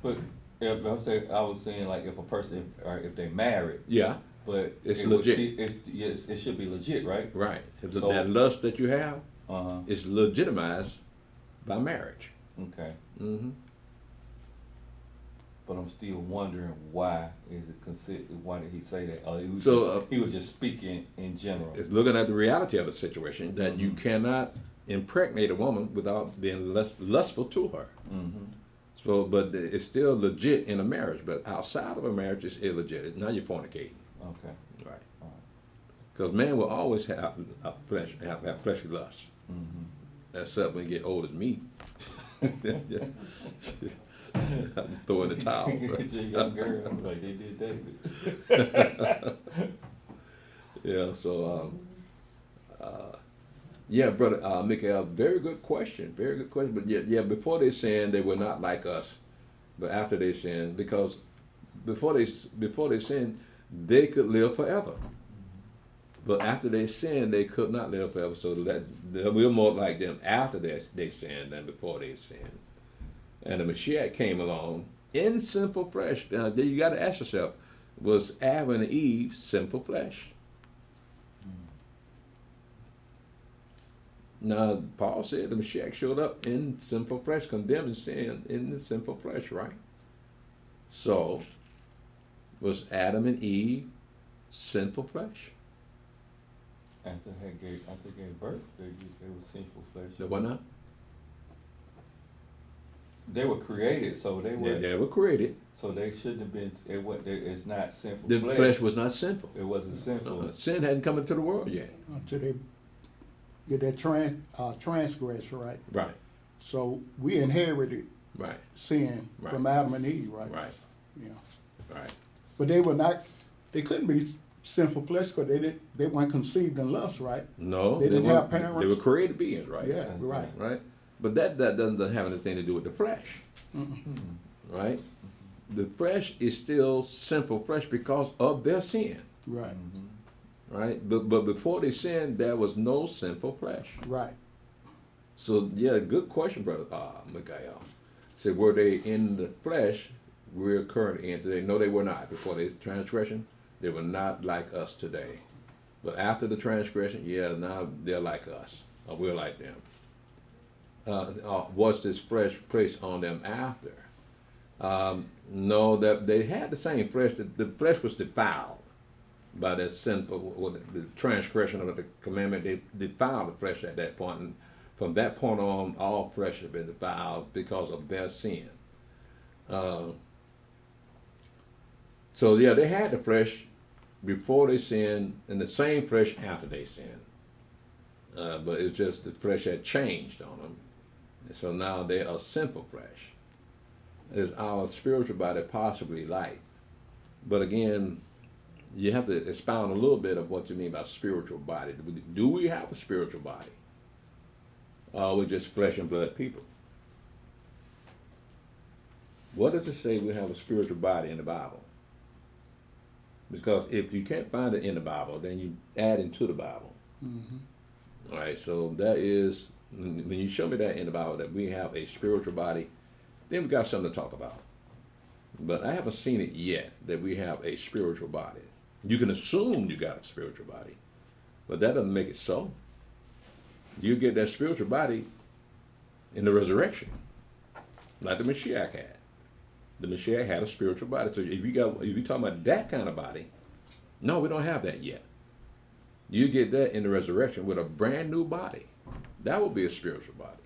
But if I was saying like if a person if they married, Yeah, but It's it was legit. yes, it should be legit, right? right. If So- that lust that you have Uh-huh. is legitimized by marriage. Okay. Hmm. But I'm still wondering why is it considered? Why did he say that? He was just speaking in general. It's looking at the reality of the situation that you cannot impregnate a woman without being lustful to her. Mm-hmm. So, but it's still legit in a marriage. But outside of a marriage, it's illegit. Now you're fornicating. Okay. Right. All right. Because man will always have have fleshly lust. Mm-hmm. That's up when you get old as me. I'm just throwing the towel. It's a young girl like they did David. Yeah, so, yeah, brother Mikael, very good question. Very good question. But yeah, before they sinned, they were not like us. But after they sinned, because before they sinned, they could live forever. But after they sinned, they could not live forever. So that we're more like them after they sinned than before they sinned. And the Mashiach came along in sinful flesh. Now, you got to ask yourself, was Adam and Eve sinful flesh? Now, Paul said the Mashiach showed up in sinful flesh, condemning sin in the sinful flesh, right? So, was Adam and Eve sinful flesh? After they gave birth, they were sinful flesh. They were not? They were created, so they were. They were created. So they shouldn't have been. It's not sinful. The flesh was not sinful. It wasn't sinful. Sin hadn't come into the world yet. Until they get that transgress, right? Right, So we inherited right, sin Right. from Adam and Eve, right? right, Yeah. right. But they couldn't be sinful flesh because they weren't conceived in lust, right? No, They didn't were, have parents? They were created beings, right? Yeah, right. Right. But that doesn't have anything to do with the flesh, right? The flesh is still sinful flesh because of their sin, Right, right? But before they sinned, there was no sinful flesh. right. So yeah, good question, brother Mikael. Said, were they in the flesh we're currently in today? No, they were not. Before the transgression, they were not like us today. But after the transgression, yeah, now they're like us, or we're like them. Was this flesh placed on them after? No, that they had the same flesh. The flesh was defiled by that sinful, the transgression of the commandment. They defiled the flesh at that point. And from that point on, all flesh had been defiled because of their sin. So yeah, they had the flesh before they sinned, and the same flesh after they sinned. But it's just the flesh had changed on them. And so now they are sinful flesh. Is our spiritual body possibly like? But again, you have to expound a little bit of what you mean by spiritual body. Do we have a spiritual body? We're just flesh and blood people. What does it say we have a spiritual body in the Bible? Because if you can't find it in the Bible, then you add into the Bible. All right, so that is, when you show me that in the Bible, that we have a spiritual body, then we got something to talk about. But I haven't seen it yet, that we have a spiritual body. You can assume you got a spiritual body, but that doesn't make it so. You get that spiritual body in the resurrection, like the Mashiach had. The Mashiach had a spiritual body. So if you're talking about that kind of body, no, we don't have that yet. You get that in the resurrection with a brand new body. That will be a spiritual body.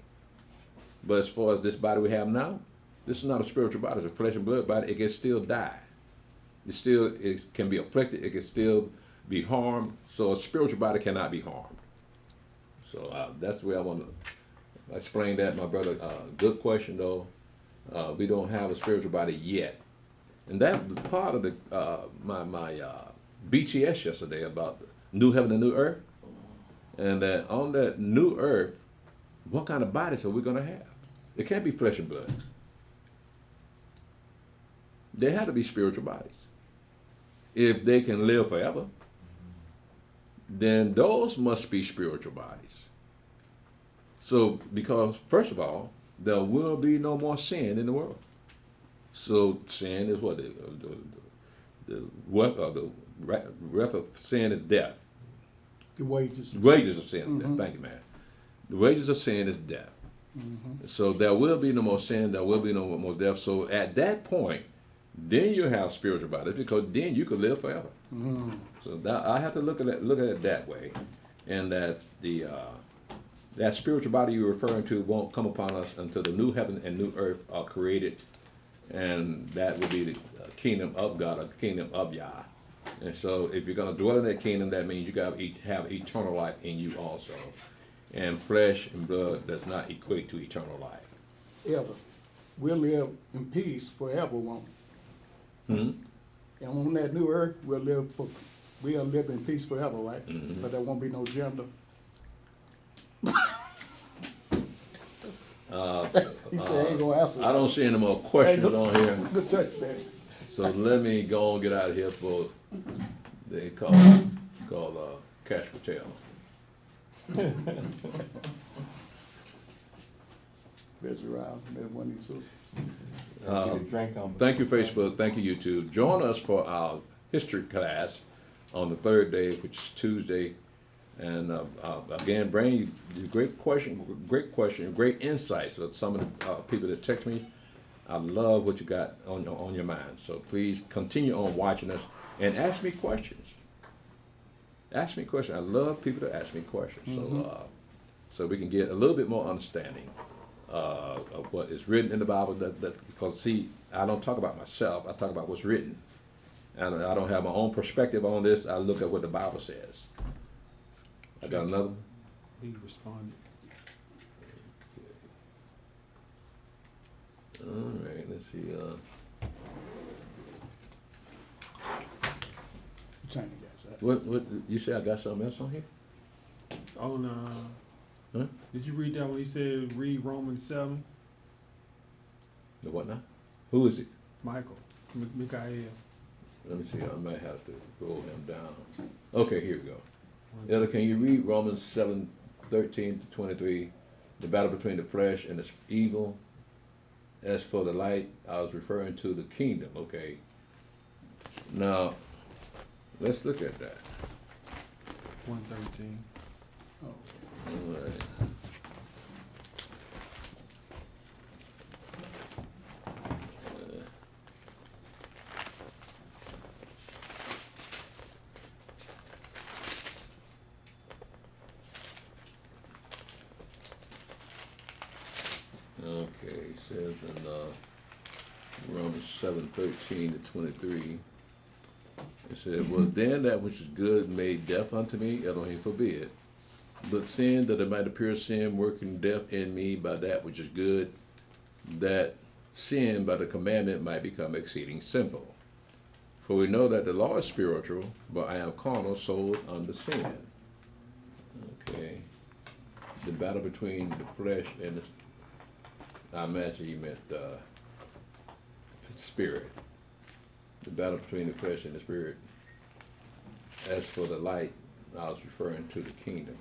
But as far as this body we have now, this is not a spiritual body. It's a flesh and blood body. It can still die. It can be afflicted. It can still be harmed. So a spiritual body cannot be harmed. So that's the way I want to explain that, my brother. Good question, though. We don't have a spiritual body yet. And that was part of the my BTS yesterday about the new heaven and new earth. And that on that new earth, what kind of bodies are we going to have? It can't be flesh and blood. They have to be spiritual bodies. If they can live forever, then those must be spiritual bodies. So, because first of all, there will be no more sin in the world. So sin is what? The wrath of sin is death. The wages. Wages of sin is death. Thank you, man. The wages of sin is death. So there will be no more sin. There will be no more death. So at that point, then you have spiritual bodies, because then you could live forever. So that, I have to look at it that way, and that that spiritual body you're referring to won't come upon us until the new heaven and new earth are created, and that will be the kingdom of God, or the kingdom of Yah. And so if you're going to dwell in that kingdom, that means you got to have eternal life in you also. And flesh and blood does not equate to eternal life. Ever. We'll live in peace forever, won't we? And on that new earth, we'll live in peace forever, right? But there won't be no gender. He said, I ain't gonna answer. I don't see any more questions on here. Good touch there. So let me go and get out of here for they call Cash Patel. There's around, there's one of these sisters. Get a drink on. Thank you, Facebook. Thank you, YouTube. Join us for our history class on the third day, which is Tuesday. And again, bring you great question, great insights. So some of the people that text me, I love what you got on your mind. So please continue on watching us and ask me questions. Ask me questions. I love people to ask me questions. So we can get a little bit more understanding of what is written in the Bible. Because see, I don't talk about myself. I talk about what's written, and I don't have my own perspective on this. I look at what the Bible says. I got another one. He responded. Okay. All right, let's see. Trying to guess that. What you say? I got something else on here? Oh no. Huh? Did you read that when he said read Romans 7? The what now? Who is it? Michael, Mikael. Let me see. I might have to roll him down. Okay, here we go. Elder, can you read Romans 7:13-23? The battle between the flesh and the evil. As for the light, I was referring to the kingdom. Okay. Now, let's look at that. 1:13. Oh, All right. Okay, it says in Romans 7:13-23, it said, "Was then that which is good made death unto me? Elohim forbid. But sin, that it might appear sin, working death in me by that which is good, that sin by the commandment might become exceeding sinful. For we know that the law is spiritual, but I am carnal, sold under sin." Okay. The battle between the flesh and the, I imagine he meant spirit. The battle between the flesh and the spirit. As for the light, I was referring to the kingdom.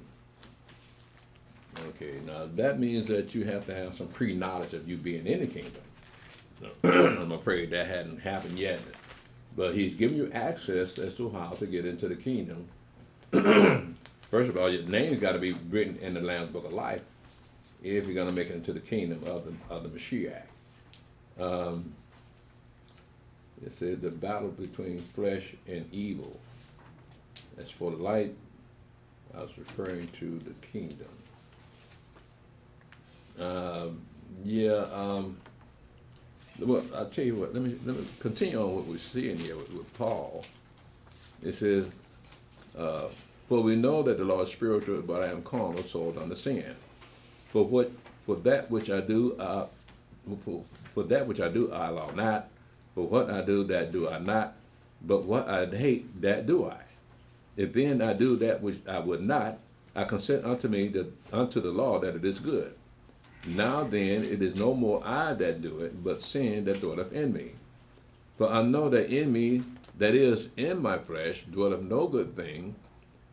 Okay, now that means that you have to have some pre-knowledge of you being in the kingdom. I'm afraid that hadn't happened yet. But he's giving you access as to how to get into the kingdom. First of all, your name's got to be written in the Lamb's Book of Life if you're going to make it into the kingdom of the Mashiach. It says the battle between flesh and evil. As for the light, I was referring to the kingdom. Well, I'll tell you what, let me continue on what we're seeing here with Paul. It says, for we know that the law is spiritual, but I am carnal, sold under sin. For that which I do, I allow not. For what I do, that do I not. But what I hate, that do I. If then I do that which I would not, I consent unto the law that it is good. Now then, it is no more I that do it, but sin that dwelleth in me. For I know that in me, that is, in my flesh, dwelleth no good thing,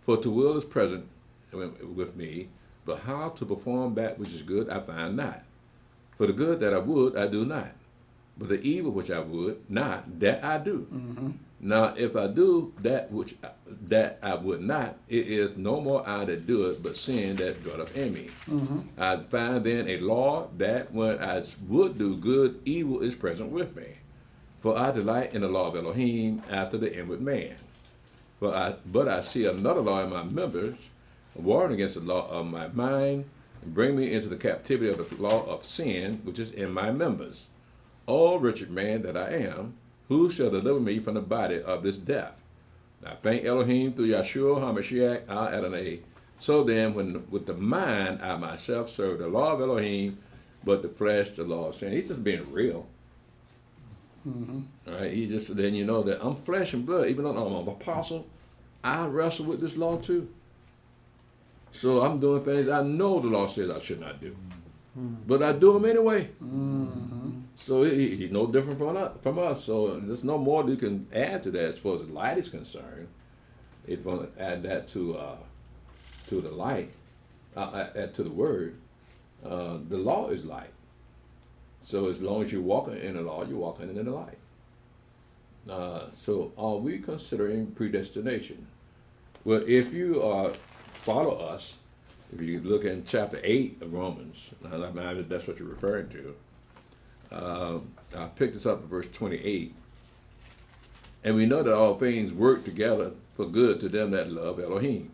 for to will is present with me, but how to perform that which is good I find not. For the good that I would, I do not, but the evil which I would not, that I do. Mm-hmm. Now, if I do that I would not, it is no more I that do it, but sin that dwelleth in me. Mm-hmm. I find then a law that when I would do good, evil is present with me. For I delight in the law of Elohim after the inward man. But I see another law in my members, warring against the law of my mind, and bring me into the captivity of the law of sin, which is in my members. O wretched man that I am, who shall deliver me from the body of this death? I thank Elohim through Yahshua HaMashiach our Adonai. So then, with the mind I myself serve the law of Elohim, but the flesh the law of sin. He's just being real. Mm-hmm. All right, then you know that I'm flesh and blood. Even though I'm an apostle, I wrestle with this law too. So I'm doing things I know the law says I should not do. But I do them anyway. Mm-hmm. So he's no different from us. So there's no more you can add to that as far as the light is concerned. If you want to add that to the light, add to the word, the law is light. So as long as you're walking in the law, you're walking in the light. So are we considering predestination? Well, if you follow us, if you look in chapter 8 of Romans, that's what you're referring to. I picked this up in verse 28. And we know that all things work together for good to them that love Elohim,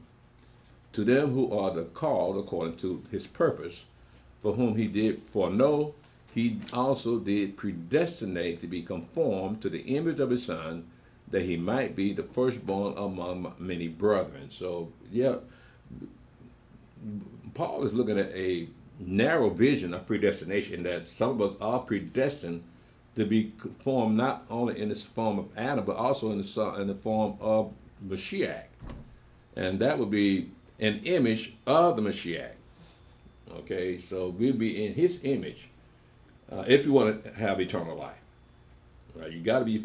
to them who are the called according to his purpose, for whom he did foreknow, he also did predestinate to be conformed to the image of his Son, that he might be the firstborn among many brethren. So, yeah, Paul is looking at a narrow vision of predestination, that some of us are predestined to be formed not only in this form of Adam, but also in the form of Mashiach. And that would be an image of the Mashiach. Okay, so we'll be in his image if you want to have eternal life. Right? You got to be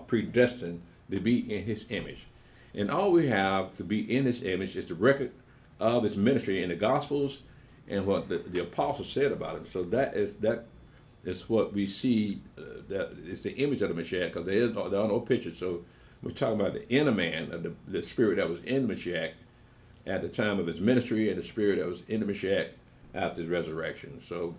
predestined to be in his image. And all we have to be in his image is the record of his ministry in the Gospels and what the apostles said about him. So that is what we see. That it's the image of the Mashiach, because there are no pictures. So we're talking about the inner man, of the spirit that was in the Mashiach at the time of his ministry, and the spirit that was in the Mashiach after his resurrection. So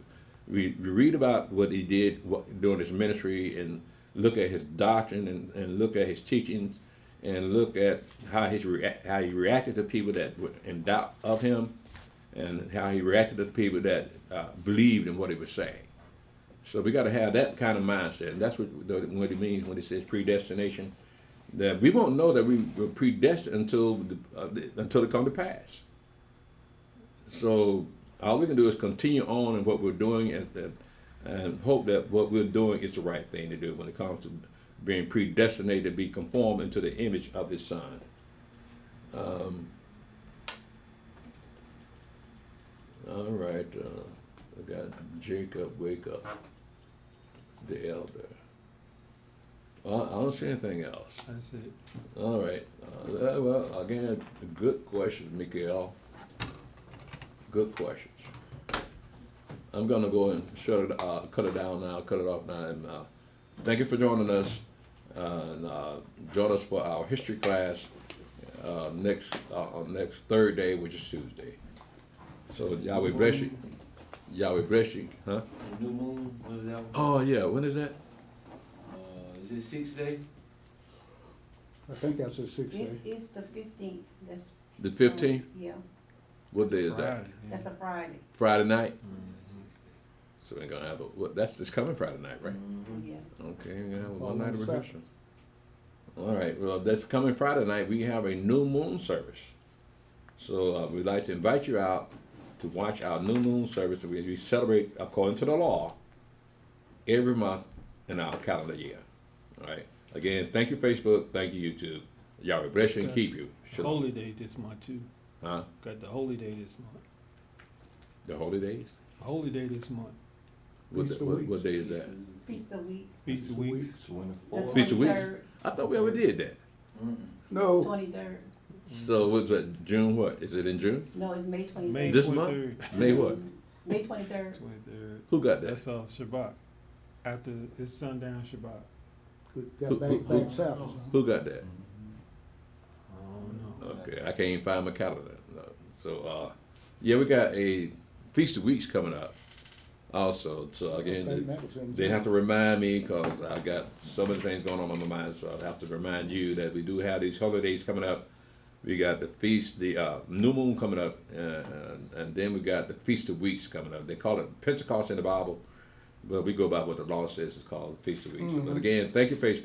we read about what he did during his ministry, and look at his doctrine, and look at his teachings, and look at how he reacted to people that were in doubt of him, and how he reacted to the people that believed in what he was saying. So we got to have that kind of mindset, and that's what he means when he says predestination. That we won't know that we were predestined until it come to pass. So all we can do is continue on in what we're doing, and hope that what we're doing is the right thing to do when it comes to being predestinated to be conformed into the image of his Son. All right, I got Jacob, wake up, the elder. I don't see anything else. That's it. All right. Well, again, good questions, Mikael. Good questions. I'm gonna go and cut it down now, cut it off now, and thank you for joining us. And join us for our history class next third day, which is Tuesday. So Yahweh bless you. Yahweh bless you, huh? The new moon, what is that one? Oh yeah, when is that? Is it 6 day? I think that's a 6 day. It's the 15th, that's. The 15th? Yeah, What day is that? Friday, yeah. that's a Friday, Friday night. So we're gonna have that's this coming Friday night, right? yeah. Okay, yeah, Fall one night on of Saturday. rehearsal. All right, well, that's coming Friday night. We have a new moon service. So we'd like to invite you out to watch our new moon service. We celebrate according to the law every month in our calendar year. All right. Again, thank you, Facebook. Thank you, YouTube. Yahweh bless you and keep you. Shalom. Holy Day this month too. Huh? Got the Holy Day this month. The holy days? Holy Day this month. Feast of Weeks. What day is that? Feast of Weeks. Feast of Weeks. 24. Feast of Weeks? 23rd. I thought we already did that. No, 23rd. So what's that? June what? Is it in June? No, it's May 23rd. May This 23rd. month? May what? May 23rd. 23rd. Who got that? That's Shabbat. After it's sundown Shabbat. that back Sabbath. huh? Who got that? I don't know. Okay, I can't even find my calendar. No. So, yeah, we got a Feast of Weeks coming up also. So I think again, that was in they June. have to remind me because I got so many things going on in my mind. So I have to remind you that we do have these holidays coming up. We got the feast, the new moon coming up, and then we got the Feast of Weeks coming up. They call it Pentecost in the Bible, but we go by what the law says. It's called the Feast of Weeks. But again, thank you, Facebook.